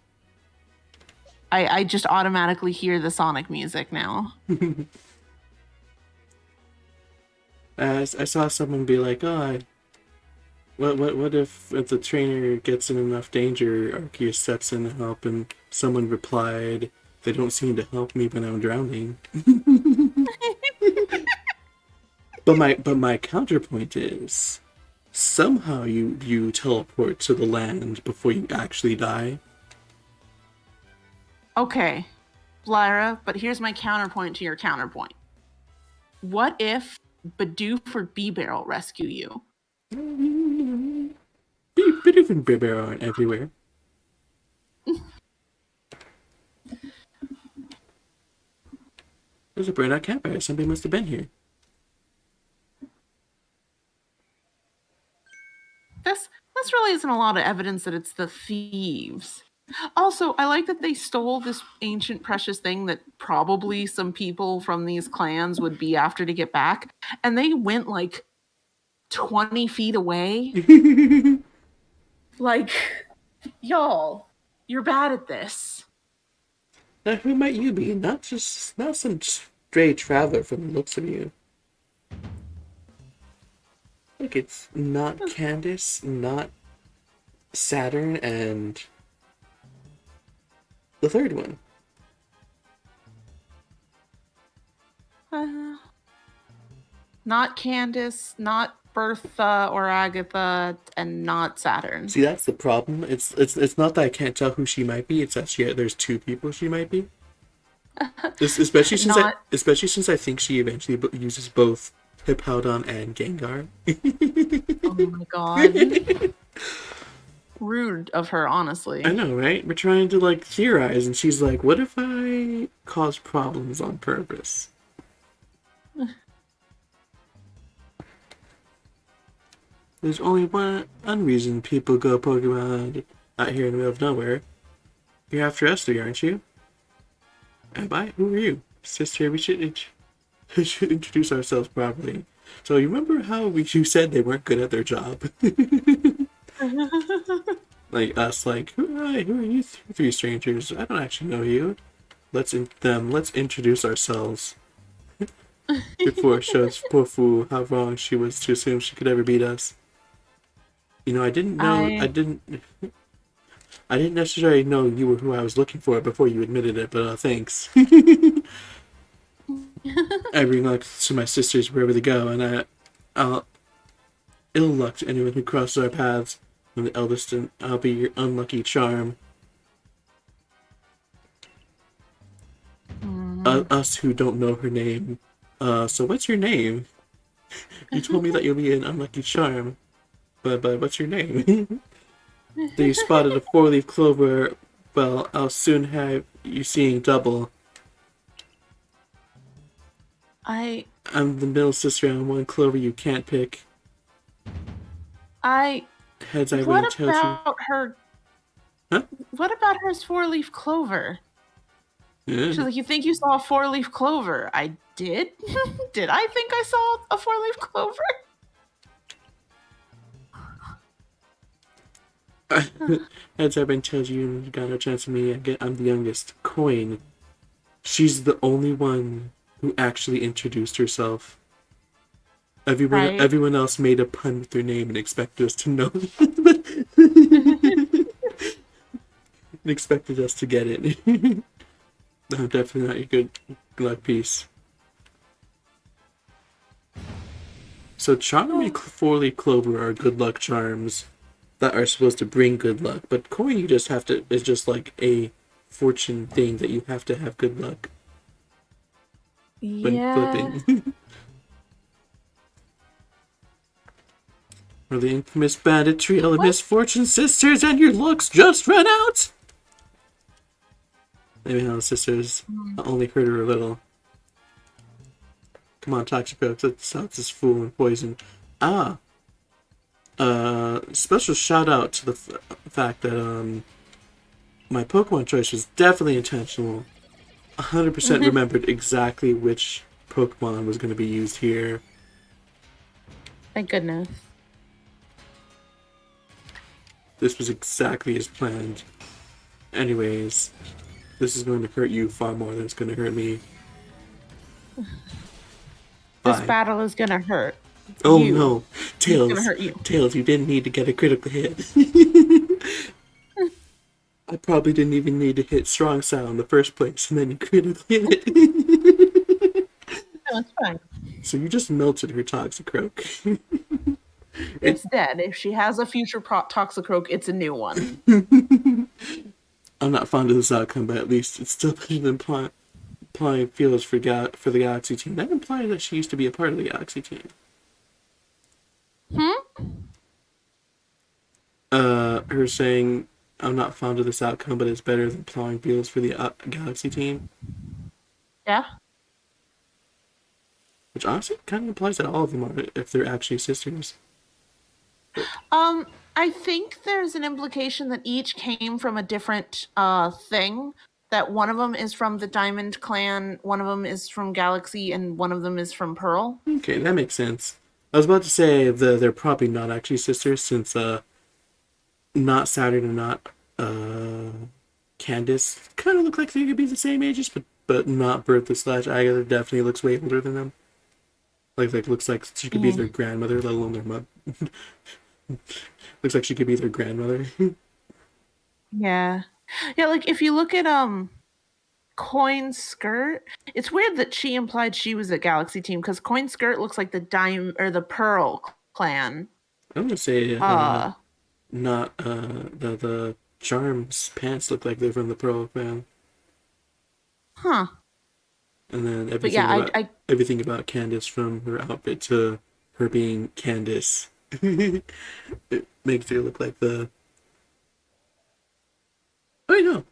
I just automatically hear the Sonic music now. I saw someone be like, "Oh, what if the trainer gets in enough danger, Arceus steps in to help?" And someone replied, "They don't seem to help me when I'm drowning." But my counterpoint is, somehow you teleport to the land before you actually die. Okay, Lyra, but here's my counterpoint to your counterpoint. What if Bidoof or B-Barrel rescue you? Bidoof and Bear aren't everywhere. There's a burned out campfire. Somebody must have been here. This really isn't a lot of evidence that it's the thieves. Also, I like that they stole this ancient precious thing that probably some people from these clans would be after to get back, and they went like 20 feet away. Like, y'all, you're bad at this. Now, who might you be? Not some stray traveler from the looks of you. Look, it's not Candace, not Saturn, and the third one. Not Candace, not Bertha or Agatha, and not Saturn. See, that's the problem. It's not that I can't tell who she might be. It's that there's two people she might be. Especially since I think she eventually uses both Hippowdon and Gengar. Oh my god. Rude of her, honestly. I know, right? We're trying to like theorize, and she's like, "What if I cause problems on purpose?" There's only one reason people go Pokemon out here in the middle of nowhere. You're after us three, aren't you? Am I? Who are you? Sister, we should introduce ourselves properly. So you remember how you said they weren't good at their job? Like us, like, who are you three strangers? I don't actually know you. Let's introduce ourselves. Before it shows poor fool how wrong she was to assume she could ever beat us. You know, I didn't necessarily know you were who I was looking for before you admitted it, but thanks. I bring luck to my sisters wherever they go, and I'll ill luck to anyone who crosses our paths. I'm the eldest, and I'll be your unlucky charm. Us who don't know her name. So what's your name? You told me that you'll be an unlucky charm. But what's your name? So you spotted a 4-leaf clover. Well, I'll soon have you seeing double. I'm the middle sister on one clover you can't pick. Heads, I wouldn't tell you. What about her? Huh? What about her 4-leaf clover? Yeah. She's like, you think you saw a 4-leaf clover? I did? Did I think I saw a 4-leaf clover? Heads, I've been telling you got no chance of me. I'm the youngest. Coin. She's the only one who actually introduced herself. Everyone else made a pun with their name and expected us to know. And expected us to get it. No, definitely not your good luck piece. So charm and 4-leaf clover are good luck charms that are supposed to bring good luck, but coin you just have to is just like a fortune thing that you have to have good luck when flipping. Or the infamous bandit trio of misfortune sisters, and your looks just ran out. Maybe how the sisters only hurt her a little. Come on, Toxic Oaks, let's out this fool and poison. Special shout out to the fact that my Pokemon choice was definitely intentional. 100% remembered exactly which Pokemon was going to be used here. Thank goodness. This was exactly as planned. Anyways, this is going to hurt you far more than it's going to hurt me. This Bye. battle is gonna hurt Oh you. no. It's gonna Tails. hurt you. Tails, you didn't need to get a critical hit. I probably didn't even need to hit strong style in the first place, and then you critically hit it. No, it's fine. So you just melted her Toxicroak. It's dead. If she has a future Toxicroak, it's a new one. I'm not fond of this outcome, but at least it's still better than applying feels for the Galaxy team. That implies that she used to be a part of the Galaxy team. Her saying, I'm not fond of this outcome, but it's better than plowing fields for the Galaxy team. Yeah. Which honestly kind of implies that all of them are, if they're actually sisters. I think there's an implication that each came from a different thing. That one of them is from the Diamond Clan, one of them is from Galaxy, and one of them is from Pearl. Okay, that makes sense. I was about to say they're probably not actually sisters, since not Saturn and not Candace kind of look like they could be the same ages, but not Bertha slash Agatha definitely looks way older than them. Like looks like she could be their grandmother, let alone their mother. Looks like she could be their grandmother. Yeah. Yeah, like if you look at Coin Skirt, it's weird that she implied she was a Galaxy team because Coin Skirt looks like the Pearl clan. I'm gonna say not the Charms pants look like they're from the Pearl clan. Huh. And then But yeah, everything about Candace, from her outfit to her being Candace, it makes her look like the. Oh no,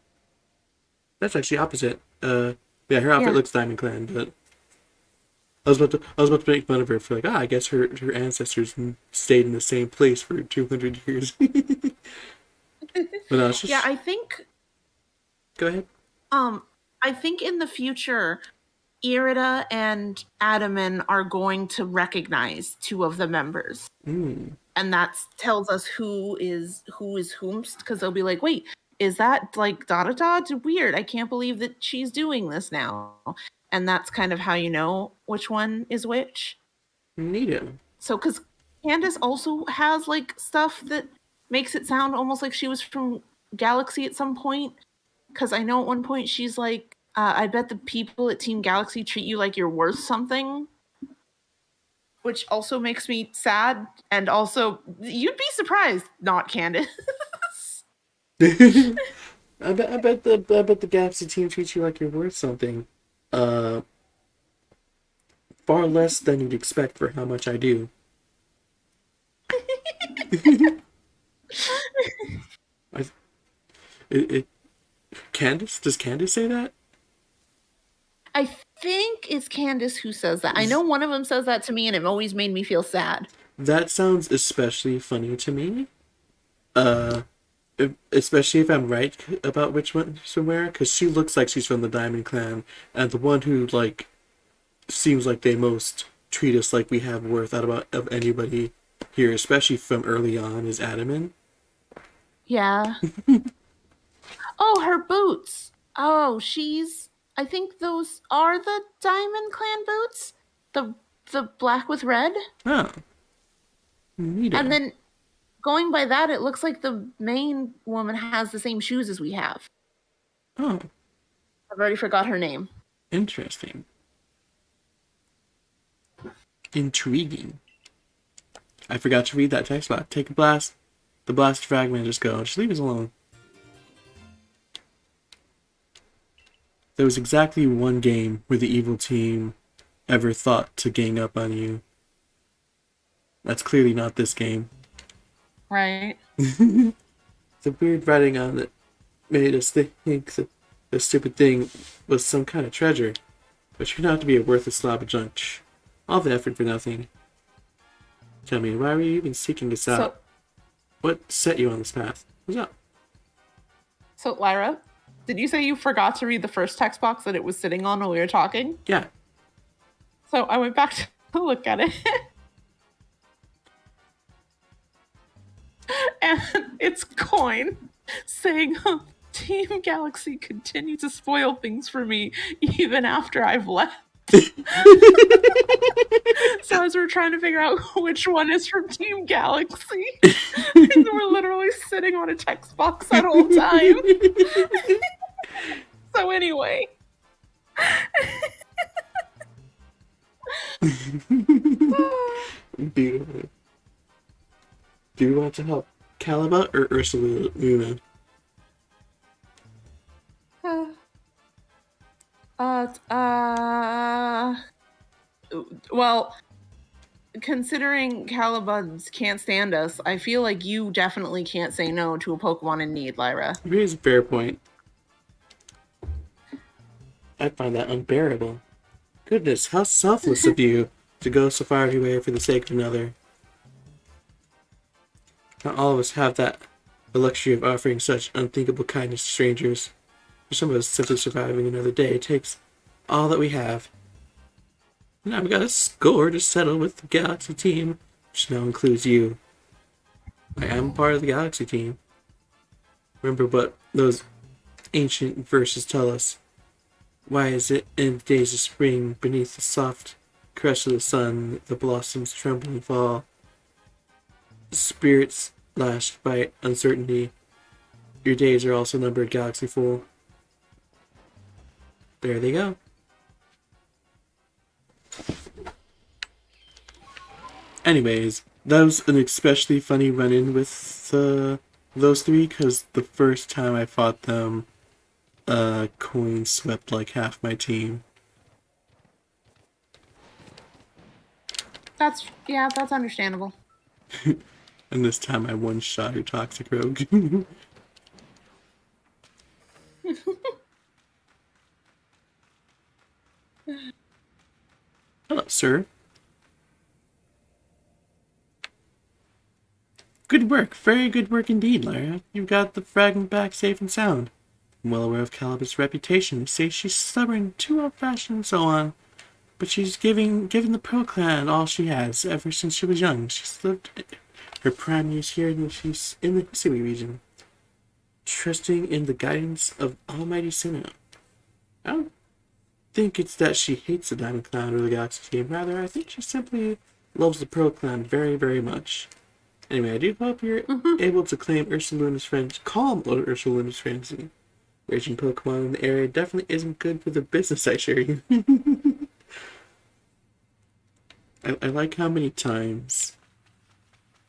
that's actually opposite. Yeah, her outfit looks Diamond Clan, but I was about to make fun of her for like, I guess her ancestors stayed in the same place for 200 years. But no, it's just. yeah, I think Go ahead. I think in the future Irida and Adaman are going to recognize two of the members. And that tells us who is whomst, because they'll be like, wait, is that like da? Weird. I can't believe that she's doing this now. And that's kind of how you know which one is which. Neato. So, because Candace also has like stuff that makes it sound almost like she was from Galaxy at some point. Because I know at one point she's like, I bet the people at Team Galaxy treat you like you're worth something. Which also makes me sad. And also, you'd be surprised, not Candace. I bet the Galaxy team treats you like you're worth something. Far less than you'd expect for how much I do. Candace? Does Candace say that? I think it's Candace who says that. I know one of them says that to me, and it always made me feel sad. That sounds especially funny to me. Especially if I'm right about which one's from where, because she looks like she's from the Diamond Clan, and the one who like seems like they most treat us like we have worth out of anybody here, especially from early on, is Adaman. Yeah. Oh, her boots. Oh, I think those are the Diamond Clan boots. The black with red. Oh, neato. And then going by that, it looks like the main woman has the same shoes as we have. Oh, I've already forgot her name. interesting. Intriguing. I forgot to read that text box. Take a blast. The blast fragment, just go. Just leave us alone. There was exactly one game where the evil team ever thought to gang up on you. That's clearly not this game. Right. The weird writing on it made us think that the stupid thing was some kind of treasure, but turned out to be a worthless slab of junk. All the effort for nothing. Tell me, why were you even seeking us out? What set you on this path? What's up? So, Lyra, did you say you forgot to read the first text box that it was sitting on while we were talking? Yeah. So I went back to look at it. And it's coin saying, Team Galaxy continue to spoil things for me even after I've left. So as we're trying to figure out which one is from Team Galaxy, we're literally sitting on a text box that whole time. So anyway. Beautiful. Do you want to help Calibut or Ursula Luna? Well, considering Calibuds can't stand us, I feel like you definitely can't say no to a Pokemon in need, Lyra. Here's a fair point. I find that unbearable. Goodness, how selfless of you to go so far away for the sake of another. Not all of us have the luxury of offering such unthinkable kindness to strangers. For some of us, simply surviving another day takes all that we have. And I've got a score to settle with the Galaxy team, which now includes you. I am part of the Galaxy team. Remember what those ancient verses tell us. Why is it in the days of spring, beneath the soft caress of the sun, the blossoms tremble and fall? Spirits lashed by uncertainty. Your days are also numbered, Galaxy Fool. There they go. Anyways, that was an especially funny run-in with those three, because the first time I fought them, coin swept like half my team. That's understandable. And this time I one-shot her Toxic Rogue. Hello, sir. Good work. Very good work indeed, Lyra. You've got the fragment back safe and sound. I'm well aware of Calibut's reputation. They say she's stubborn, too old-fashioned, and so on. But she's given the Pearl Clan all she has ever since she was young. She's lived her prime years here, and she's in the Hisui region, trusting in the guidance of Almighty Sinnoh. I don't think it's that she hates the Diamond Clan or the Galaxy team. Rather, I think she simply loves the Pearl Clan very, very much. Anyway, I do hope you're able to claim Ursaluna's friends. Calm Ursaluna's frenzy. Raging Pokemon in the area definitely isn't good for the business, I assure you. I like how many times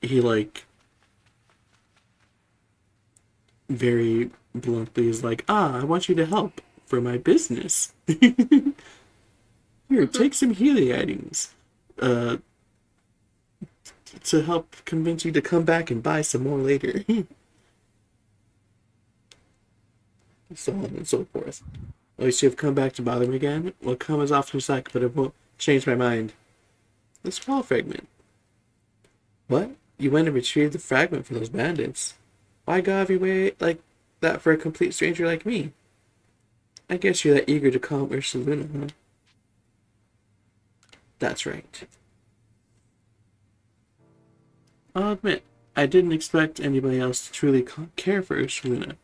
he, like, very bluntly is like, I want you to help for my business. Here, take some healing items. To help convince you to come back and buy some more later. So on and so forth. At least you've come back to bother me again. Well, come as often as I can, but it won't change my mind. The small fragment. What? You went and retrieved the fragment from those bandits? Why go out of your way like that for a complete stranger like me? I guess you're that eager to calm Ursaluna, huh? That's right. I'll admit, I didn't expect anybody else to truly care for Ursaluna.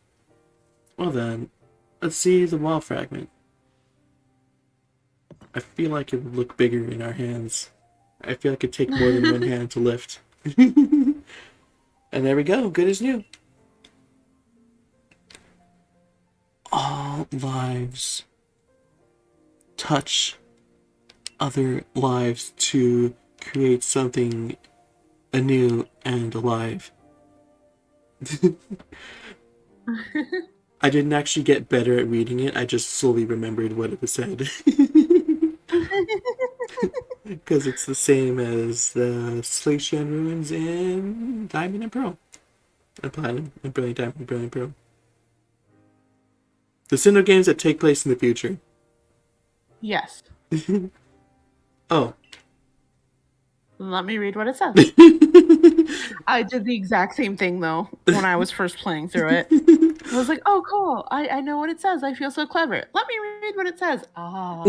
Well then, let's see the wall fragment. I feel like it would look bigger in our hands. I feel like it'd take more than one hand to lift. And there we go, good as new. All lives touch other lives to create something anew and alive. I didn't actually get better at reading it, I just slowly remembered what it was said. Because it's the same as the Slacian ruins in Diamond and Pearl. And Platinum, and Brilliant Diamond, and Brilliant Pearl. The Sinnoh games that take place in the future. Yes. Oh. Let me read what it says. I did the exact same thing, though, when I was first playing through it. I was like, oh, cool. I know what it says. I feel so clever. Let me read what it says. Ah.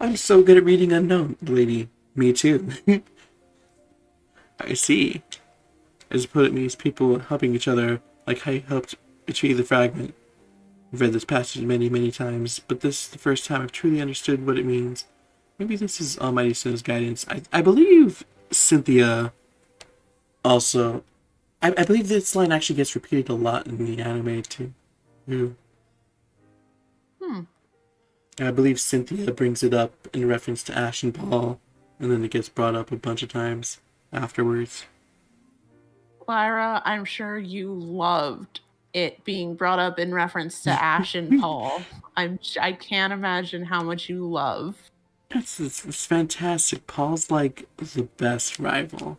I'm so good at reading unknown, lady. Me too. I see. As put it means people helping each other, like how you helped retrieve the fragment. I've read this passage many, many times, but this is the first time I've truly understood what it means. Maybe this is Almighty Sin's guidance. I believe Cynthia also. I believe this line actually gets repeated a lot in the anime too. Ooh. Hmm. I believe Cynthia brings it up in reference to Ash and Paul, and then it gets brought up a bunch of times afterwards. Lyra, I'm sure you loved it being brought up in reference to Ash and Paul. I can't imagine how much you love. It's fantastic. Paul's like the best rival.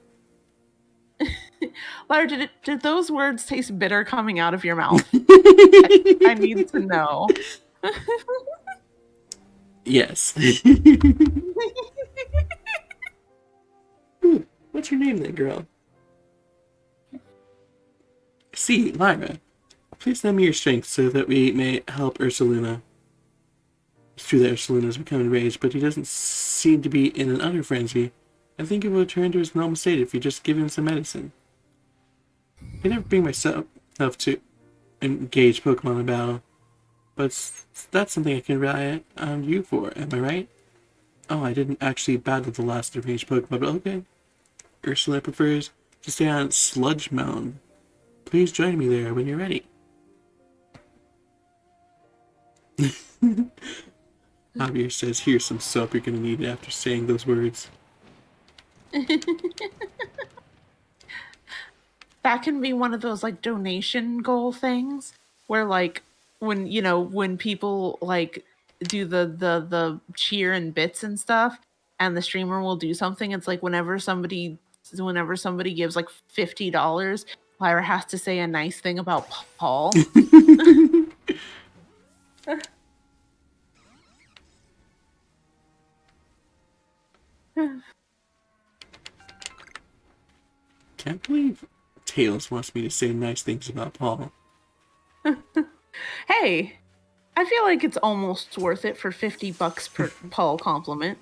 Lyra, did those words taste bitter coming out of your mouth? I need to know. Yes. Ooh, what's your name then, girl? See, Lyra. Please lend me your strength so that we may help Ursaluna. It's true that Ursaluna has become enraged, but he doesn't seem to be in an utter frenzy. I think he will return to his normal state if we just give him some medicine. I never bring myself to engage Pokemon in battle, but that's something I can rely on you for, am I right? Oh, I didn't actually battle the last ranged Pokemon, but okay. Ursula prefers to stay on Sludge Mountain. Please join me there when you're ready. Javier says, here's some soap you're gonna need after saying those words. That can be one of those like donation goal things where like when people like do the cheer and bits and stuff and the streamer will do something, it's like whenever somebody gives like $50, Lyra has to say a nice thing about Paul. Can't believe Tails wants me to say nice things about Paul. Hey, I feel like it's almost worth it for $50 per Paul compliment.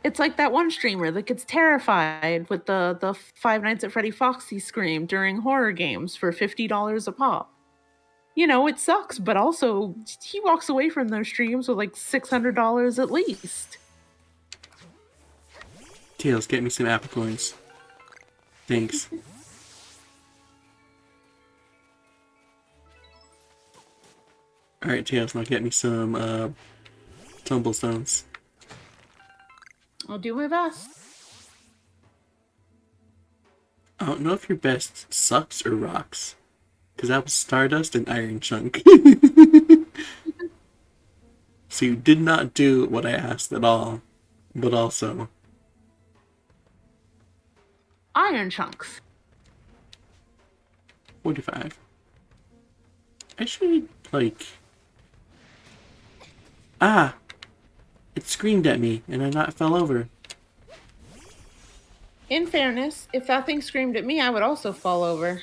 It's like that one streamer that gets terrified with the Five Nights at Freddy Foxy scream during horror games for $50 a pop. You know, it sucks, but also he walks away from those streams with like $600 at least. Tails, get me some apple coins. Thanks. Alright, Tails, now get me some tumblestones. I'll do my best. I don't know if your best sucks or rocks. Because that was Stardust and Iron Chunk. So you did not do what I asked at all. But also... Iron chunks. 45. I should, like... Ah! It screamed at me, and I not fell over. In fairness, if that thing screamed at me, I would also fall over.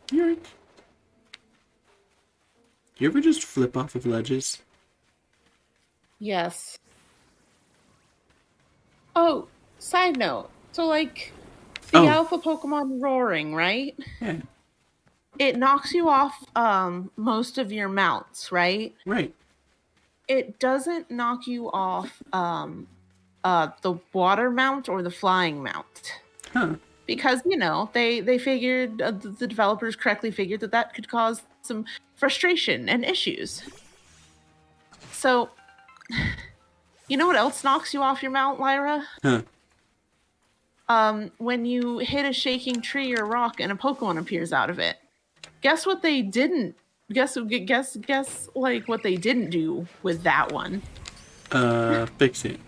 Yoink. You ever just flip off of ledges? Yes. Oh, side note. So, like, the alpha Pokemon Roaring, right? Yeah. It knocks you off most of your mounts, right? Right. It doesn't knock you off the water mount or the flying mount. Huh. Because, they figured, the developers correctly figured that could cause some frustration and issues. So, you know what else knocks you off your mount, Lyra? Huh. When you hit a shaking tree or rock and a Pokemon appears out of it. Guess what they didn't? Guess like what they didn't do with that one. Fix it.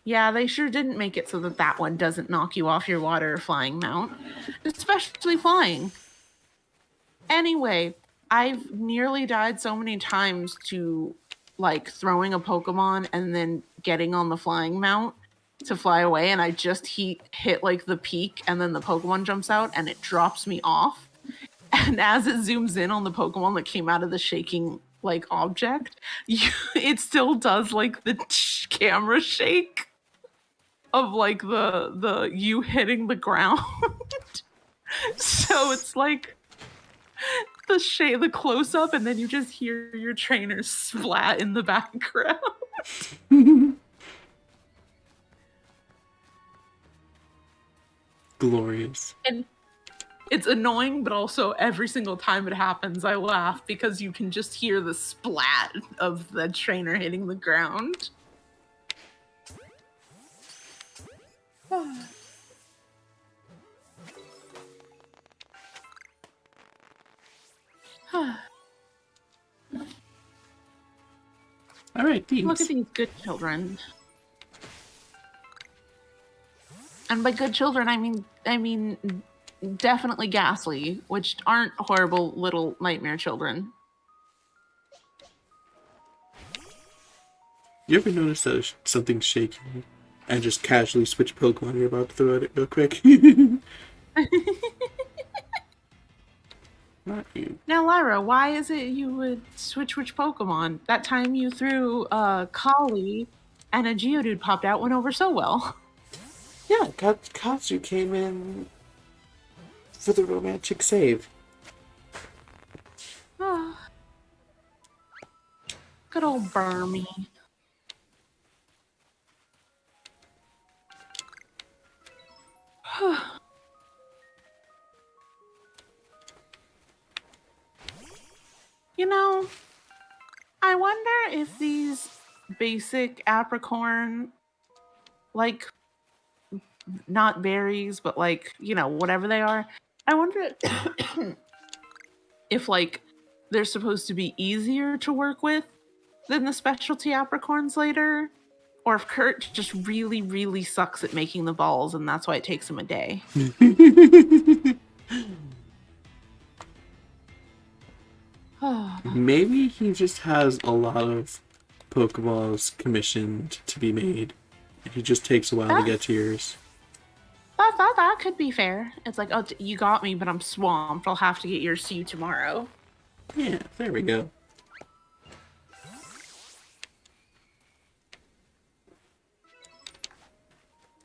Yeah, they sure didn't make it so that one doesn't knock you off your water or flying mount, especially flying. Anyway, I've nearly died so many times to like throwing a Pokemon and then getting on the flying mount to fly away, and I just hit like the peak, and then the Pokemon jumps out and it drops me off. And as it zooms in on the Pokemon that came out of the shaking like object, it still does like the camera shake of like the you hitting the ground. So it's like the close up, and then you just hear your trainer splat in the background. Glorious. And it's annoying, but also every single time it happens, I laugh because you can just hear the splat of the trainer hitting the ground. All right, thanks. Look at these good children. And by good children, I mean definitely ghastly, which aren't horrible little nightmare children. You ever notice that something's shaking and just casually switch Pokemon you're about to throw at it real quick? Not you. Now, Lyra, why is it you would switch which Pokemon? That time you threw a Collie and a Geodude popped out went over so well. Yeah, Katsu came in for the romantic save. Good old Burmy. You know, I wonder if these basic apricorn, like, not berries, but like, you know, whatever they are, I wonder if, like, they're supposed to be easier to work with than the specialty apricorns later, or if Kurt just really, really sucks at making the balls and that's why it takes him a day. Maybe he just has a lot of Pokeballs commissioned to be made. And he just takes a while to get to yours. That could be fair. It's like, oh, you got me, but I'm swamped. I'll have to get yours to you tomorrow. Yeah, there we go.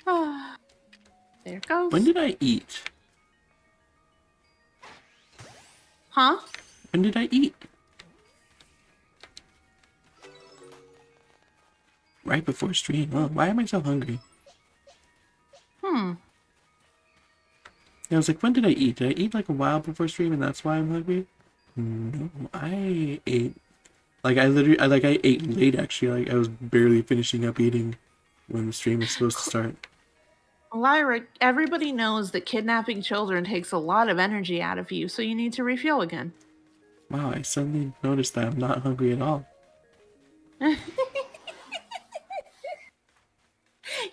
There it goes. When did I eat? Huh? When did I eat? Right before stream. Oh, why am I so hungry? I was like, when did I eat? Did I eat like a while before stream and that's why I'm hungry? No, I ate. Like, I ate late actually. Like, I was barely finishing up eating when the stream was supposed to start. Lyra, everybody knows that kidnapping children takes a lot of energy out of you, so you need to refuel again. Wow, I suddenly noticed that I'm not hungry at all.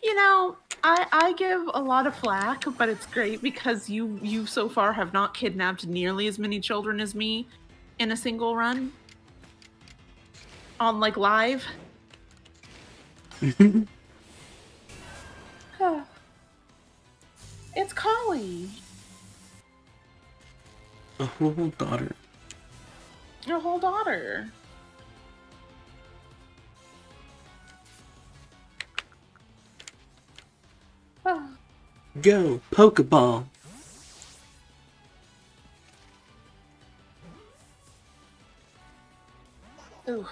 You know, I give a lot of flack, but it's great because you so far have not kidnapped nearly as many children as me in a single run. On, like, live. It's Collie. A whole daughter. Your whole daughter. Go, Pokeball! Ooh.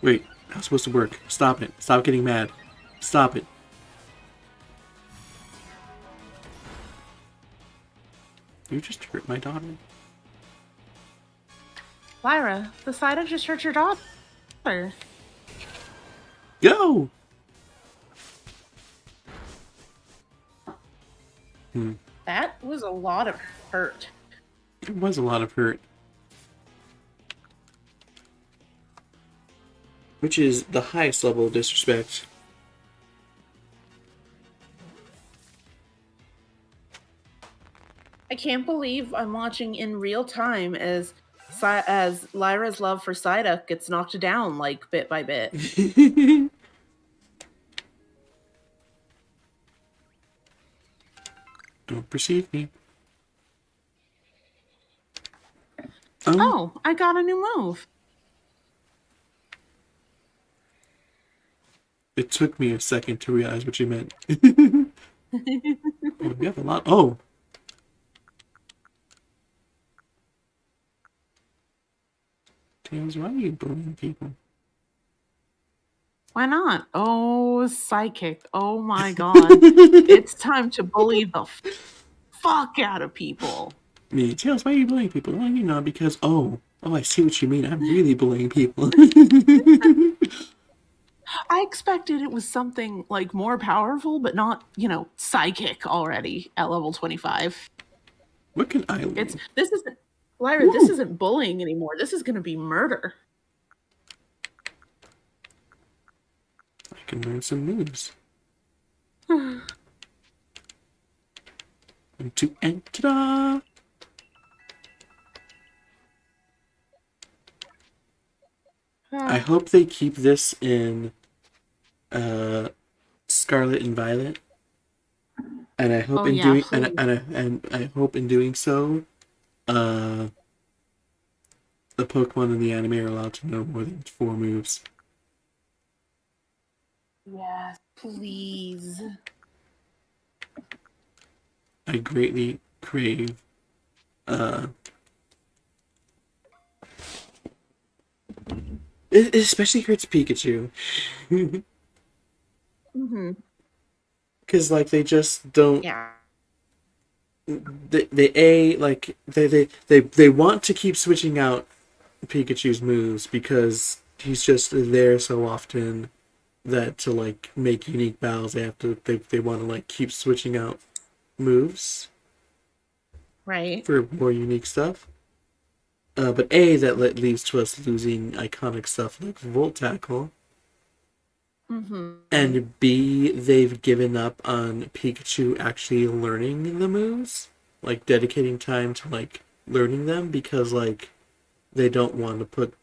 Wait, how's supposed to work? Stop it. Stop getting mad. Stop it. You just hurt my daughter. Lyra, the Psyduck just hurt your daughter. Go! That was a lot of hurt. It was a lot of hurt. Which is the highest level of disrespect. I can't believe I'm watching in real time as Lyra's love for Psyduck gets knocked down, like, bit by bit. Don't perceive me. Oh, I got a new move. It took me a second to realize what you meant. Oh, we have a lot. Oh, Tails, why are you bullying people? Why not? Oh, psychic. Oh my god. It's time to bully the fuck out of people. Me, Tails, why are you bullying people? Well, you know, because, I see what you mean. I'm really bullying people. I expected it was something like more powerful, but not, psychic already at level 25. What can I It's learn? this isn't Lyra, this Woo! isn't bullying anymore. This is gonna be murder. I can learn some moves. And ta-da! I hope they keep this in Scarlet and Violet, and I hope Oh in yeah, doing please. and I hope in doing so, uh, the Pokemon in the anime are allowed to know more than 4 moves. Yes, please. I greatly crave. It especially hurts Pikachu. Mm-hmm. Because like they just don't. Yeah. They want to keep switching out Pikachu's moves because he's just there so often that to like make unique battles they want to like keep switching out moves Right. for more unique stuff. But A, that leads to us losing iconic stuff like Volt Tackle. Mm-hmm. And B, they've given up on Pikachu actually learning the moves, like dedicating time to like learning them because like they don't want to put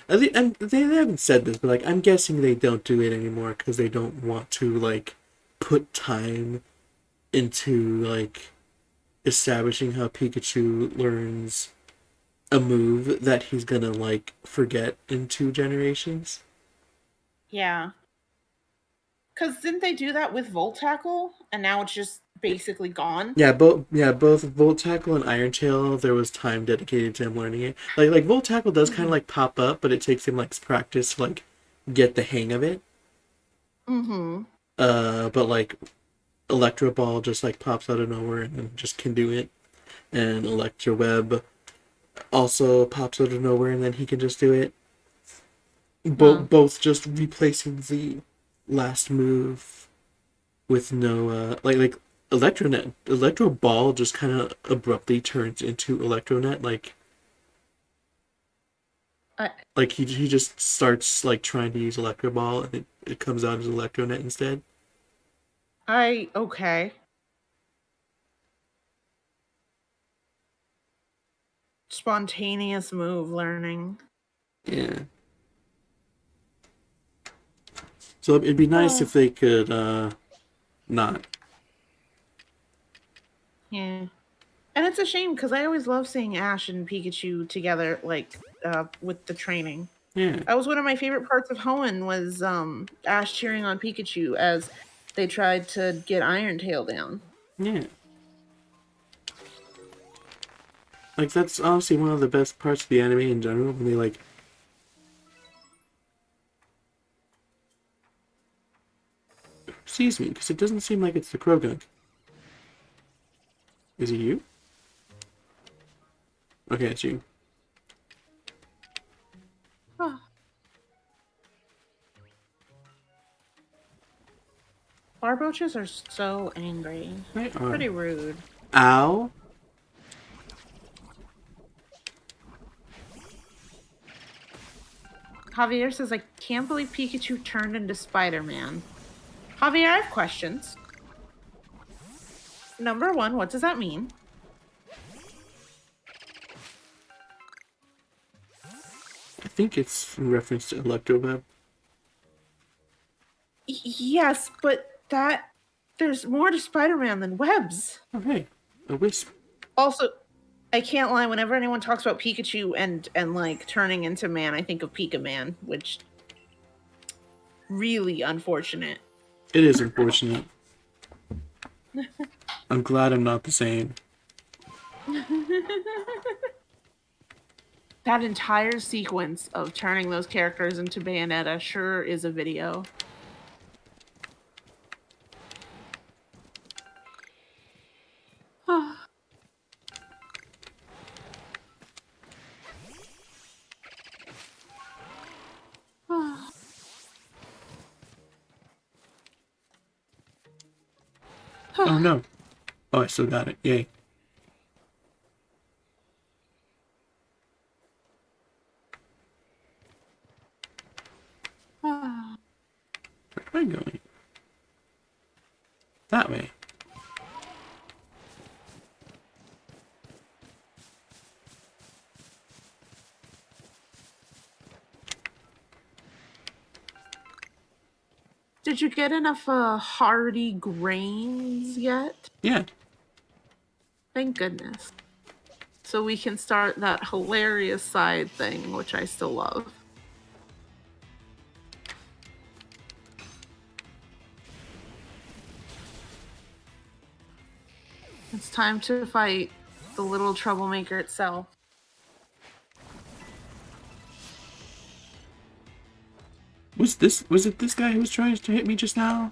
and they haven't said this, but like I'm guessing they don't do it anymore because they don't want to like put time into like establishing how Pikachu learns a move that he's gonna like forget in 2 generations. Yeah. Because didn't they do that with Volt Tackle? And now it's just basically gone? Both Volt Tackle and Iron Tail, there was time dedicated to him learning it. Like Volt Tackle does kind of Mm-hmm. like pop up, but it takes him like practice to like get the hang of it. Mm-hmm. But like Electro Ball just like pops out of nowhere and then just can do it, and Electro Web also pops out of nowhere and then he can just do it. Huh. Both just replacing the last move with no like Electro Ball just kind of abruptly turns into Electronet I, like he just starts like trying to use Electro Ball and it comes out as Electronet instead. okay. Spontaneous move learning. Yeah. So it'd be nice Oh. if they could not. Yeah. And it's a shame because I always love seeing Ash and Pikachu together, like, with the training. Yeah. That was one of my favorite parts of Hoenn was Ash cheering on Pikachu as they tried to get Iron Tail down. Yeah. Like that's honestly one of the best parts of the anime in general when they like sees me because it doesn't seem like it's the Krogunk. Is it you? Okay, it's you. Oh. Barboaches are so angry. They are. Pretty rude. Ow. Javier says, I can't believe Pikachu turned into Spider-Man. Javier, I have questions. Number one, what does that mean? I think it's in reference to Electroweb. Yes, but that There's more to Spider-Man than webs. Oh, hey, a wisp. Also, I can't lie. Whenever anyone talks about Pikachu and like turning into man, I think of Pika-Man, which really unfortunate. It is unfortunate. I'm glad I'm not the same. That entire sequence of turning those characters into Bayonetta sure is a video. Oh no. Oh, I still got it. Yay. Where am I going? That way. Did you get enough hardy grains yet? Yeah. Thank goodness. So we can start that hilarious side thing, which I still love. It's time to fight the little troublemaker itself. Was it this guy who was trying to hit me just now?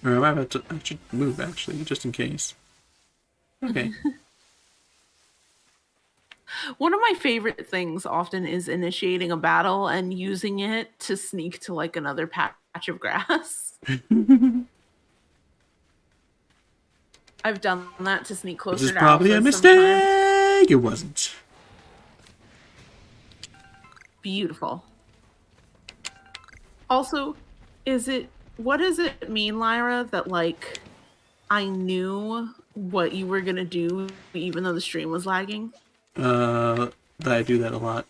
Or am I about to... I should move, actually, just in case. Okay. One of my favorite things often is initiating a battle and using it to sneak to like another patch of grass. I've done that to sneak closer to This is probably a mistake! sometimes. It wasn't. Beautiful. Also, what does it mean, Lyra, that like I knew what you were gonna do even though the stream was lagging? That I do that a lot.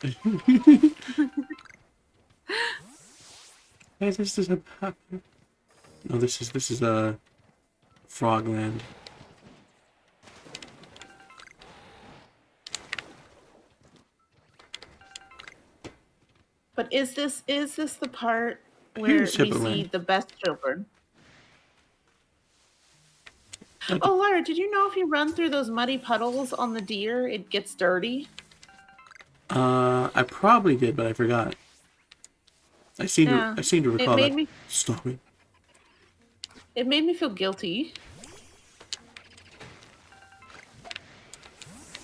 Hey, this is a... No, this is a... Frogland. But is this the part where we see the best children? Oh, Lyra, did you know if you run through those muddy puddles on the deer, it gets dirty? I probably did, but I forgot. I seem to recall that. Stop me. It made me feel guilty.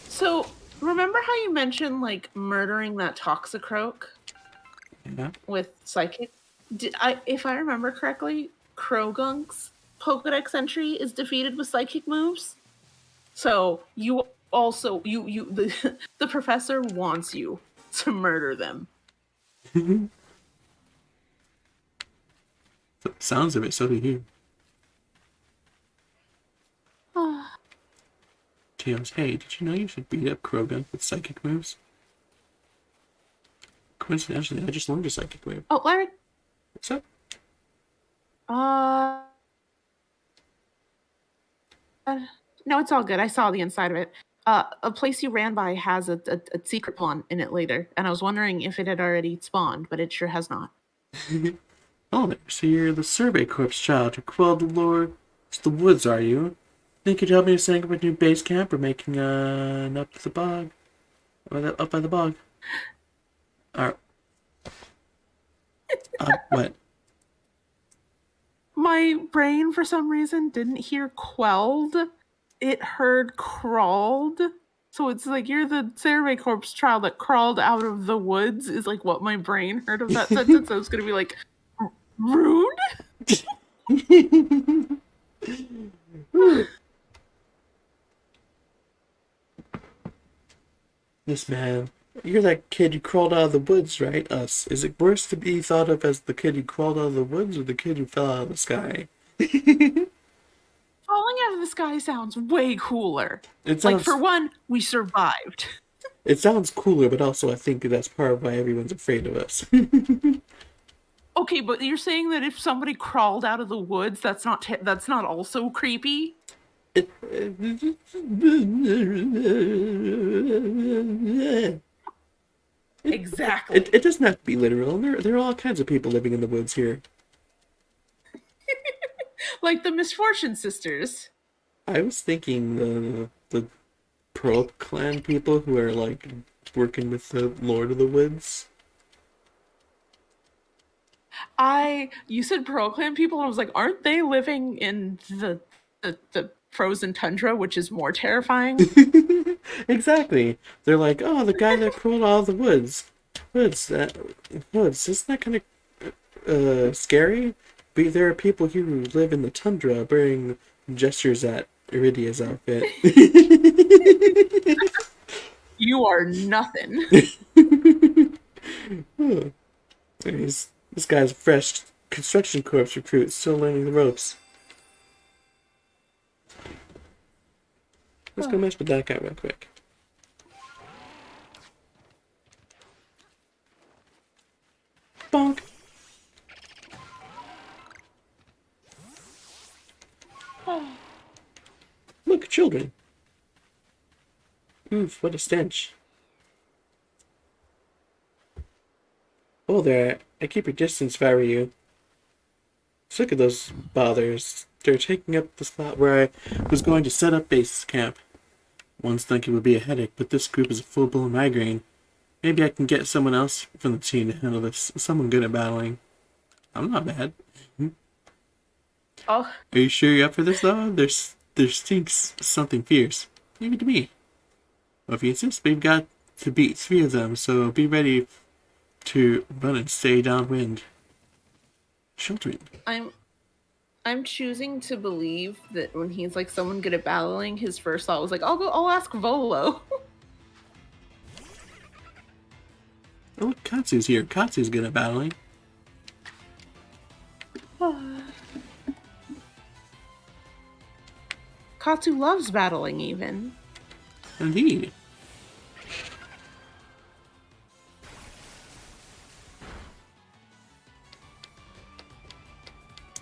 So, remember how you mentioned like murdering that Toxicroak? Yeah. With Psychic? If I remember correctly, Krogunk's Pokedex entry is defeated with Psychic moves. So you also the professor wants you to murder them. Sounds of it, so do you. Tails, hey, did you know you should beat up Krogunk with psychic moves? Coincidentally, I just learned a psychic move. Oh, Larry. What's up? No, it's all good. I saw the inside of it. A place you ran by has a secret one in it later, and I was wondering if it had already spawned, but it sure has not. Oh, so you're the Survey Corps child who quelled the lore to the woods, are you? Think you'd help me setting up a new base camp or making an up the bog? Up by the bog? What? My brain, for some reason, didn't hear quelled. It heard crawled. So it's like you're the Survey Corps child that crawled out of the woods is like what my brain heard of that sentence. I was going to be like, rude? This man. You're that kid who crawled out of the woods, right? Us. Is it worse to be thought of as the kid who crawled out of the woods or the kid who fell out of the sky? Falling out of the sky sounds way cooler. Like, for one, we survived. It sounds cooler, but also I think that's part of why everyone's afraid of us. Okay, but you're saying that if somebody crawled out of the woods, that's not also creepy? Exactly. It doesn't have to be literal. There are all kinds of people living in the woods here. Like the Misfortune Sisters. I was thinking the Pearl Clan people who are like working with the Lord of the Woods. You said Pearl Clan people, and I was like, aren't they living in the frozen tundra, which is more terrifying? Exactly. They're like, oh, the guy that crawled out of the woods. Isn't that kind of scary? But there are people here who live in the tundra wearing gestures at Iridia's outfit. You are nothing. This guy's a fresh construction corps recruit, still learning the ropes. Let's go mess with that guy real quick. Bonk! Look, children. Oof, what a stench. Oh there, I keep your distance if I were you. Just look at those bothers. They're taking up the spot where I was going to set up base camp. Once thinking it would be a headache, but this group is a full-blown migraine. Maybe I can get someone else from the team to handle this. Someone good at battling. I'm not bad. Oh, Are you sure you're up for this, though? There stinks something fierce. Maybe to me. Well, if you insist, we've got to beat 3 of them, so be ready to run and stay downwind. Children. I'm choosing to believe that when he's like someone good at battling, his first thought was like, I'll ask Volo. Oh, look, Katsu's here. Katsu's good at battling. Katsu loves battling even. Indeed.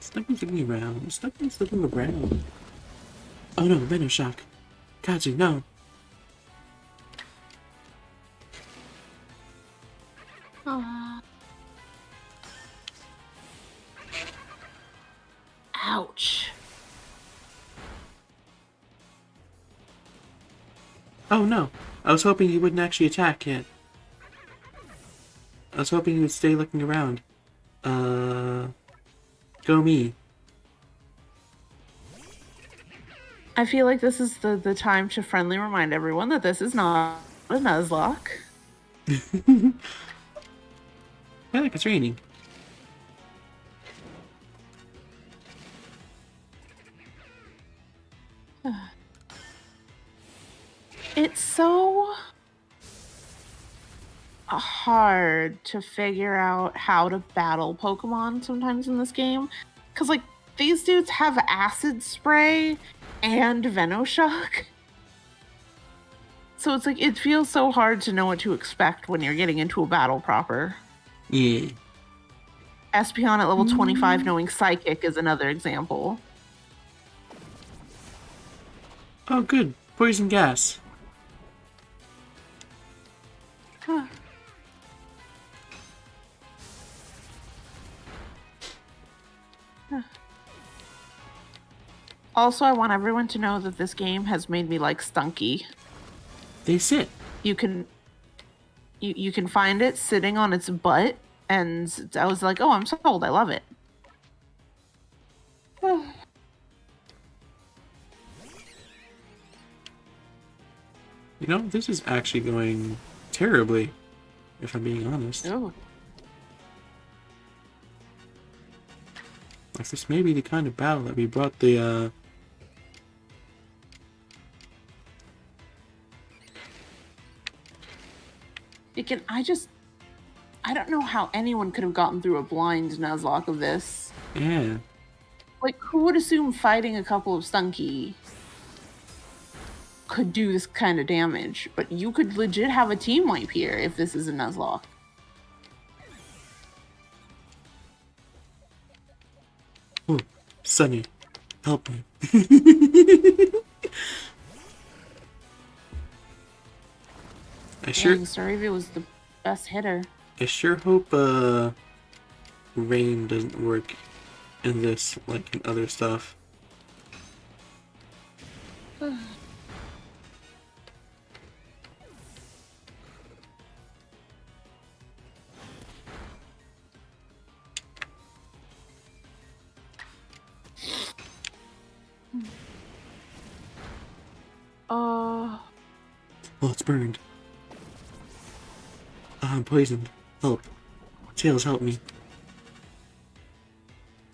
Stucky's looking around. Stucky's looking around. Oh no, Venom Shock. Katsu, no. Ouch. Oh no. I was hoping he wouldn't actually attack yet. I was hoping he would stay looking around. Go me. I feel like this is the time to friendly remind everyone that this is not a Nuzlocke. I think it's raining. It's so hard to figure out how to battle Pokemon sometimes in this game. Because, like, these dudes have Acid Spray and Venoshock. So it's like, it feels so hard to know what to expect when you're getting into a battle proper. Yeah. Espeon at level 25 knowing Psychic is another example. Oh good. Poison gas. Huh. Also, I want everyone to know that this game has made me like Stunky. They sit. You can find it sitting on its butt, and I was like, oh, I'm sold. I love it. You know, this is actually going terribly, if I'm being honest. Oh. Like, this may be the kind of battle that we brought the, I don't know how anyone could have gotten through a blind Nuzlocke of this. Yeah. Like, who would assume fighting a couple of Stunky could do this kind of damage? But you could legit have a team wipe here if this is a Nuzlocke. Sunny, help me. I sure Dang, Staravia was the best hitter. I sure hope rain doesn't work in this like in other stuff. Uh, Oh, it's burned. I'm poisoned. Help. Tails, help me.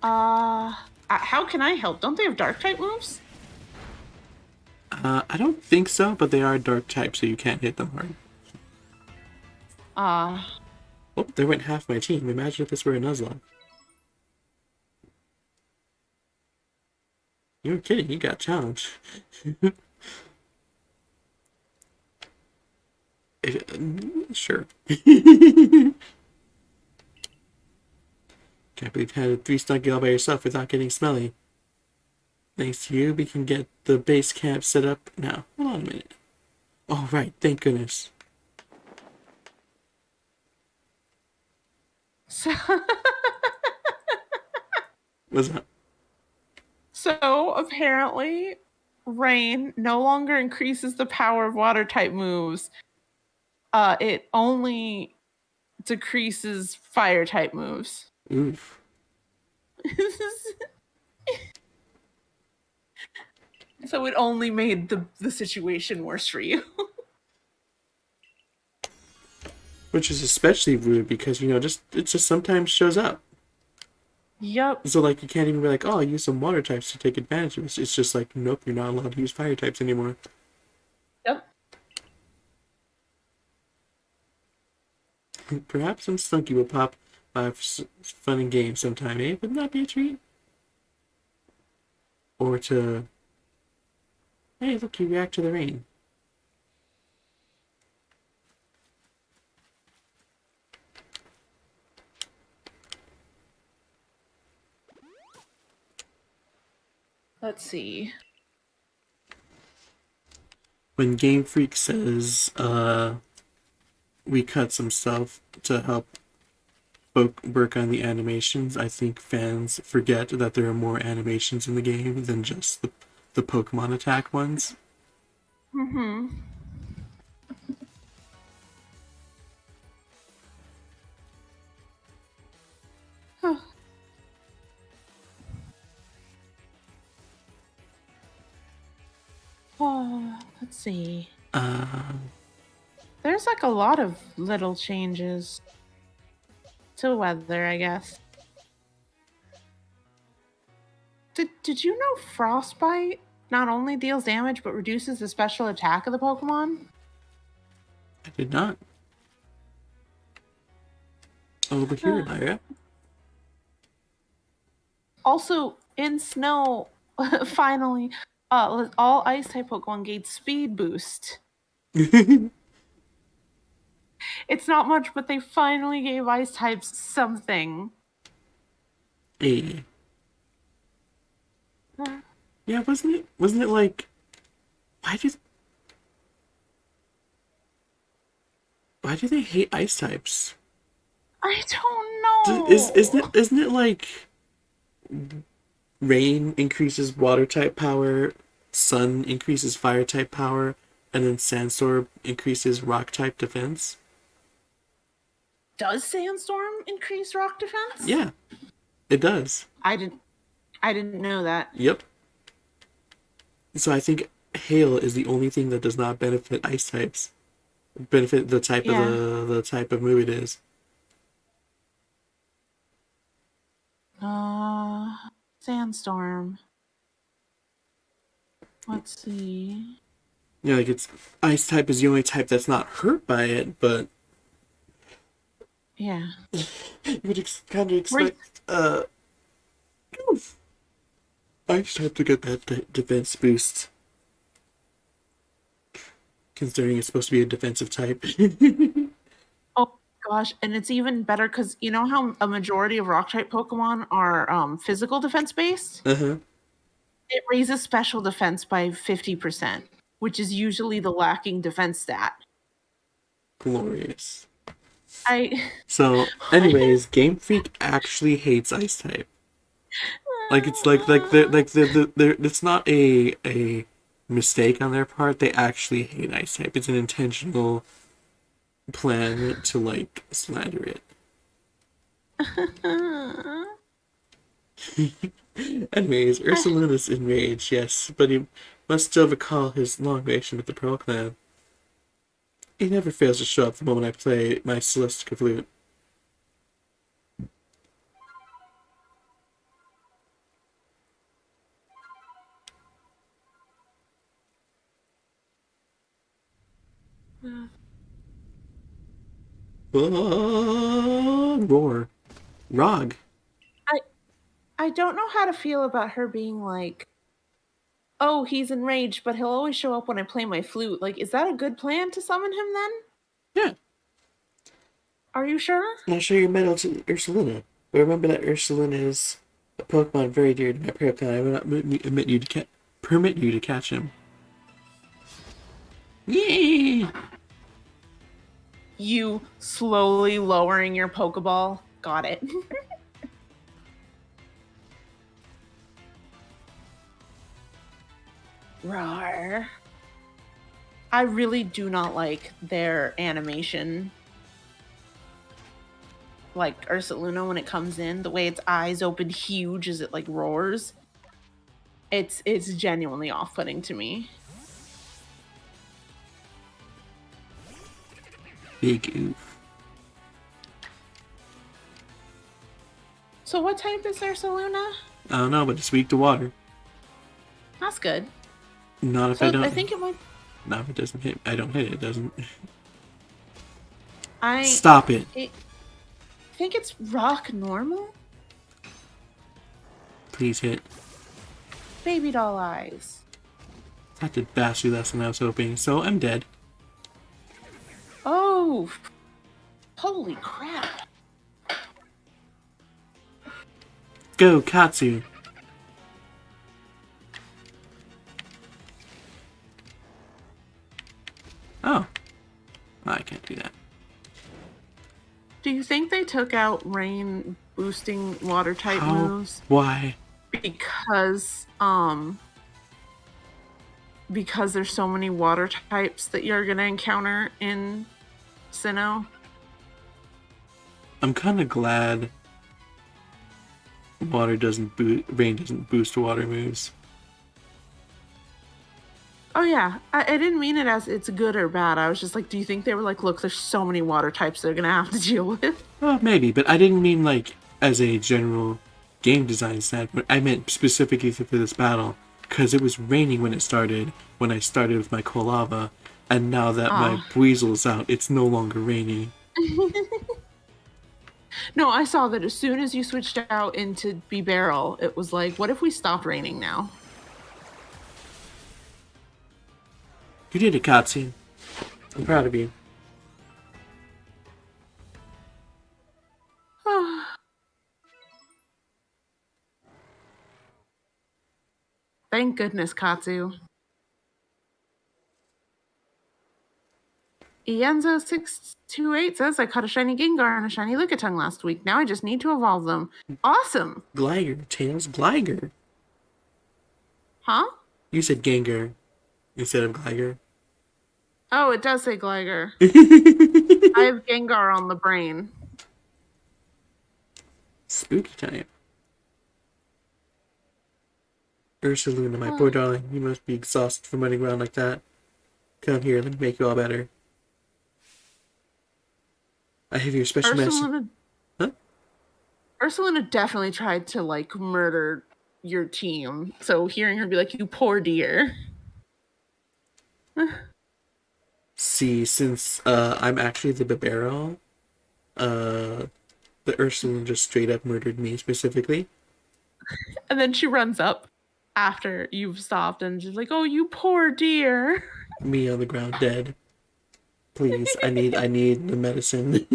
how can I help? Don't they have dark type moves? I don't think so, but they are dark type, so you can't hit them hard. Uh, Oh, there went half my team. Imagine if this were a Nuzlocke. You were kidding, you got challenged. Sure. Can't believe you had a 3-star all by yourself without getting smelly. Thanks to you, we can get the base camp set up now. Hold on a minute. Oh, right, thank goodness. so, What's up? so apparently, rain no longer increases the power of water type moves. It only decreases fire type moves. Oof. So it only made the situation worse for you. Which is especially rude because, you know, it just sometimes shows up. Yep. So, like, you can't even be like, oh, I'll use some water types to take advantage of it. It's just like, nope, you're not allowed to use fire types anymore. Yep. Perhaps some Stunky will pop by for fun and games sometime, eh? Wouldn't that be a treat? Or to... Hey, look, you react to the rain. Let's see. When Game Freak says, we cut some stuff to help work on the animations, I think fans forget that there are more animations in the game than just the Pokemon attack ones. Mm-hmm. Huh. Oh, let's see. There's like a lot of little changes to weather, I guess. Did you know Frostbite not only deals damage but reduces the special attack of the Pokemon? I did not. Oh, but here, Lyra. Also, in snow, finally, all ice type Pokemon gain speed boost. It's not much, but they finally gave ice types something. Hey. Yeah, wasn't it like why do they hate ice types? I don't know. Isn't it like rain increases water type power, sun increases fire type power, and then sandstorm increases rock type defense? Does Sandstorm increase rock defense? Yeah, it does. I didn't know that. Yep. So I think hail is the only thing that does not benefit ice types. Benefit the type Yeah. of the type of move it is. Sandstorm. Let's see. Yeah, like it's ice type is the only type that's not hurt by it, but Yeah. you would kind of expect ice type to get that defense boost, considering it's supposed to be a defensive type. Oh gosh, and it's even better because you know how a majority of rock type Pokemon are physical defense based? Uh-huh. It raises special defense by 50%, which is usually the lacking defense stat. Glorious. I So, anyways, Game Freak actually hates Ice type. Like it's it's not a mistake on their part. They actually hate Ice type. It's an intentional plan to like slander it. Anyways, Ursaluna's enraged, yes, but he must still recall his long relation with the Pearl Clan. He never fails to show up the moment I play my Celestica flute. Roar. Rog. I I don't know how to feel about her being like, "Oh, he's enraged, but he'll always show up when I play my flute." Like, is that a good plan to summon him then? Yeah. Are you sure? I'll show your medal to Ursaluna. But remember that Ursaluna is a Pokemon very dear to my prayer clan. I will not permit you to catch him. Yay! You slowly lowering your Pokeball. Got it. Rawr. I really do not like their animation. Like Ursaluna when it comes in, the way its eyes open huge as it like roars. It's genuinely off-putting to me. Big oof. So what type is Ursaluna? I don't know, but it's weak to water. That's good. Not if So I don't. I think it might. Not if it doesn't hit. I don't hit it. It doesn't. I Stop it. think it's rock normal. Please hit. Baby doll eyes. That did vastly less than I was hoping, so I'm dead. Oh, holy crap! Go, Katsu. Oh. I can't do that. Do you think they took out rain boosting water type How? moves Why? because there's so many water types that you're gonna encounter in Sinnoh? I'm kind of glad rain doesn't boost water moves. Oh yeah, I didn't mean it as it's good or bad. I was just like, do you think they were like, look, there's so many water types they're gonna have to deal with? Well, maybe, but I didn't mean like as a general game design standpoint. I meant specifically for this battle because it was raining when I started with my Kolava, and now that my Buizel is out, it's no longer raining. No, I saw that as soon as you switched out into Bebarrel, it was like, what if we stopped raining now? You did it, Katsu. I'm proud of you. Thank goodness, Katsu. Ienzo628 says, I caught a shiny Gengar and a shiny Lickitung last week. Now I just need to evolve them. Awesome! Gligar, Tails, Gligar. Huh? You said Gengar instead of Gligar. Oh, it does say Gligar. I have Gengar on the brain. Spooky time. Ursaluna, my poor darling, you must be exhausted from running around like that. Come here, let me make you all better. I have your special message. Huh? Ursaluna definitely tried to, like, murder your team. So hearing her be like, you poor dear. See, since I'm actually the Bibarel, the Ursaluna just straight up murdered me specifically. And then she runs up after you've stopped and she's like, oh, you poor dear. Me on the ground dead. Please, I need the medicine.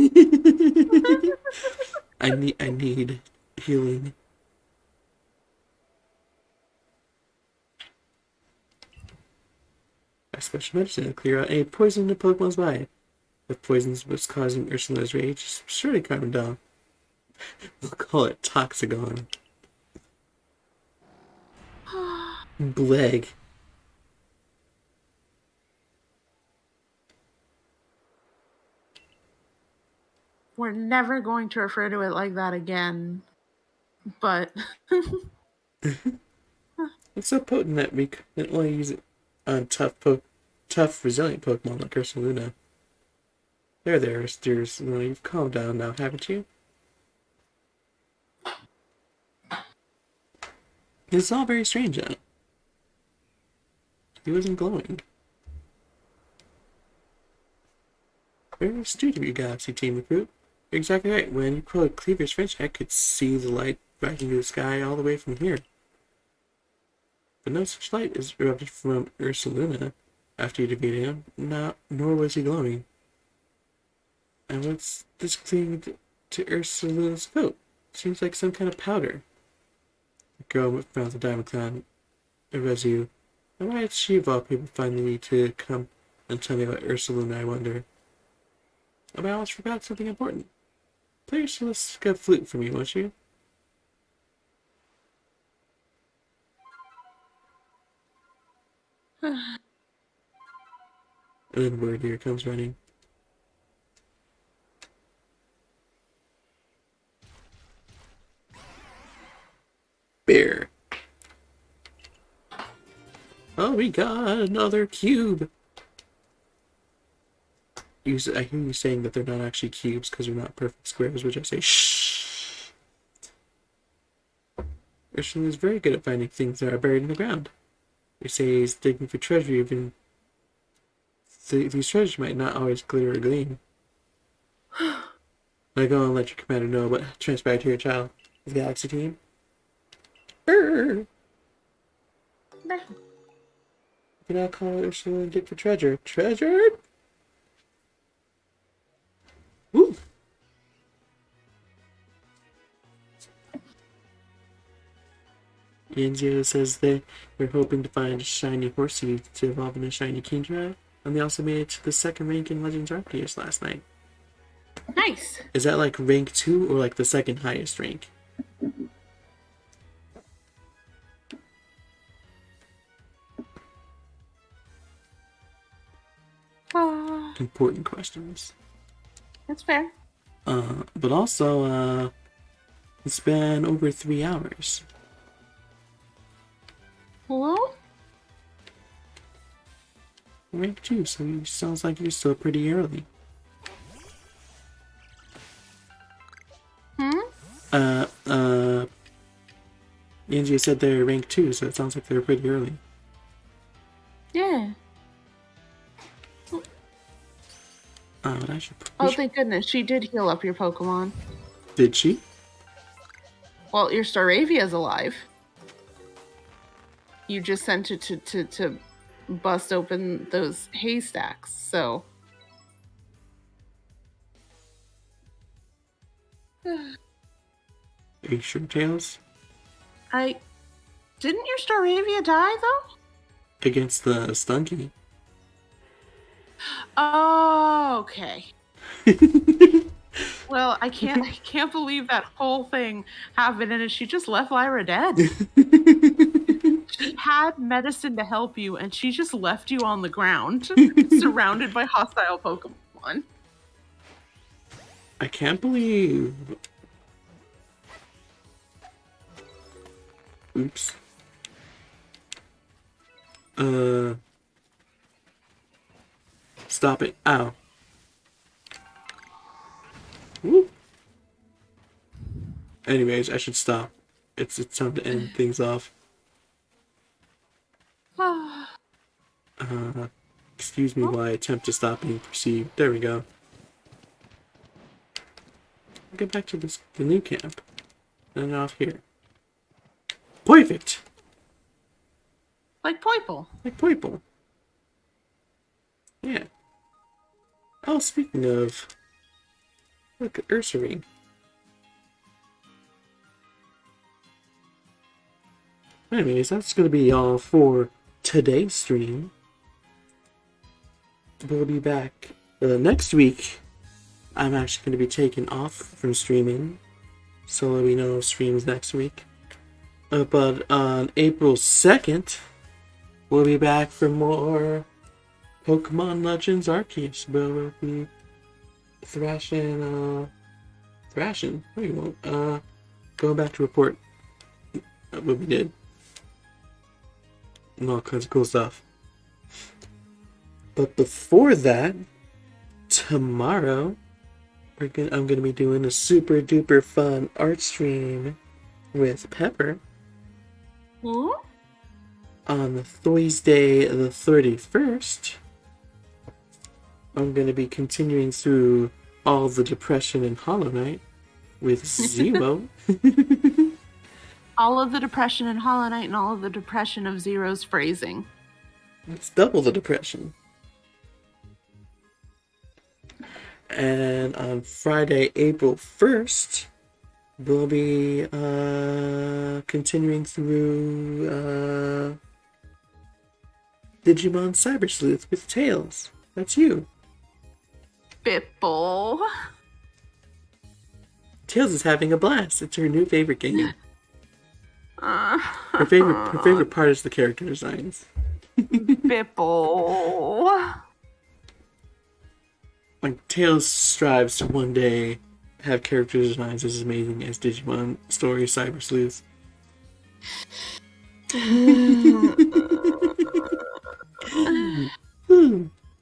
I need healing. A special medicine to clear out any poison in Pokemon's body. If poison was causing Ursula's rage, it's surely calm him down. We'll call it Toxagon. Bleg. We're never going to refer to it like that again. But It's so potent that we can only use it on tough, resilient Pokemon like Ursaluna. There, Steers. Well, you've calmed down now, haven't you? It's all very strange, huh? He wasn't glowing. Very astute of you, Galaxy Team Recruit. You're exactly right. When you quoted Kleavor's French, I could see the light rising to the sky all the way from here. But no such light is erupted from Ursaluna after you defeated him, nor was he glowing. And what's this clinging to Ursaluna's coat? Seems like some kind of powder. The girl found the Diamond Clown, Rezu. And why did she of all people find the need to come and tell me about Ursaluna, I wonder? Oh, I almost forgot something important. Play your Celestica flute for me, won't you? And then word here comes running. Bear. Oh, we got another cube. I hear you saying that they're not actually cubes because they're not perfect squares, which I say shh. Ursula is very good at finding things that are buried in the ground. They say he's digging for treasure, even these treasures might not always glitter or gleam. Now go and let your commander know what transpired to your child. The Galaxy Team. Brr. You cannot call Ursula and dig for treasure. Treasure? Woo! Yanzio says they were hoping to find a shiny Horsey to evolve in a shiny Kingdra, and they also made it to the second rank in Legends Arceus last night. Nice! Is that like rank 2 or like the second highest rank? Important questions. That's fair. But also, it's been over 3 hours. Hello? Rank 2, so it sounds like you're still pretty early. Angie said they're rank 2, so it sounds like they're pretty early. Yeah. But I should. Oh, thank goodness. She did heal up your Pokemon. Did she? Well, your Staravia's alive. You just sent it to bust open those haystacks, so. Are you sure, Tails? Didn't your Staravia die, though? Against the Stunky. Oh, okay. Well, I can't believe that whole thing happened, and she just left Lyra dead. She had medicine to help you, and she just left you on the ground, surrounded by hostile Pokemon. I can't believe. Oops. Stop it. Ow. Woo. Anyways, I should stop. It's time to end things off. Excuse me while I attempt to stop being perceived. There we go. I'll get back to the new camp. And off here. Perfect! Like Poiple. Like Poiple. Yeah. Oh, speaking of, look at Ursaring. Anyways, that's going to be all for today's stream. We'll be back next week. I'm actually going to be taking off from streaming, so let me know streams next week. But on April 2nd, we'll be back for more Pokemon Legends Arceus, where we'll be thrashing, we won't, going back to report what we did. And all kinds of cool stuff. But before that, tomorrow, I'm gonna be doing a super duper fun art stream with Pepper. Hmm? On the Thursday the 31st, I'm gonna be continuing through all the Depression and Hollow Knight with Zero. All of the Depression in Hollow Knight and all of the Depression of Zero's phrasing. It's double the Depression. And on Friday, April 1st, we'll be continuing through Digimon Cyber Sleuth with Tails. That's you. Bipple. Tails is having a blast. It's her new favorite game. Her favorite part is the character designs. Bipple. Like, Tails strives to one day have character designs as amazing as Digimon Story Cyber Sleuth.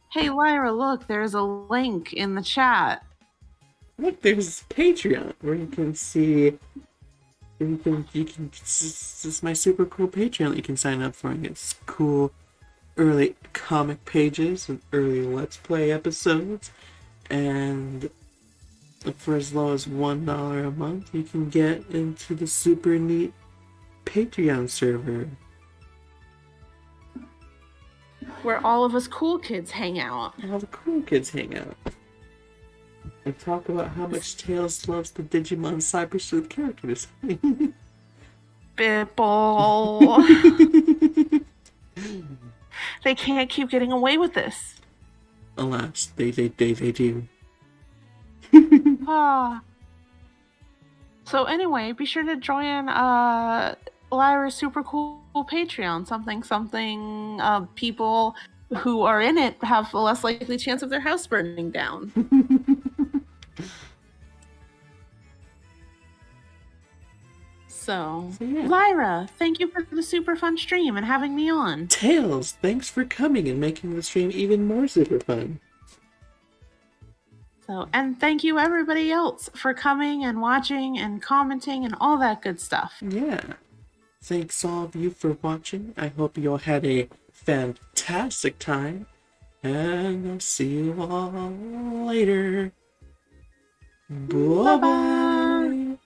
Hey Lyra, look, there's a link in the chat. Look, there's Patreon where you can see. This is my super cool Patreon that you can sign up for and get cool early comic pages and early Let's Play episodes. And for as low as $1 a month, you can get into the super neat Patreon server. Where all of us cool kids hang out. All the cool kids hang out. And talk about how much Tails loves the Digimon Cyber Sleuth character design. Bipple. They can't keep getting away with this. Alas, they do. So anyway, be sure to join Lyra's super cool Patreon. Something people who are in it have a less likely chance of their house burning down. So yeah. Lyra, thank you for the super fun stream and having me on. Tails, thanks for coming and making the stream even more super fun. So, and thank you everybody else for coming and watching and commenting and all that good stuff. Yeah. Thanks all of you for watching. I hope you all had a fantastic time. And I'll see you all later. Bye-bye.